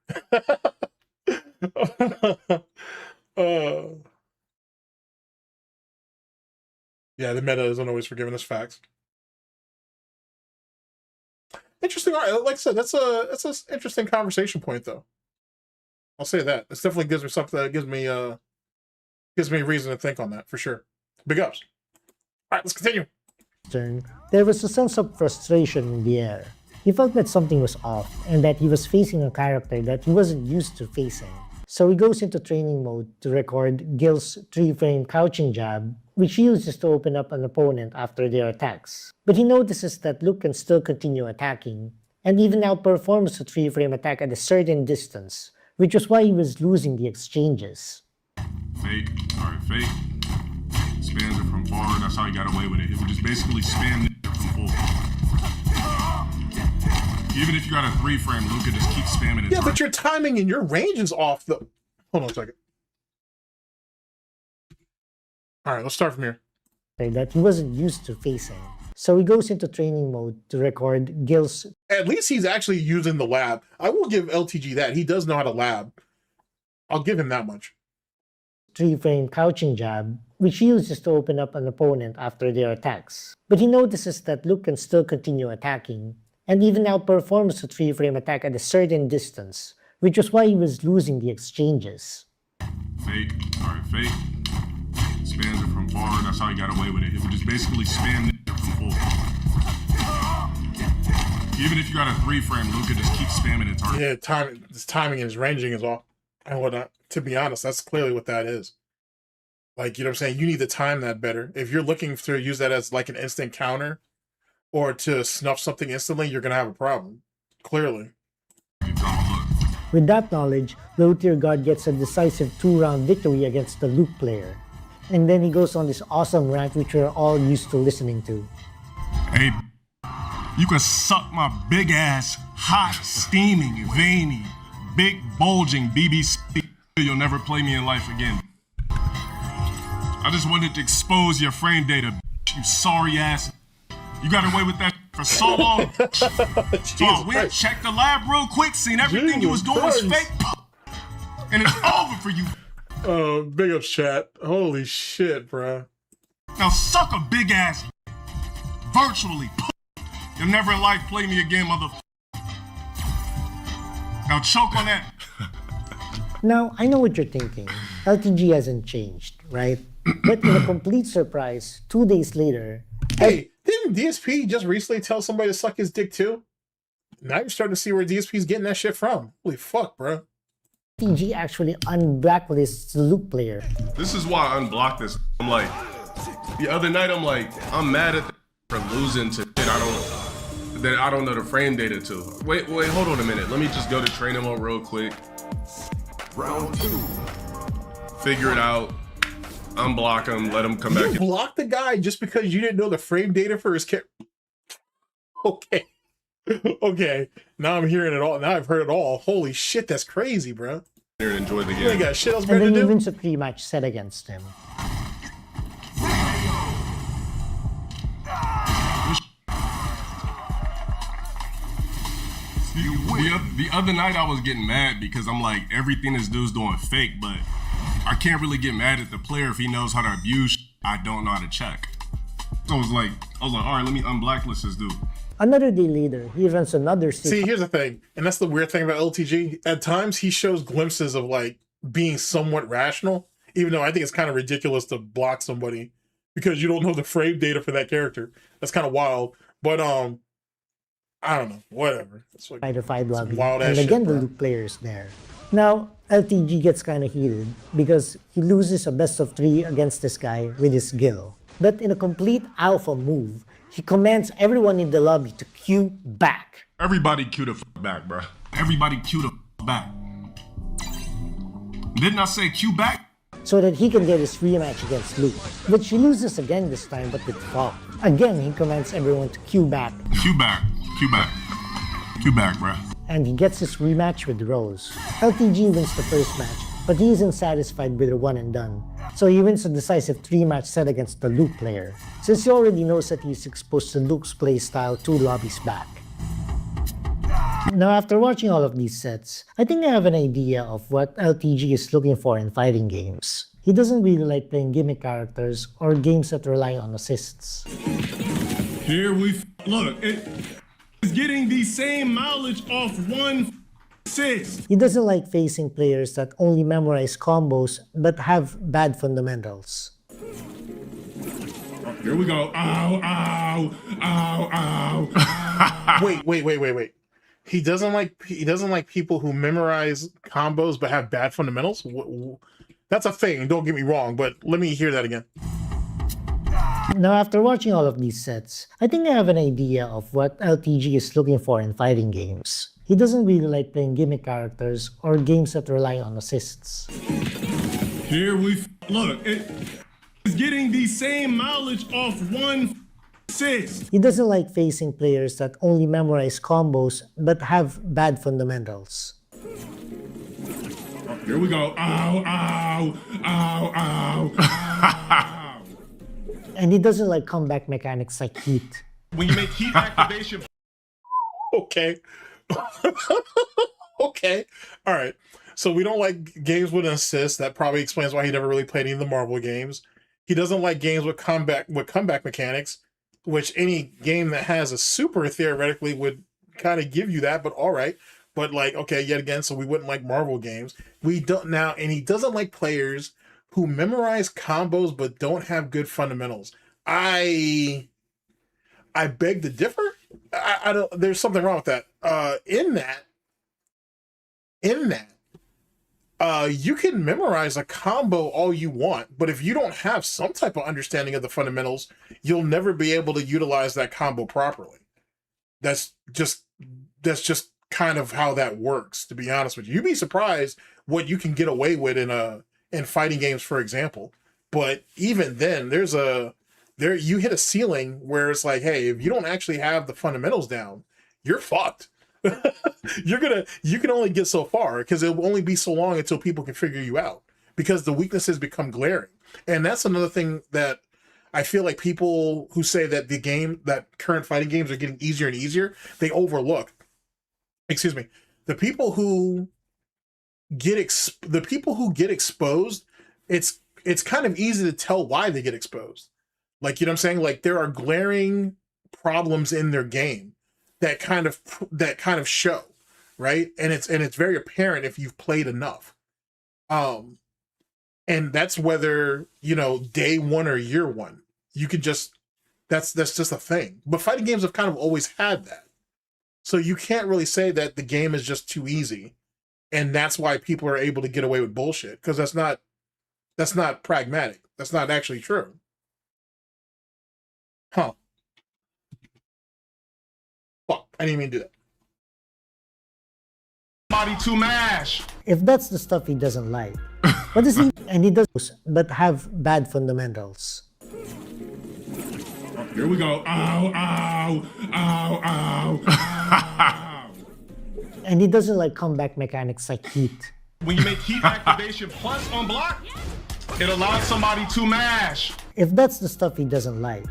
Yeah, the meta isn't always forgiving us facts. Interesting. Like I said, that's an interesting conversation point, though. I'll say that. This definitely gives me something that gives me reason to think on that, for sure. Big ups. All right, let's continue. There was a sense of frustration in the air. He felt that something was off, and that he was facing a character that he wasn't used to facing. So he goes into training mode to record Gil's 3-frame crouching jab, which he uses to open up an opponent after their attacks. But he notices that Luke can still continue attacking, and even outperforms the 3-frame attack at a certain distance, which was why he was losing the exchanges. Fake, alright, fake. Spams it from far, that's how he got away with it. He would just basically spam it from full. Even if you got a 3-frame, Luke could just keep spamming it. Yeah, but your timing and your range is off, though. Hold on a second. Alright, let's start from here. That he wasn't used to facing. So he goes into training mode to record Gil's... At least he's actually using the lab. I will give LTG that. He does know how to lab. I'll give him that much. 3-frame crouching jab, which he uses to open up an opponent after their attacks. But he notices that Luke can still continue attacking, and even outperforms the 3-frame attack at a certain distance, which was why he was losing the exchanges. Fake, alright, fake. Spams it from far, that's how he got away with it. He would just basically spam it from full. Even if you got a 3-frame, Luke could just keep spamming it. Yeah, his timing and his ranging is off and whatnot. To be honest, that's clearly what that is. Like, you know what I'm saying? You need to time that better. If you're looking to use that as like an instant counter or to snuff something instantly, you're going to have a problem. Clearly. With that knowledge, the Luthier God gets a decisive 2-round victory against the Luke player. And then he goes on this awesome rant which we're all used to listening to. Hey, you can suck my big ass, hot, steaming, veiny, big, bulging BBC. You'll never play me in life again. I just wanted to expose your frame data, you sorry ass. You got away with that for for so long. So I went, Christ. checked the lab real quick, seen everything you was doing was fake, and it's over for you. Big ups, chat. Holy shit, bruh. Now suck a big ass virtually. You'll never in life play me again, motherfucker. Now choke on that. Now, I know what you're thinking. LTG hasn't changed, right? But in a complete surprise, 2 days later, Hey, didn't DSP just recently tell somebody to suck his dick too? Now you're starting to see where DSP's getting that shit from. Holy fuck, bro. LTG actually unblacklists the Luke player. This is why I unblocked this. I'm like, the other night I'm like, I'm mad at for losing to shit I don't know the frame data to. Wait, hold on a minute. Let me just go to training mode real quick. Round 2. Figure it out. Unblock him. Let him come back. You blocked the guy just because you didn't know the frame data for his kit. Okay. Okay. Now I'm hearing it all. Now I've heard it all. Holy shit, that's crazy, bro. Here and enjoy the You ain't game. got shit else And better then to he do. wins a 3-match set against him. The other night I was getting mad because I'm like, everything this dude's doing fake, but I can't really get mad at the player if he knows how to abuse I don't know how to check. So I was like, all right, let me unblacklist this dude. Another day later, he runs another See, here's the thing, and that's the weird thing about LTG. At times, he shows glimpses of like being somewhat rational, even though I think it's kind of ridiculous to block somebody because you don't know the frame data for that character. That's kind of wild. But I don't know, whatever. It's like Fighter 5 lobby, wild ass and shit, again the bro. Luke player is there. Now, LTG gets kind of heated because he loses a best of 3 against this guy with his Gill. But in a complete alpha move, he commands everyone in the lobby to queue back. Everybody cue the f back, bro. Everybody cue the f back. Didn't I say cue back? So that he can get his rematch against Luke, which he loses again this time but with fault. Again, he commands everyone to queue back, Cue back. Cue back. Cue back, bro. and he gets his rematch with Rose. LTG wins the first match, but he isn't satisfied with a one and done. So he wins a decisive 3-match set against the Luke player, since he already knows that he's exposed to Luke's playstyle 2 lobbies back. Now after watching all of these sets, I think I have an idea of what LTG is looking for in fighting games. He doesn't really like playing gimmick characters or games that rely on assists. Here we look. It's getting the same mileage off one assist. He doesn't like facing players that only memorize combos but have bad fundamentals. Here we go. Ow, ow, ow, ow, ow. Wait. He doesn't like people who memorize combos but have bad fundamentals. That's a thing. Don't get me wrong, but let me hear that again. Now after watching all of these sets, I think I have an idea of what LTG is looking for in fighting games. He doesn't really like playing gimmick characters or games that rely on assists. Here we look. It's getting the same mileage off one assist. He doesn't like facing players that only memorize combos but have bad fundamentals. Here we go. Ow, ow, ow, ow, ow. And he doesn't like comeback mechanics like Heat. When you make heat activation. Okay. Okay. All right. So we don't like games with an assist. That probably explains why he never really played any of the Marvel games. He doesn't like games with comeback mechanics, which any game that has a super theoretically would kind of give you that, but all right. But like, okay, yet again, so we wouldn't like Marvel games. We don't now, and he doesn't like players who memorize combos but don't have good fundamentals. I beg to differ. I don't. There's something wrong with that. In that, you can memorize a combo all you want, but if you don't have some type of understanding of the fundamentals, you'll never be able to utilize that combo properly. That's just kind of how that works. To be honest with you, you'd be surprised what you can get away with in fighting games, for example. But even then, you hit a ceiling where it's like, hey, if you don't actually have the fundamentals down, you're fucked. You can only get so far because it will only be so long until people can figure you out because the weaknesses become glaring. And that's another thing that I feel like people who say that that current fighting games are getting easier and easier, they overlook, excuse me, the people who get exposed. It's kind of easy to tell why they get exposed. Like, you know what I'm saying? Like, there are glaring problems in their game that kind of show, right? And it's very apparent if you've played enough. And that's whether, you know, day one or year one. You could just that's just a thing. But fighting games have kind of always had that. So you can't really say that the game is just too easy and that's why people are able to get away with bullshit, because that's not pragmatic. That's not actually true. Huh. Fuck, I didn't even do that. Body to mash. If that's the stuff he doesn't like, what does he? And he does, but have bad fundamentals. Here we go. Ow, ow, ow, ow, ow. And he doesn't like comeback mechanics like heat. When you make heat activation plus on block, it allows somebody to mash. If that's the stuff he doesn't like,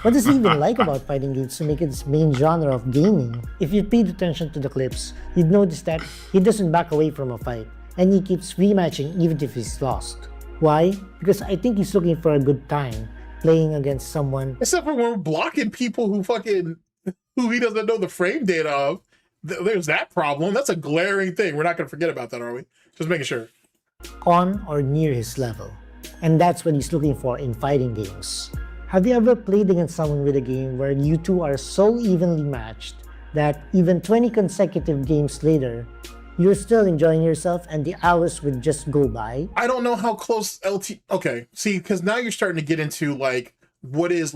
what does he even like about fighting games to make it his main genre of gaming? If you paid attention to the clips, you'd notice that he doesn't back away from a fight, and he keeps rematching even if he's lost. Why? Because I think he's looking for a good time playing against someone. Except for when we're blocking people who he doesn't know the frame data of. There's that problem. That's a glaring thing. We're not going to forget about that, are we? Just making sure. On or near his level. And that's what he's looking for in fighting games. Have you ever played against someone with a game where you two are so evenly matched that even 20 consecutive games later, you're still enjoying yourself and the hours would just go by? I don't know how close okay, see, because now you're starting to get into what is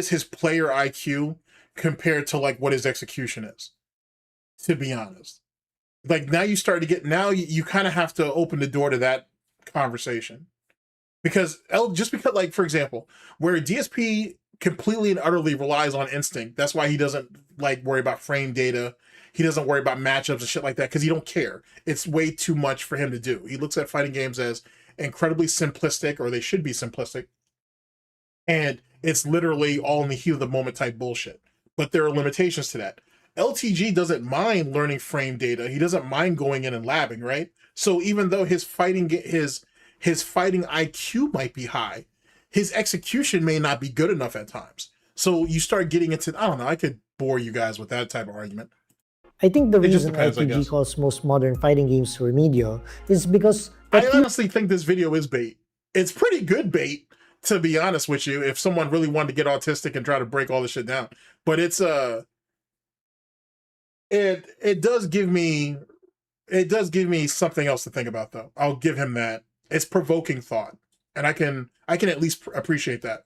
his player IQ compared to like what his execution is, to be honest. Like, now you start to get, now you kind of have to open the door to that conversation. Because like, for example, where DSP completely and utterly relies on instinct, that's why he doesn't like worry about frame data. He doesn't worry about matchups and shit like that, because he don't care. It's way too much for him to do. He looks at fighting games as incredibly simplistic, or they should be simplistic. And it's literally all in the heat of the moment type bullshit. But there are limitations to that. LTG doesn't mind learning frame data. He doesn't mind going in and labbing, right? So even though his fighting IQ might be high, his execution may not be good enough at times. So you start getting into, I don't know, I could bore you guys with that type of argument. I think the It just reason depends, I LTG guess. calls most modern fighting games remedial is because I honestly think this video is bait. It's pretty good bait, to be honest with you, if someone really wanted to get autistic and try to break all this shit down. But it's it does give me something else to think about, though. I'll give him that. It's provoking thought, and I can at least appreciate that.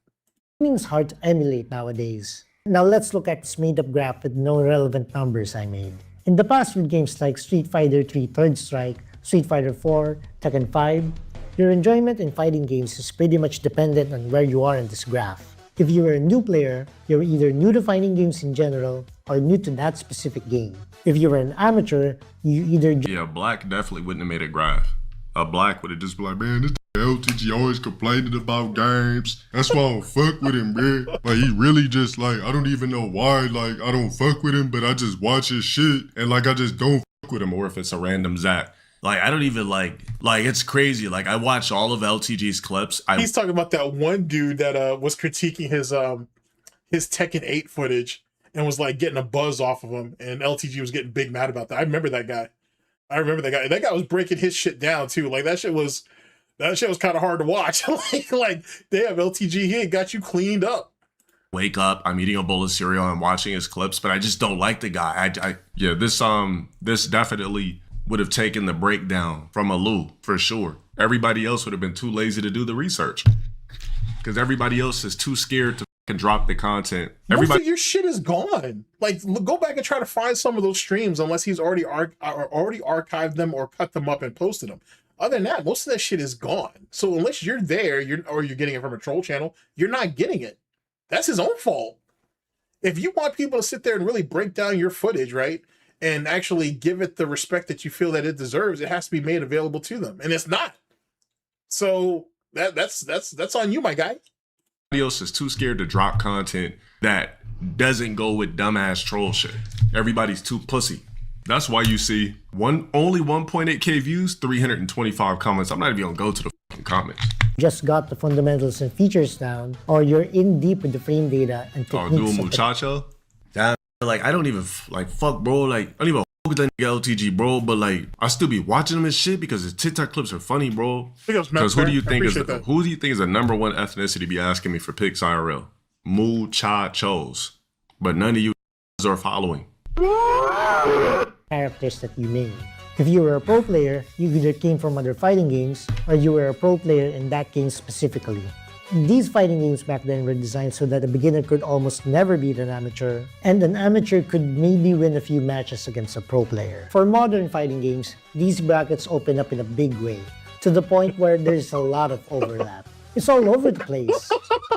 gaming's hard to emulate nowadays. Now let's look at this made-up graph with no relevant numbers I made. In the past, with games like Street Fighter 3 Third Strike, Street Fighter 4, Tekken 5, your enjoyment in fighting games is pretty much dependent on where you are in this graph. If you are a new player, you're either new to fighting games in general or new to that specific game. If you are an amateur, you either Yeah, Black definitely wouldn't have made a graph. A Black would have just been like, man, this LTG always complaining about games. That's why I don't fuck with him, man. Like, he really just, like, I don't even know why, like, I don't fuck with him, but I just watch his shit, and, like, I just don't fuck with him. Or if it's a random Zach. Like, I don't even, like, it's crazy. Like, I watch all of LTG's clips. He's talking about that one dude that was critiquing his Tekken 8 footage and was, like, getting a buzz off of him, and LTG was getting big mad about that. I remember that guy. That guy was breaking his shit down, too. Like, that shit was kind of hard to watch. like, damn, LTG, he ain't got you cleaned up. Wake up, I'm eating a bowl of cereal, I'm watching his clips, but I just don't like the guy. This definitely would have taken the breakdown from a Lou, for sure. Everybody else would have been too lazy to do the research. Because everybody else is too scared to fucking drop the content. Most of your shit is gone. Like, go back and try to find some of those streams, unless he's already archived them or cut them up and posted them. Other than that, most of that shit is gone. So unless you're there, you're getting it from a troll channel, you're not getting it. That's his own fault. If you want people to sit there and really break down your footage, right, and actually give it the respect that you feel that it deserves, it has to be made available to them, and it's not. So that's on you, my guy. else is too scared to drop content that doesn't go with dumbass troll shit. Everybody's too pussy. That's why you see only 1.8K views, 325 comments. I'm not even gonna go to the fucking comments. Just got the fundamentals and features down, or you're in deep with the frame data and Oh, techniques. dual muchacho? Damn, like, I don't even, like, fuck, bro. Like, I don't even fuck with that nigga LTG, bro. But, like, I still be watching him and shit because his TikTok clips are funny, bro. Because who do you think is the number one ethnicity be asking me for pics IRL? Muchachos. But none of you are following. Characters that you made. If you were a pro player, you either came from other fighting games, or you were a pro player in that game specifically. These fighting games back then were designed so that a beginner could almost never beat an amateur, and an amateur could maybe win a few matches against a pro player. For modern fighting games, these brackets open up in a big way, to the point where there's a lot of overlap. It's all over the place.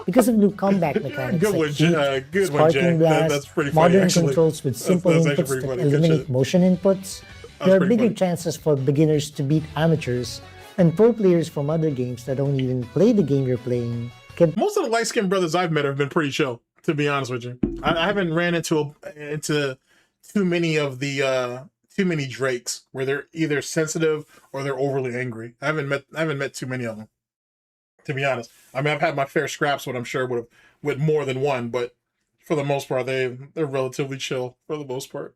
Because of new combat mechanics like heat, sparking blast, modern controls with simple inputs that eliminate motion inputs, there are bigger chances for beginners to beat amateurs, and pro players from other games that don't even play the game you're playing can... Most of the light-skinned brothers I've met have been pretty chill, to be honest with you. I haven't ran into too many of the too many Drakes where they're either sensitive or they're overly angry. I haven't met too many of them, to be honest. I mean, I've had my fair scraps, what I'm sure with more than one, but for the most part, they're relatively chill for the most part.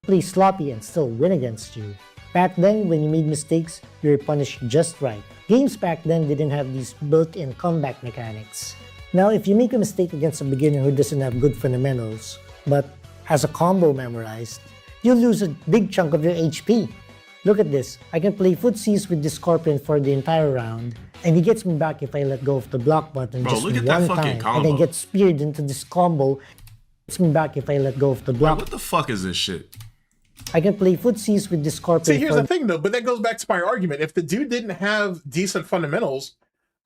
play sloppy and still win against you. Back then, when you made mistakes, you were punished just right. Games back then didn't have these built-in comeback mechanics. Now, if you make a mistake against a beginner who doesn't have good fundamentals, but has a combo memorized, you'll lose a big chunk of your HP. Look at this, I can play footsies with this Scorpion for the entire round, and he gets me back if I let go of the block button just one time, and then get speared into this combo, gets me back if I let go of the block. What the fuck is this shit? I can play footsies with this Scorpion. See, here's the thing though, but that goes back to my argument. If the dude didn't have decent fundamentals,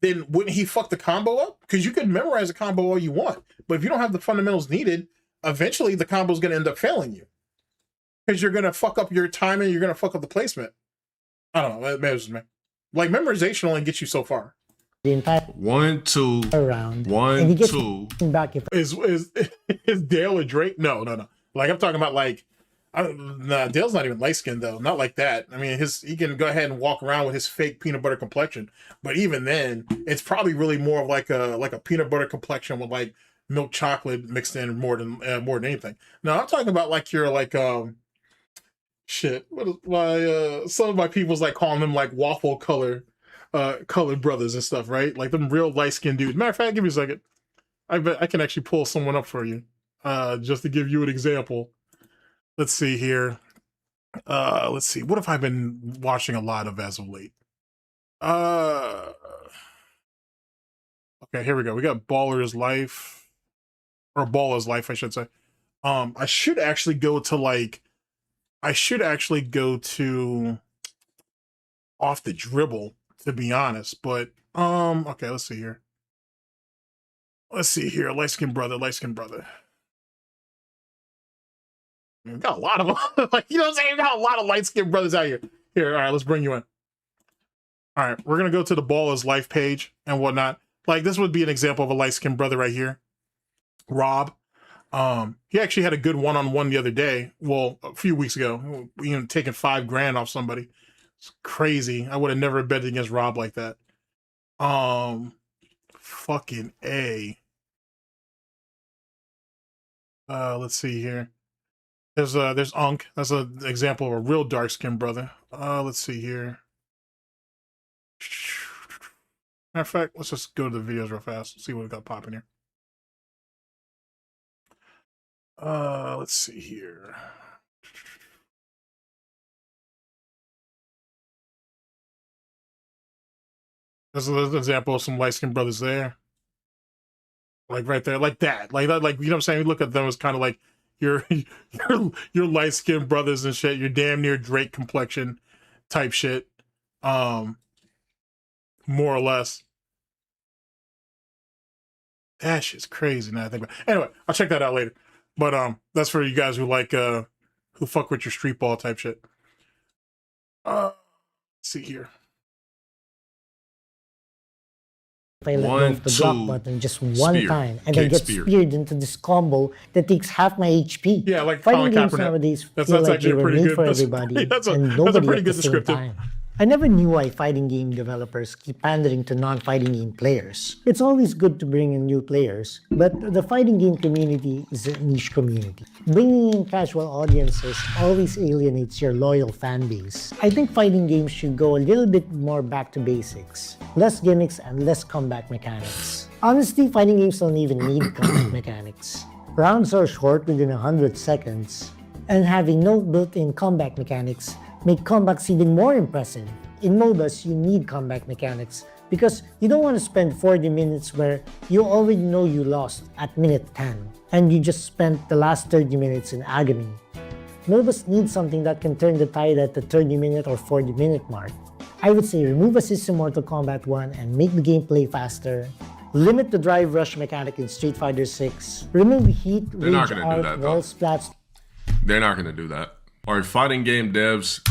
then wouldn't he fuck the combo up? Because you can memorize a combo all you want, but if you don't have the fundamentals needed, eventually the combo is going to end up failing you. Because you're going to fuck up your timing, you're going to fuck up the placement. I don't know, that matters me. Like, memorization only gets you so far. The entire 1, 2, round. 1, 2. Back if is Dale a Drake? No. Like, I'm talking about like, nah, Dale's not even light skinned though. Not like that. I mean, he can go ahead and walk around with his fake peanut butter complexion. But even then, it's probably really more of like a peanut butter complexion with like milk chocolate mixed in more than anything. No, I'm talking about like you're like shit. What is my some of my people's like calling them like waffle colored brothers and stuff, right? Like them real light skinned dudes. Matter of fact, give me a second. I bet I can actually pull someone up for you. Just to give you an example. Let's see here. Let's see. What have I been watching a lot of as of late? Okay, here we go. We got Baller's Life. Or Baller's Life, I should say. I should actually go to Off the Dribble, to be honest. But okay, let's see here. Light Skin Brother. We got a lot of them. Like, you know what I'm saying? We got a lot of light-skinned brothers out here. Here, all right, let's bring you in. All right, we're going to go to the Baller's Life page and whatnot. Like, this would be an example of a light-skinned brother right here. Rob. He actually had a good one-on-one the other day. Well, a few weeks ago. You know, taking $5,000 off somebody. It's crazy. I would have never betted against Rob like that. Fucking A. Let's see here. There's Unk. That's an example of a real dark-skinned brother. Let's see here. Matter of fact, let's just go to the videos real fast. See what we got popping here. Let's see here. There's an example of some light-skinned brothers there. Like right there, like that. Like that, like, you know what I'm saying? We look at them as kind of like your light-skinned brothers and shit. You're damn near Drake complexion type shit. More or less. That shit's crazy now I think about it. Anyway, I'll check that out later. But that's for you guys who like who fuck with your street ball type shit. Let's see here. if I let go of the block button just one spear. time and then get speared into this combo that takes half my HP. Yeah, like fighting Colin games Kaepernick. nowadays That's feel like actually they were pretty made good. for That's- everybody that's a and nobody pretty at good the same descriptive. time. I never knew why fighting game developers keep pandering to non-fighting game players. It's always good to bring in new players, but the fighting game community is a niche community. Bringing in casual audiences always alienates your loyal fan base. I think fighting games should go a little bit more back to basics. Less gimmicks and less comeback mechanics. Honestly, fighting games don't even need comeback mechanics. Rounds are short within 100 seconds, and having no built-in comeback mechanics make comebacks even more impressive. In MOBAs, you need comeback mechanics because you don't want to spend 40 minutes where you already know you lost at minute 10 and you just spent the last 30 minutes in agony. MOBAs need something that can turn the tide at the 30-minute or 40-minute mark. I would say remove assist in Mortal Kombat 1 and make the gameplay faster. Limit the drive rush mechanic in Street Fighter 6. Remove heat, They're not rage gonna do art, that, wall though. splats. They're not gonna do that. All right, fighting game devs.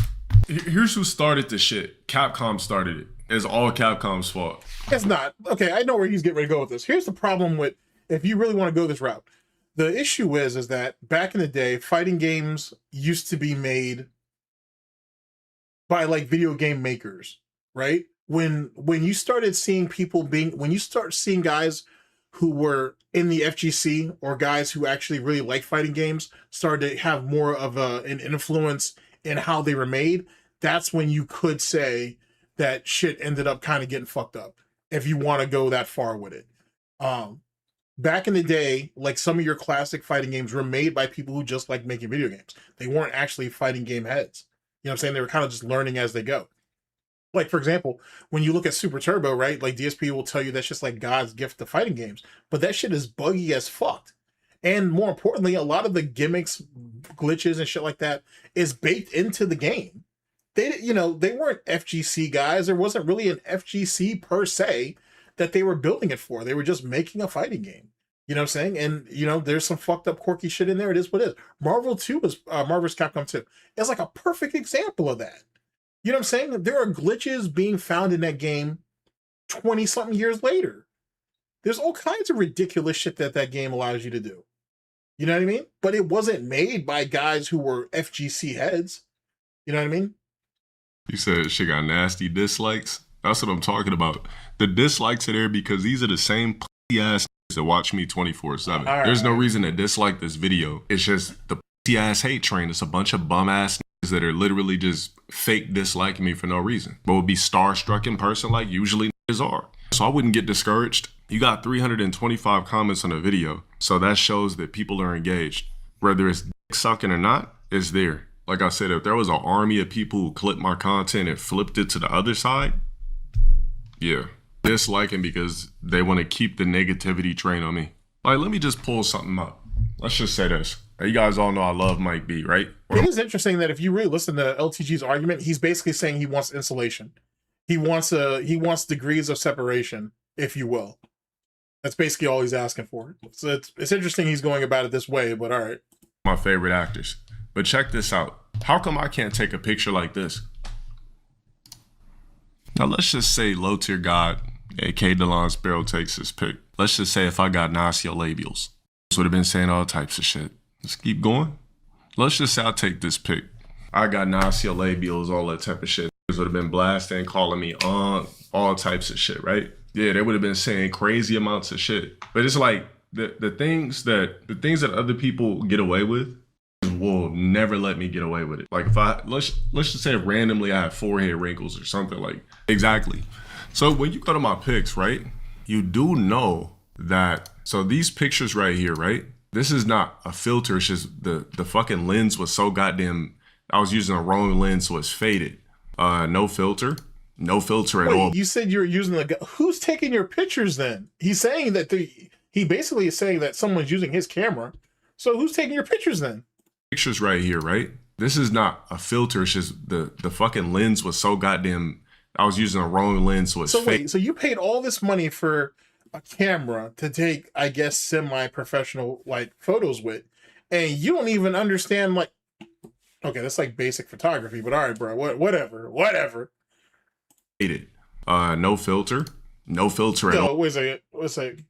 Here's who started this shit. Capcom started it. It's all Capcom's fault. It's not. Okay, I know where he's getting ready to go with this. Here's the problem with, if you really want to go this route. The issue is that back in the day, fighting games used to be made by like video game makers, right? When you started seeing when you start seeing guys who were in the FGC or guys who actually really like fighting games started to have more of an influence in how they were made, that's when you could say that shit ended up kind of getting fucked up, if you want to go that far with it. Back in the day, like some of your classic fighting games were made by people who just like making video games. They weren't actually fighting game heads. You know what I'm saying? They were kind of just learning as they go. Like, for example, when you look at Super Turbo, right? Like DSP will tell you that's just like God's gift to fighting games. But that shit is buggy as fuck. And more importantly, a lot of the gimmicks, glitches, and shit like that is baked into the game. They weren't FGC guys. There wasn't really an FGC per se that they were building it for. They were just making a fighting game. You know what I'm saying? And, there's some fucked up quirky shit in there. It is what it is. Marvel's Capcom 2 is like a perfect example of that. You know what I'm saying? There are glitches being found in that game 20-something years later. There's all kinds of ridiculous shit that game allows you to do. You know what I mean? But it wasn't made by guys who were FGC heads. You know what I mean? You said she got nasty dislikes. That's what I'm talking about. The dislikes are there because these are the same pussy ass that watch me 24/7. There's no reason to dislike this video. It's just the pussy ass hate train. It's a bunch of bum ass that are literally just fake disliking me for no reason, but would be starstruck in person like usually are. So I wouldn't get discouraged. You got 325 comments on a video, so that shows that people are engaged. Whether it's dick sucking or not, it's there. Like I said, if there was an army of people who clipped my content and flipped it to the other side, yeah, disliking because they want to keep the negativity train on me. Like, let me just pull something up. Let's just say this. You guys all know I love Mike B, right? It is interesting that if you really listen to LTG's argument, he's basically saying he wants insulation. He wants degrees of separation, if you will. That's basically all he's asking for. So it's interesting he's going about it this way, but all right. My favorite actors. But check this out. How come I can't take a picture like this? Now let's just say low tier God, aka Delon Sparrow, takes his pic. Let's just say if I got nasolabials. This would have been saying all types of shit. Let's keep going. Let's just say I take this pic. I got nasolabials, all that type of shit. This would have been blasting, calling me on, all types of shit, right? Yeah, they would have been saying crazy amounts of shit. But it's like the things that other people get away with will never let me get away with it. Like if let's just say randomly I have forehead wrinkles or something like exactly. So when you go to my pics, right, you do know that. So these pictures right here, right? This is not a filter. It's just the fucking lens was so goddamn. I was using the wrong lens, so it's faded. No filter at all. You said you were using who's taking your pictures then? He's saying that he basically is saying that someone's using his camera. So who's taking your pictures then? Pictures right here, right? This is not a filter. It's just the fucking lens was so goddamn. I was using the wrong lens, so it's fake. Wait, so you paid all this money for a camera to take, I guess, semi-professional like photos with, and you don't even understand like. Okay, that's like basic photography, but all right, bro. Whatever. No filter. No filter at all. Yo, wait a second.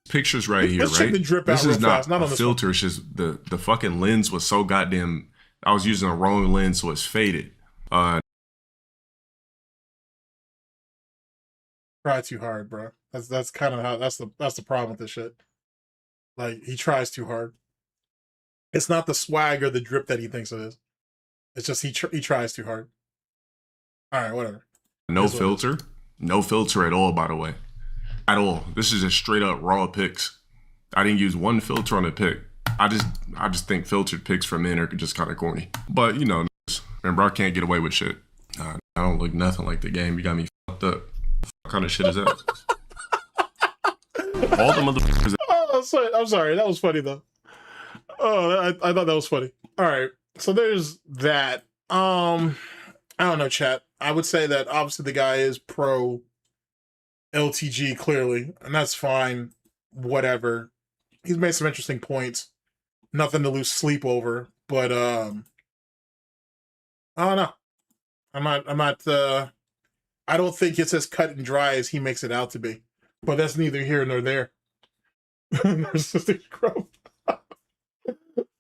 Pictures right here, Let's check right? the drip This out is real fast. Not a on this filter. It's just the fucking lens was so goddamn. I was using a wrong lens, so it's faded. Try too hard, bro. That's kind of how that's the problem with this shit. Like, he tries too hard. It's not the swag or the drip that he thinks it is. It's just he tries too hard. All right, whatever. No filter. No filter at all, by the way. At all. This is just straight up raw pics. I didn't use one filter on the pic. I just think filtered pics for men are just kind of corny. But, you know, remember, I can't get away with shit. I don't look nothing like the game. You got me fucked up. What kind of shit is that? All the motherfuckers. Oh, I'm sorry. That was funny, though. Oh, I thought that was funny. All right. So there's that. I don't know, chat. I would say that obviously the guy is pro LTG, clearly, and that's fine. Whatever. He's made some interesting points. Nothing to lose sleep over, but I don't know. I'm not I don't think it's as cut and dry as he makes it out to be. But that's neither here nor there.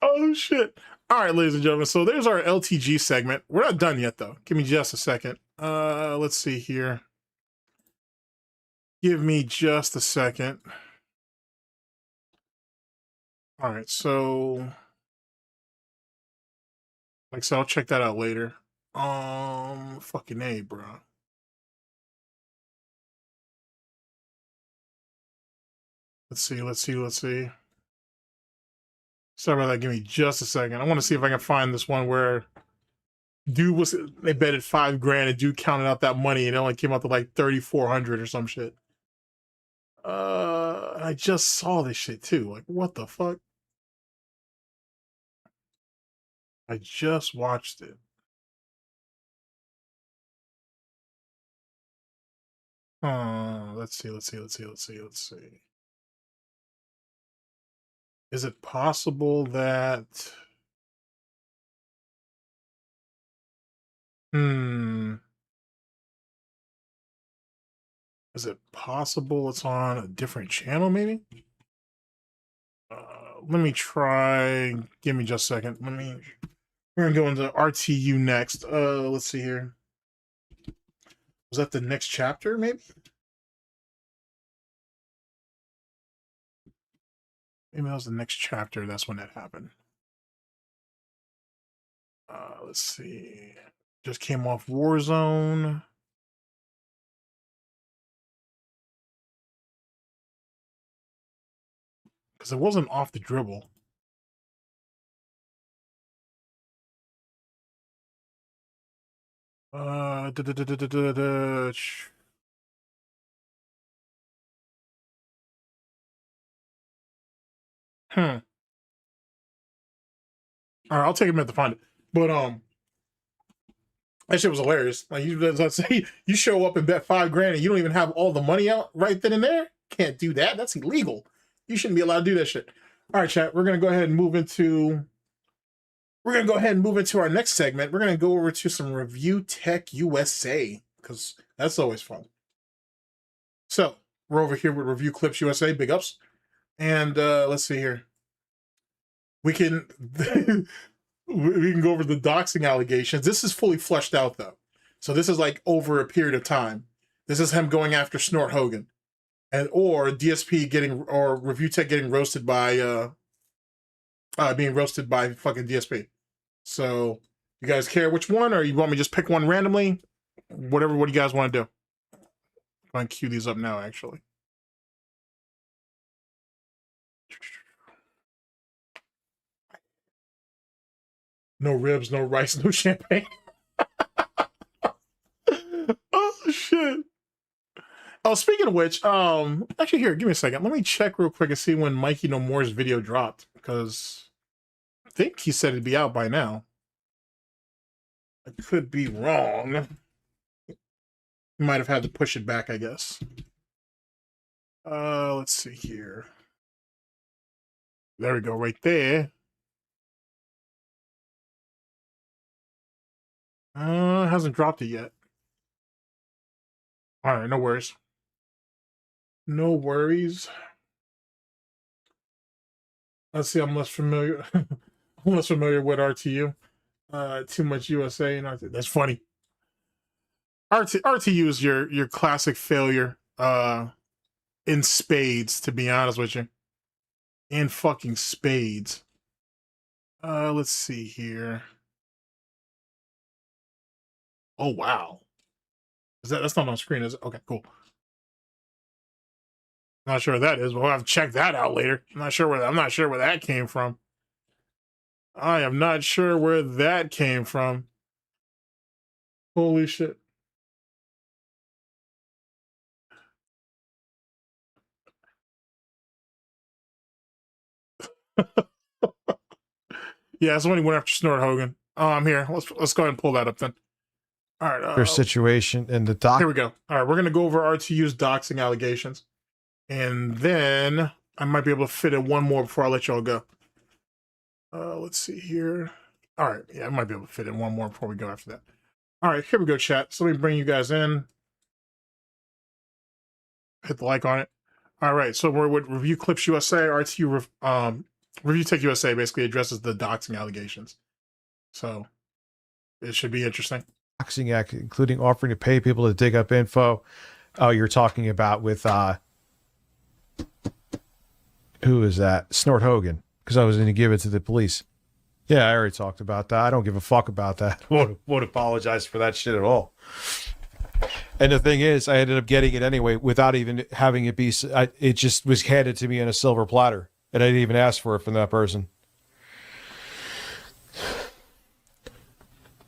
Oh shit. Alright, ladies and gentlemen, so there's our LTG segment. We're not done yet though. Give me just a second. Let's see here. Give me just a second. Alright, so like I said, I'll check that out later. Fucking A, bro. Let's see. Sorry about that. Give me just a second. I want to see if I can find this one where they betted $5,000 and dude counted out that money and it only came out to like 3,400 or some shit. I just saw this shit too. Like, what the fuck? I just watched it. Let's see. Is it possible that... Is it possible it's on a different channel, maybe? Let me try... Give me just a second. We're gonna go into RTU next. Let's see here. Was that the next chapter, maybe? Maybe that was the next chapter. That's when that happened. Let's see. Just came off Warzone. Because it wasn't off the dribble. All right, I'll take a minute to find it. But that shit was hilarious. Like, let's say you show up and bet $5,000 and you don't even have all the money out right then and there. Can't do that. That's illegal. You shouldn't be allowed to do that shit. All right, chat. We're gonna go ahead and move into. We're gonna go ahead and move into our next segment. We're gonna go over to some Review Tech USA because that's always fun. So we're over here with Review Clips USA. Big ups. And let's see here. We can we can go over the doxing allegations. This is fully fleshed out though. So this is like over a period of time. This is him going after Snort Hogan. And or DSP getting or Review Tech getting roasted by being roasted by fucking DSP. So you guys care which one, or you want me to just pick one randomly? Whatever, what do you guys want to do? I'm going to cue these up now, actually. No ribs, no rice, no champagne. Oh shit. Oh, speaking of which, actually here, give me a second. Let me check real quick and see when Mikey No More's video dropped, because I think he said it'd be out by now. I could be wrong. He might have had to push it back, I guess. Let's see here. There we go, right there. Hasn't dropped it yet. All right, no worries. No worries. Let's see. I'm less familiar. I'm less familiar with RTU. Too much USA and RTU. That's funny. RTU is your classic failure. In spades, to be honest with you. In fucking spades. Let's see here. Oh wow. That's not on screen, is it? Okay, cool. Not sure what that is, but we'll have to check that out later. I'm not sure where that came from. I am not sure where that came from. Holy shit. Yeah, somebody went after Snort Hogan. I'm here. Let's go ahead and pull that up then. All right. Their situation in the doc. Here we go. All right, we're gonna go over RTU's doxing allegations, and then I might be able to fit in one more before I let y'all go. Let's see here. All right, yeah, I might be able to fit in one more before we go after that. All right, here we go, chat. So let me bring you guys in. Hit the like on it. All right, so we're with Review Clips USA. RTU Review Tech USA basically addresses the doxing allegations. So it should be interesting. Doxing Act, including offering to pay people to dig up info. Oh, you're talking about with who is that? Snort Hogan, because I was going to give it to the police. Yeah, I already talked about that. I don't give a fuck about that. Won't apologize for that shit at all. And the thing is, I ended up getting it anyway without even having it be. It just was handed to me on a silver platter, and I didn't even ask for it from that person.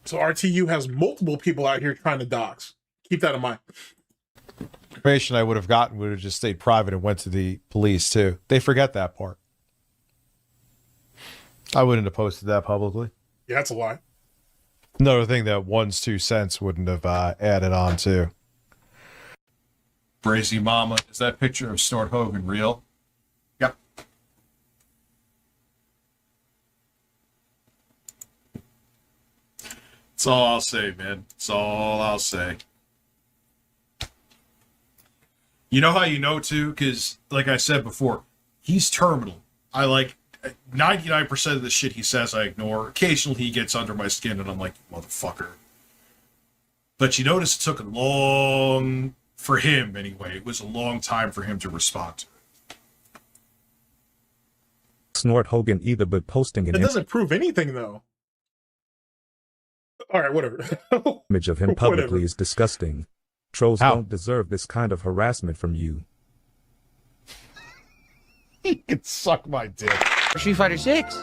So RTU has multiple people out here trying to dox. Keep that in mind. Information I would have gotten would have just stayed private and went to the police too. They forget that part. I wouldn't have posted that publicly. Yeah, that's a lie. Another thing that 1's 2 cents wouldn't have added on to. Brazy Mama, is that picture of Snort Hogan real? Yep. That's all I'll say, man. That's all I'll say. You know how you know, too? Because, like I said before, he's terminal. I like 99% of the shit he says I ignore. Occasionally he gets under my skin and I'm like, motherfucker. But you notice it took a long, for him anyway, it was a long time for him to respond to it. Snort Hogan either but posting an It doesn't prove anything, though. All right, whatever. image of him publicly Whatever. is disgusting. Trolls don't deserve this kind of harassment from you. You can suck my dick. Street Fighter 6.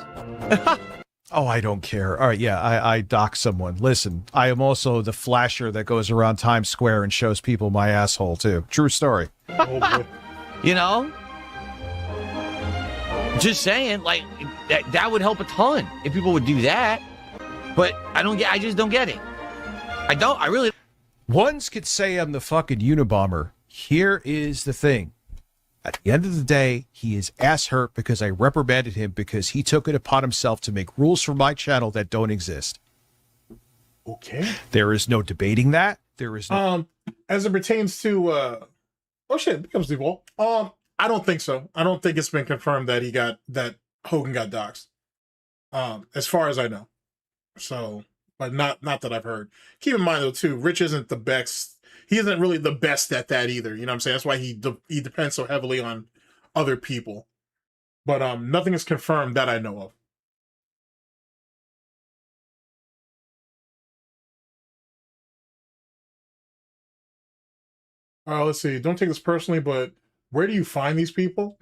Oh, I don't care. All right, yeah, I dox someone. Listen, I am also the flasher that goes around Times Square and shows people my asshole, too. True story. Oh, boy. You know? Just saying, like, that would help a ton if people would do that. But I just don't get it. I really. Ones could say I'm the fucking Unabomber. Here is the thing. At the end of the day, he is ass hurt because I reprimanded him because he took it upon himself to make rules for my channel that don't exist. Okay. There is no debating that. There is no... As it pertains to oh shit, it becomes default. I don't think so. I don't think it's been confirmed that Hogan got doxxed. As far as I know. So, but not that I've heard. Keep in mind though too, Rich isn't the best. He isn't really the best at that either. You know what I'm saying? That's why he depends so heavily on other people. But nothing is confirmed that I know of. Let's see. Don't take this personally, but where do you find these people?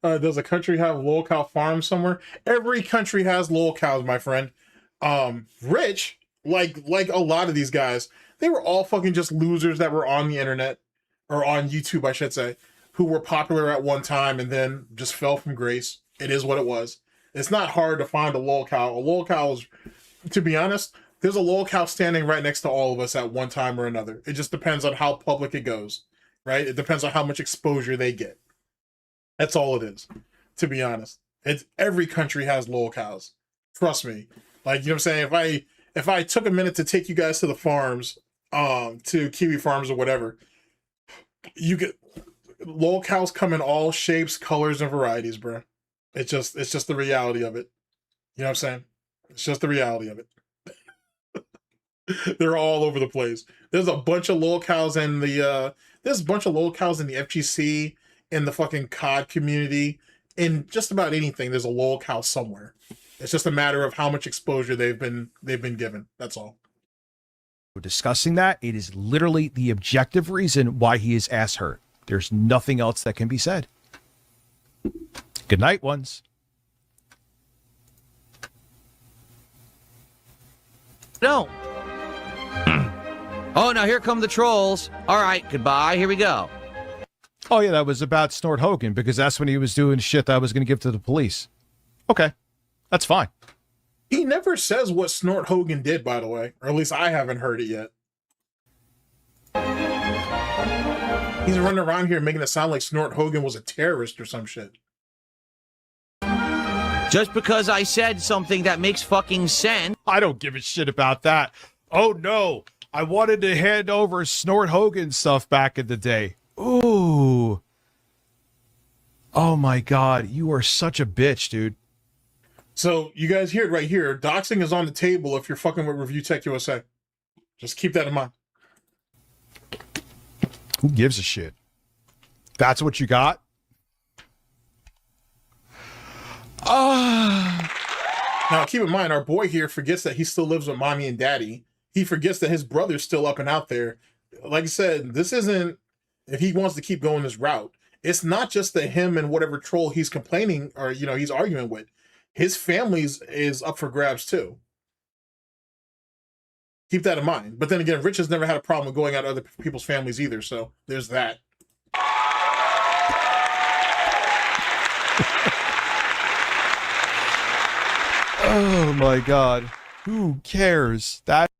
Does a country have lol cow farms somewhere? Every country has lol cows, my friend. Rich, like a lot of these guys, they were all fucking just losers that were on the internet, or on YouTube, I should say, who were popular at one time and then just fell from grace. It is what it was. It's not hard to find a lol cow. A lol cow is, to be honest, there's a lol cow standing right next to all of us at one time or another. It just depends on how public it goes, right? It depends on how much exposure they get. That's all it is, to be honest. It's every country has lol cows. Trust me. Like, you know what I'm saying? If I took a minute to take you guys to the farms, to Kiwi farms or whatever, you get lolcows come in all shapes, colors, and varieties, bro. It's just the reality of it. You know what I'm saying? It's just the reality of it. They're all over the place. There's a bunch of lolcows in the FGC, in the fucking COD community, in just about anything. There's a lolcow somewhere. It's just a matter of how much exposure they've been given. That's all. We're discussing that. It is literally the objective reason why he is ass hurt. There's nothing else that can be said. Good night, ones. No. Oh, now here come the trolls. All right, goodbye. Here we go. Oh, yeah, that was about Snort Hogan, because that's when he was doing shit that I was going to give to the police. Okay, that's fine. He never says what Snort Hogan did, by the way. Or at least I haven't heard it yet. He's running around here making it sound like Snort Hogan was a terrorist or some shit. Just because I said something that makes fucking sense. I don't give a shit about that. Oh, no. I wanted to hand over Snort Hogan stuff back in the day. Ooh. Oh, my God. You are such a bitch, dude. So, you guys hear it right here. Doxing is on the table if you're fucking with Review Tech USA. Just keep that in mind. Who gives a shit? That's what you got? Now, keep in mind, our boy here forgets that he still lives with mommy and daddy. He forgets that his brother's still up and out there. Like I said, this isn't, if he wants to keep going this route, it's not just that him and whatever troll he's complaining or, you know, he's arguing with. His family's is up for grabs too. Keep that in mind. But then again, Rich has never had a problem with going out other people's families either, so there's that. Oh my God. Who cares? That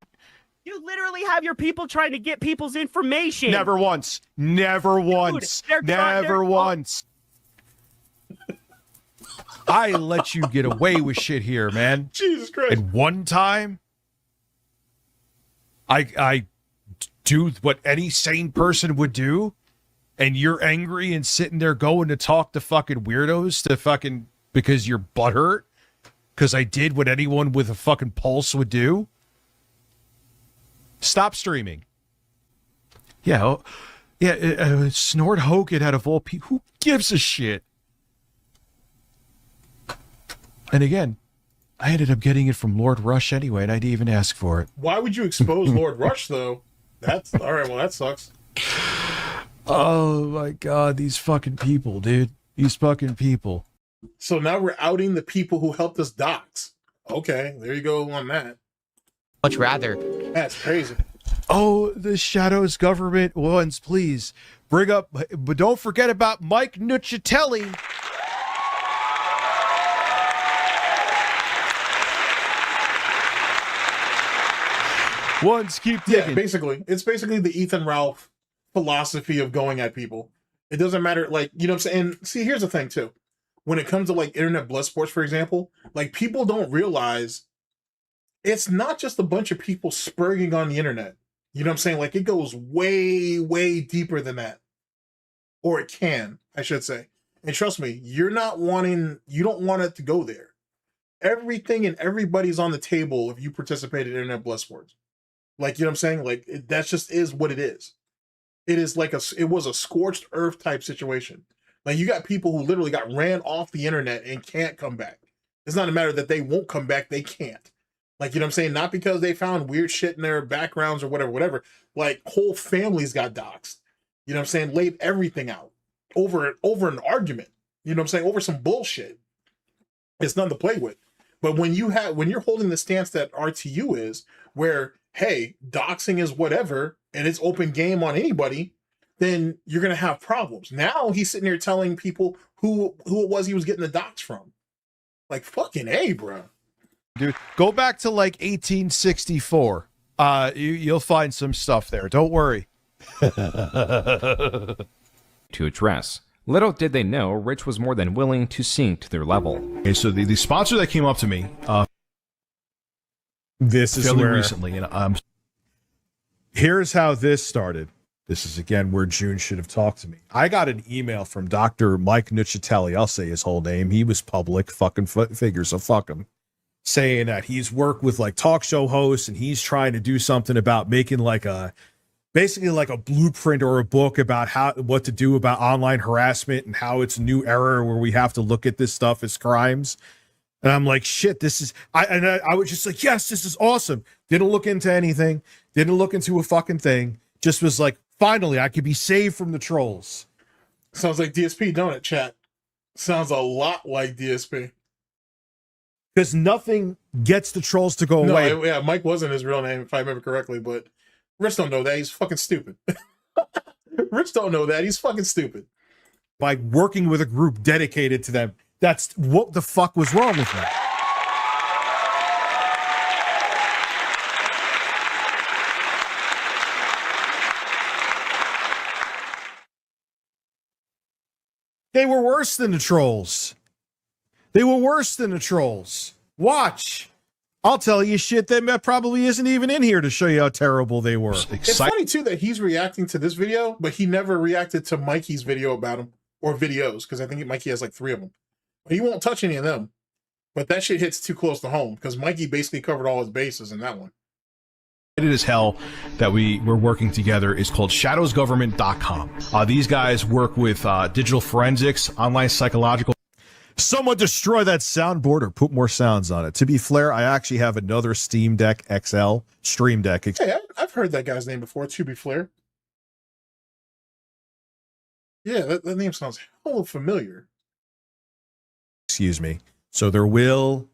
You literally have your people trying to get people's information. never once. Never once. Never once. I let you get away with shit here, man. Jesus Christ. And one time, I do what any sane person would do, and you're angry and sitting there going to talk to fucking weirdos to fucking because you're butthurt because I did what anyone with a fucking pulse would do. Stop streaming. Yeah, Snort Hogan out of all people. Who gives a shit? And again, I ended up getting it from Lord Rush anyway, and I didn't even ask for it. Why would you expose Lord Rush, though? That's all right. Well, that sucks. Oh my God, these fucking people, dude. These fucking people. So now we're outing the people who helped us dox. Okay, there you go on that. Much rather. That's crazy. Oh, the Shadows government ones, please bring up, but don't forget about Mike Nuccitelli. Ones, keep digging. Yeah, basically, it's basically the Ethan Ralph philosophy of going at people. It doesn't matter, like, you know what I'm saying? And see, here's the thing, too. When it comes to, like, internet blood sports, for example, like, people don't realize it's not just a bunch of people spurging on the internet. You know what I'm saying? Like, it goes way, way deeper than that. Or it can, I should say. And trust me, you don't want it to go there. Everything and everybody's on the table if you participate in internet blood sports. Like, you know what I'm saying? Like, that just is what it is. It is like it was a scorched earth type situation. Like, you got people who literally got ran off the internet and can't come back. It's not a matter that they won't come back, they can't. Like, you know what I'm saying? Not because they found weird shit in their backgrounds or whatever. Like, whole families got doxxed. You know what I'm saying? Laid everything out over an argument. You know what I'm saying? Over some bullshit. It's nothing to play with. But when you're holding the stance that RTU is, where, hey, doxing is whatever, and it's open game on anybody, then you're going to have problems. Now he's sitting here telling people who it was he was getting the dox from. Like, fucking A, bro. Dude, go back to like 1864. You'll find some stuff there. Don't worry. To address. Little did they know, Rich was more than willing to sink to their level. Okay, so the sponsor that came up to me, This is fairly where recently, and here's how this started. This is again where June should have talked to me. I got an email from Dr. Mike Nuccitelli. I'll say his whole name. He was public fucking figure, so fuck him. Saying that he's worked with like talk show hosts and he's trying to do something about making like basically like a blueprint or a book about what to do about online harassment and how it's a new era where we have to look at this stuff as crimes. And I'm like, shit, this is, I was just like, yes, this is awesome. Didn't look into anything. Didn't look into a fucking thing. Just was like, finally, I could be saved from the trolls. Sounds like DSP, don't it, chat? Sounds a lot like DSP. Because nothing gets the trolls to go away. Yeah, Mike wasn't his real name, if I remember correctly, but Rich don't know that. He's fucking stupid. Rich don't know that. He's fucking stupid. By working with a group dedicated to them. That's what the fuck was wrong with that. They were worse than the trolls. They were worse than the trolls. Watch. I'll tell you shit that probably isn't even in here to show you how terrible they were. It's funny, too, that he's reacting to this video, but he never reacted to Mikey's video about him, or videos, because I think Mikey has like 3 of them. He won't touch any of them. But that shit hits too close to home, because Mikey basically covered all his bases in that one. It is hell that we're working together is called shadowsgovernment.com. These guys work with digital forensics, online psychological. Someone destroy that soundboard or put more sounds on it. To be fair, I actually have another Steam Deck XL Stream Deck. Hey, I've heard that guy's name before. To be fair. Yeah, that name sounds hella familiar. Excuse me. So there will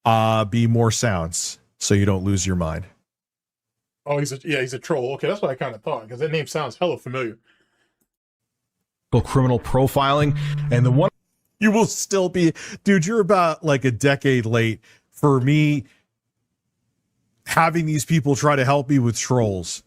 be more sounds so you don't lose your mind. Oh, he's a troll. Okay, that's what I kind of thought, because that name sounds hella familiar. Criminal profiling, and the one you will still be, dude, you're about like a decade late for me having these people try to help me with trolls.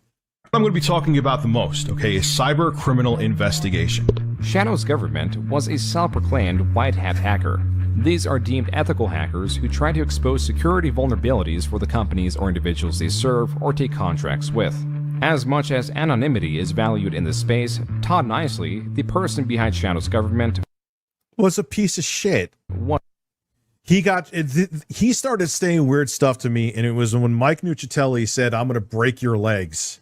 I'm going to be talking about the most, okay, is cyber criminal investigation. Shadow's government was a self-proclaimed white hat hacker. These are deemed ethical hackers who try to expose security vulnerabilities for the companies or individuals they serve or take contracts with. As much as anonymity is valued in this space, Todd Nicely, the person behind Shadow's government, was a piece of shit. What? He started saying weird stuff to me, and it was when Mike Nuccitelli said, "I'm going to break your legs."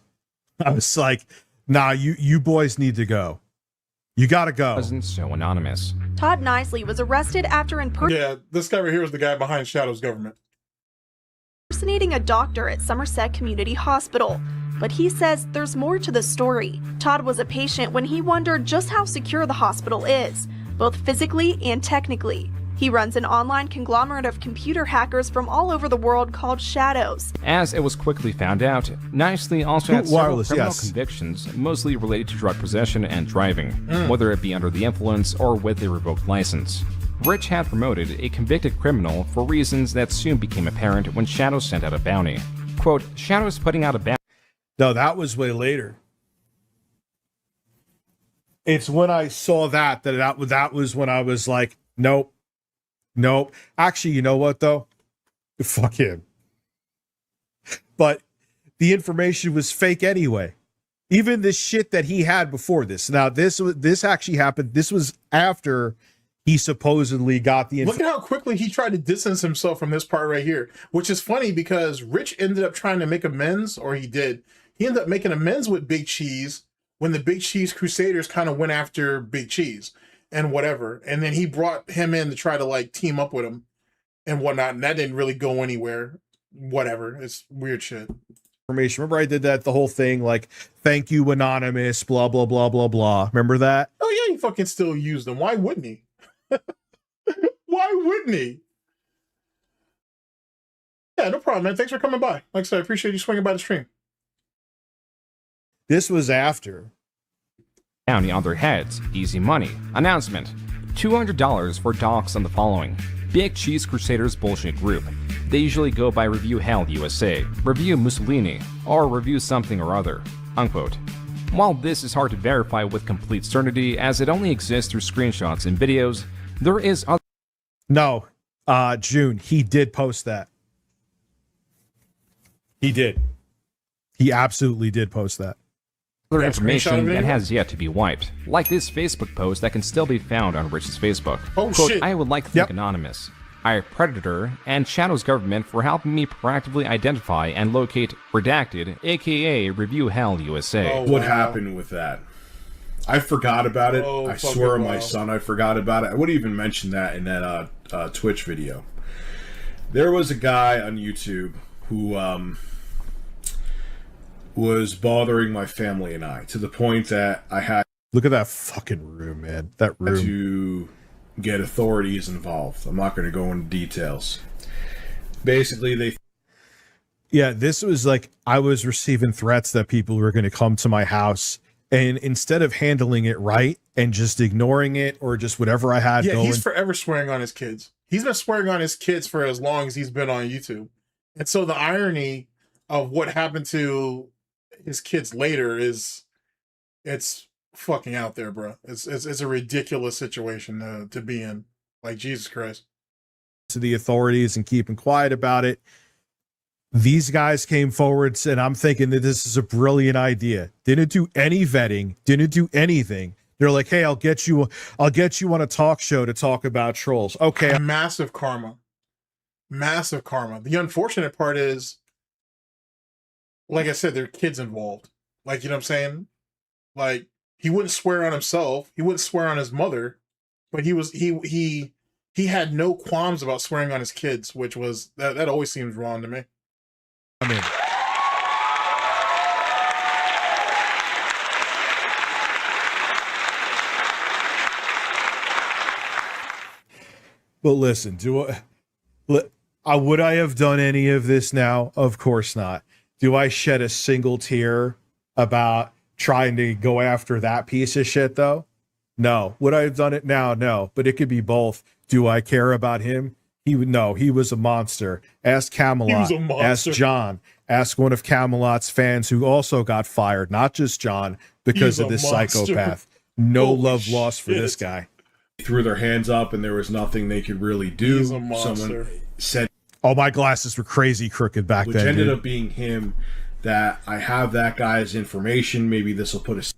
I was like, "Nah, you boys need to go. You got to go." Wasn't so anonymous. Todd Nicely was arrested after Yeah, this guy right here is the guy behind Shadow's government. impersonating a doctor at Somerset Community Hospital. But he says there's more to the story. Todd was a patient when he wondered just how secure the hospital is, both physically and technically. He runs an online conglomerate of computer hackers from all over the world called Shadows. As it was quickly found out, Nicely also had several Wireless, criminal yes. convictions, mostly related to drug possession and driving, whether it be under the influence or with a revoked license. Rich had promoted a convicted criminal for reasons that soon became apparent when Shadows sent out a bounty. Quote, Shadows putting out a bounty. No, that was way later. It's when I saw that was when I was like, nope. Actually, you know what though? Fuck him. But the information was fake anyway. Even the shit that he had before this. Now this actually happened. This was after he supposedly got the Look at how quickly he tried to distance himself from this part right here, which is funny because Rich ended up trying to make amends, or he did. He ended up making amends with Big Cheese when the Big Cheese Crusaders kind of went after Big Cheese and whatever. And then he brought him in to try to like team up with him and whatnot. And that didn't really go anywhere. Whatever. It's weird shit. Information. Remember I did that, the whole thing, like, thank you, Anonymous, blah, blah, blah, blah, blah. Remember that? Oh yeah, he fucking still used them. Why wouldn't he? Why wouldn't he? Yeah, no problem, man. Thanks for coming by. Like I said, I appreciate you swinging by the stream. This was after. Bounty on their heads. Easy money. Announcement. $200 for docs on the following. Big Cheese Crusaders bullshit group. They usually go by Review Hell USA, Review Mussolini, or Review something or other. Unquote. While this is hard to verify with complete certainty as it only exists through screenshots and videos, there is other... No, June, he did post that. He did. He absolutely did post that. Other Yeah, screenshot information of that it? has yet to be wiped, like this Facebook post that can still be found on Rich's Facebook. Oh, Quote, shit. I would like to thank Anonymous, our Predator, and Shadow's government for helping me proactively identify and locate Redacted, aka Review Hell USA. What happened with that? I forgot about it. I swear on my son I forgot about it. I would even mention that in that Twitch video. There was a guy on YouTube who was bothering my family and I to the point that I had Look at that fucking room, man. That room. to get authorities involved. I'm not going to go into details. Basically, they... Yeah, this was like, I was receiving threats that people were going to come to my house, and instead of handling it right and just ignoring it or just whatever I had going... he's forever swearing on his kids. He's been swearing on his kids for as long as he's been on YouTube. And so the irony of what happened to his kids later is, it's fucking out there, bro. It's a ridiculous situation to be in. Like, Jesus Christ. To the authorities and keeping quiet about it. These guys came forward and I'm thinking that this is a brilliant idea. Didn't do any vetting, didn't do anything. They're like, hey, I'll get you on a talk show to talk about trolls. Okay. Massive karma. Massive karma. The unfortunate part is, like I said, there are kids involved. Like, you know what I'm saying? Like, he wouldn't swear on himself. He wouldn't swear on his mother, but he had no qualms about swearing on his kids, which was, that always seems wrong to me. I mean, but listen, would I have done any of this now? Of course not. Do I shed a single tear about trying to go after that piece of shit, though? No. Would I have done it now? No. But it could be both. Do I care about him? He was a monster. Ask Camelot. Ask John. Ask one of Camelot's fans who also got fired, not just John, because of this psychopath. No love lost for this guy. Threw their hands up and there was nothing they could really do. Someone said, "Oh, my glasses were crazy crooked back which then." Ended dude. up being him. That I have that guy's information. Maybe this will put a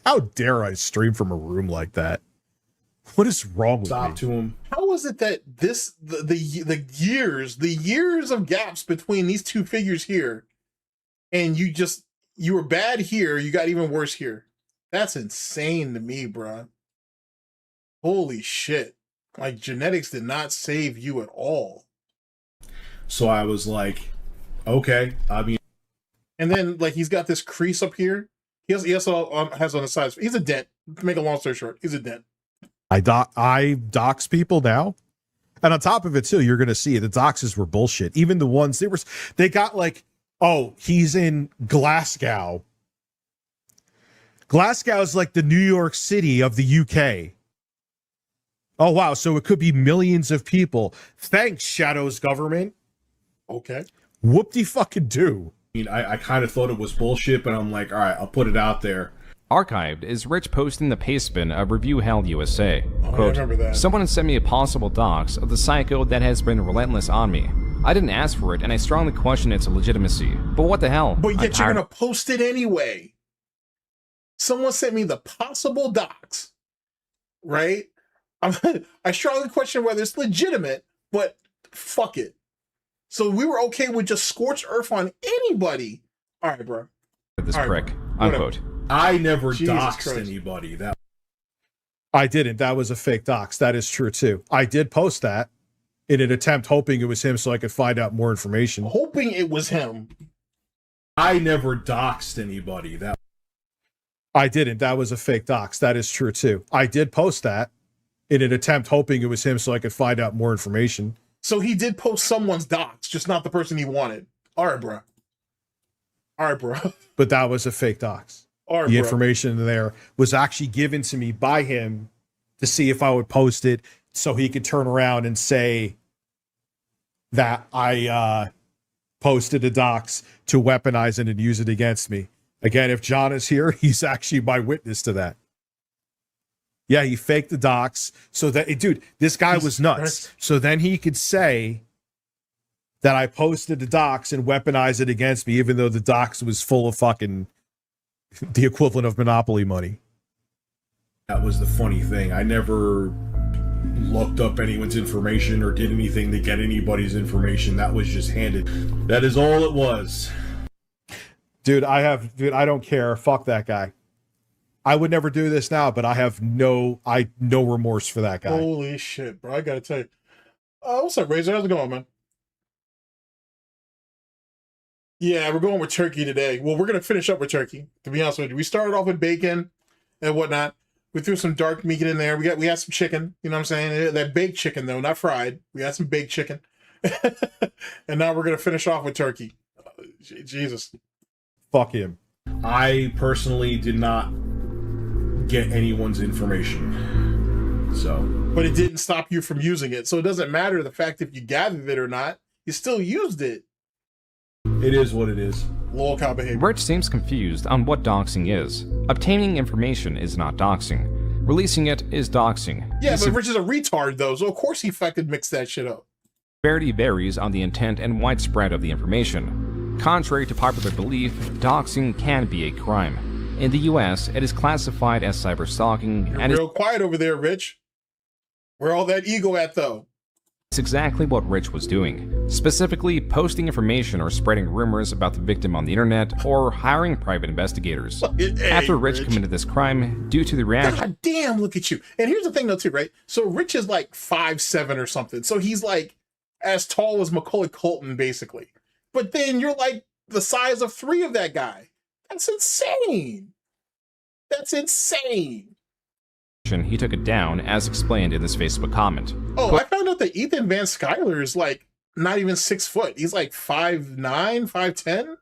How dare I stream from a room like that? What is wrong with stop me? to him. How is it that the years of gaps between these two figures here, and you were bad here, you got even worse here? That's insane to me, bro. Holy shit. Like, genetics did not save you at all. So I was like, okay. I mean, and then, like, he's got this crease up here. He also has on the sides. He's a dent. To make a long story short, he's a dent. I dox people now, and on top of it too, you're gonna see the doxes were bullshit. Even the ones they got like, oh, he's in Glasgow. Glasgow is like the New York City of the UK. Oh wow, so it could be millions of people. Thanks, Shadow's government. Okay. Whoop-de-fucking-do. I mean, I kind of thought it was bullshit, but I'm like, all right, I'll put it out there. Archived is Rich posting the pastebin of Review Hell USA. Quote, I remember that. Someone sent me a possible dox of the psycho that has been relentless on me. I didn't ask for it, and I strongly question its legitimacy. But what the hell? But yet you're going to post it anyway. Someone sent me the possible dox, right? I strongly question whether it's legitimate, but fuck it. So we were okay with just scorched earth on anybody. All right, bro. This All prick. Bro. Unquote. I never Jesus doxed Christ. anybody. That I didn't. That was a fake dox. That is true too. I did post that in an attempt hoping it was him so I could find out more information. Hoping it was him. I never doxed anybody. That I didn't. That was a fake dox. That is true too. I did post that in an attempt hoping it was him so I could find out more information. So he did post someone's docs, just not the person he wanted. All right, bro. All right, bro. But that was a fake dox. All right, The bro. information there was actually given to me by him to see if I would post it so he could turn around and say that I posted a dox to weaponize it and use it against me. Again, if John is here, he's actually my witness to that. Yeah, he faked the docs so that, dude, this guy was nuts. So then he could say that I posted the docs and weaponize it against me, even though the docs was full of fucking the equivalent of Monopoly money. That was the funny thing. I never looked up anyone's information or did anything to get anybody's information. That was just handed. That is all it was. Dude, I don't care. Fuck that guy. I would never do this now, but I have no remorse for that guy. Holy shit, bro. I gotta tell you. What's up, Razor? How's it going, man? Yeah, we're going with turkey today. Well, we're gonna finish up with turkey, to be honest with you. We started off with bacon and whatnot. We threw some dark meat in there. We had some chicken, you know what I'm saying? That baked chicken though, not fried. We had some baked chicken. And now we're gonna finish off with turkey. Jesus. Fuck him. I personally did not get anyone's information. So, but it didn't stop you from using it. So it doesn't matter the fact if you gathered it or not. You still used it. It is what it is. Lol cow behavior. Rich seems confused on what doxing is. Obtaining information is not doxing. Releasing it is doxing. Yeah, but Rich is a retard though, so of course he fucking mixed that shit up. Severity varies on the intent and widespread of the information. Contrary to popular belief, doxing can be a crime. In the US, it is classified as cyberstalking. You're and real quiet over there, Rich. Where all that ego at though? It's exactly what Rich was doing, specifically posting information or spreading rumors about the victim on the internet or hiring private investigators. Hey, After Rich committed this crime, due to the reaction... God damn, look at you. And here's the thing though too, right? So Rich is like 5'7" or something. So he's like as tall as Macaulay Culkin, basically. But then you're like the size of 3 of that guy. That's insane. That's insane. He took it down, as explained in this Facebook comment. Oh, I found out that Ethan Van Skyler is like not even 6 foot. He's like 5'9", 5'10".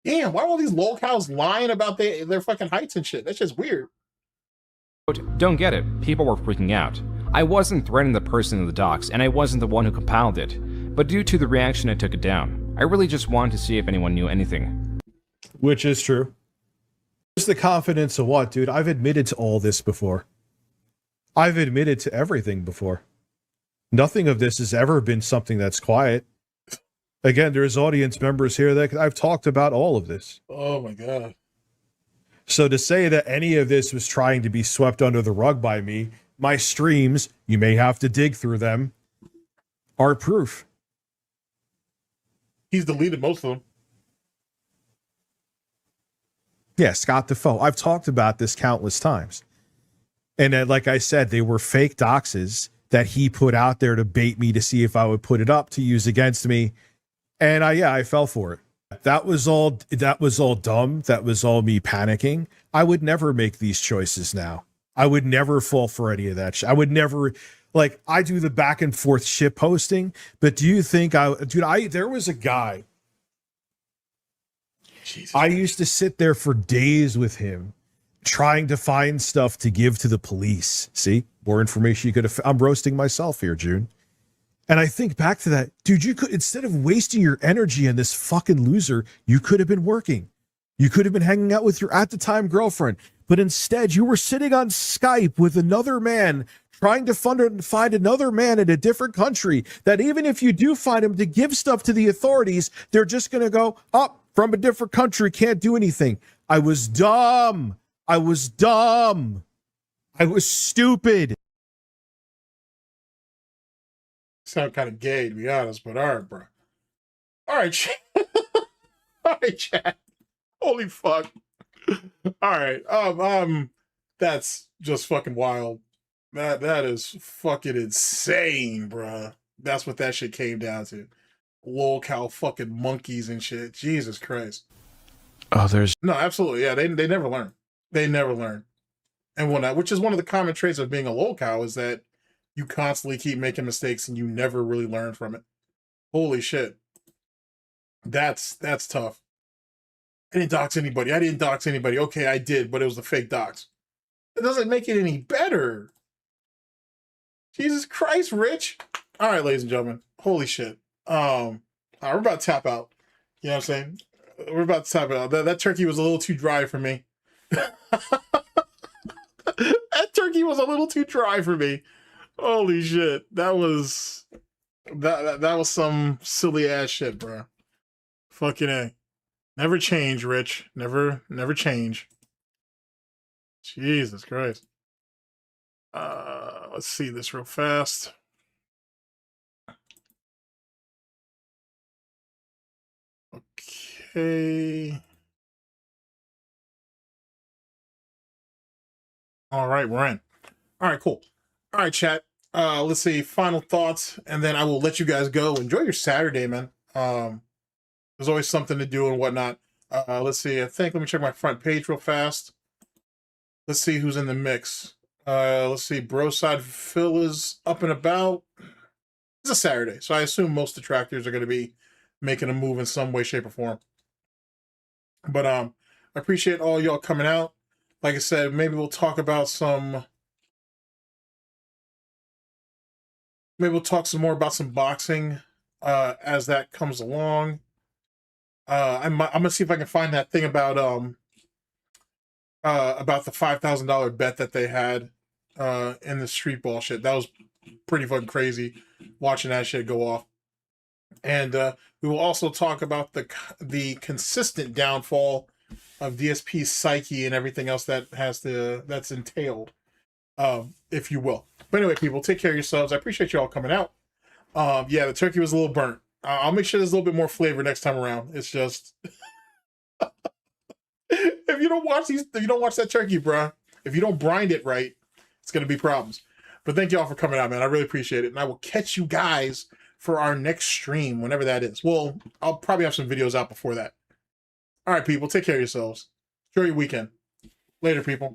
Damn, why are all these lolcows lying about their fucking heights and shit? That's just weird. Don't get it. People were freaking out. I wasn't threatening the person in the docs, and I wasn't the one who compiled it. But due to the reaction, I took it down. I really just wanted to see if anyone knew anything. Which is true. Just the confidence of what, dude? I've admitted to all this before. I've admitted to everything before. Nothing of this has ever been something that's quiet. Again, there's audience members here that I've talked about all of this. Oh my God. So to say that any of this was trying to be swept under the rug by me, my streams, you may have to dig through them, are proof. He's deleted most of them. Yeah, Scott Defoe. I've talked about this countless times. And like I said, they were fake doxes that he put out there to bait me to see if I would put it up to use against me. And I fell for it. That was all dumb. That was all me panicking. I would never make these choices now. I would never fall for any of that shit. I would never, like, I do the back and forth shit posting, but do you think there was a guy. Jesus. I used to sit there for days with him trying to find stuff to give to the police. See, more information you could have. I'm roasting myself here, June. And I think back to that, dude, you could, instead of wasting your energy on this fucking loser, you could have been working. You could have been hanging out with your at the time girlfriend, but instead you were sitting on Skype with another man trying to find another man in a different country that even if you do find him to give stuff to the authorities, they're just going to go up from a different country. Can't do anything. I was dumb. I was dumb. I was stupid. Sound kind of gay, to be honest, but all right, bro. All right, chat. All right, chat. Holy fuck. All right. That's just fucking wild. That is fucking insane, bro. That's what that shit came down to. Lol cow fucking monkeys and shit. Jesus Christ. Oh, there's no, absolutely. Yeah, they never learn. They never learn. And whatnot, which is one of the common traits of being a lol cow, is that you constantly keep making mistakes and you never really learn from it. Holy shit. That's tough. I didn't dox anybody. Okay, I did, but it was a fake dox. It doesn't make it any better. Jesus Christ, Rich. All right, ladies and gentlemen. Holy shit. All right, we're about to tap out. You know what I'm saying? We're about to tap out. That turkey was a little too dry for me. That turkey was a little too dry for me. Holy shit. That was some silly ass shit, bro. Fucking A. Never change, Rich. Never change. Jesus Christ. Let's see this real fast. Okay. All right, we're in. All right, cool. All right, chat. Let's see, final thoughts, and then I will let you guys go. Enjoy your Saturday, man. There's always something to do and whatnot. Let's see, let me check my front page real fast. Let's see who's in the mix. Let's see, Broside Phil is up and about. It's a Saturday, so I assume most detractors are going to be making a move in some way, shape, or form. But I appreciate all y'all coming out. Like I said, maybe we'll talk about some... Maybe we'll talk some more about some boxing as that comes along. I'm gonna see if I can find that thing about the $5,000 bet that they had in the street ball shit. That was pretty fucking crazy watching that shit go off. And we will also talk about the consistent downfall of DSP's psyche and everything else that's entailed, if you will. But anyway, people, take care of yourselves. I appreciate you all coming out. Yeah, the turkey was a little burnt. I'll make sure there's a little bit more flavor next time around. It's just if you don't watch that turkey, bruh, if you don't brine it right, it's gonna be problems. But thank y'all for coming out, man. I really appreciate it. And I will catch you guys for our next stream, whenever that is. Well, I'll probably have some videos out before that. All right, people, take care of yourselves. Enjoy your weekend. Later, people.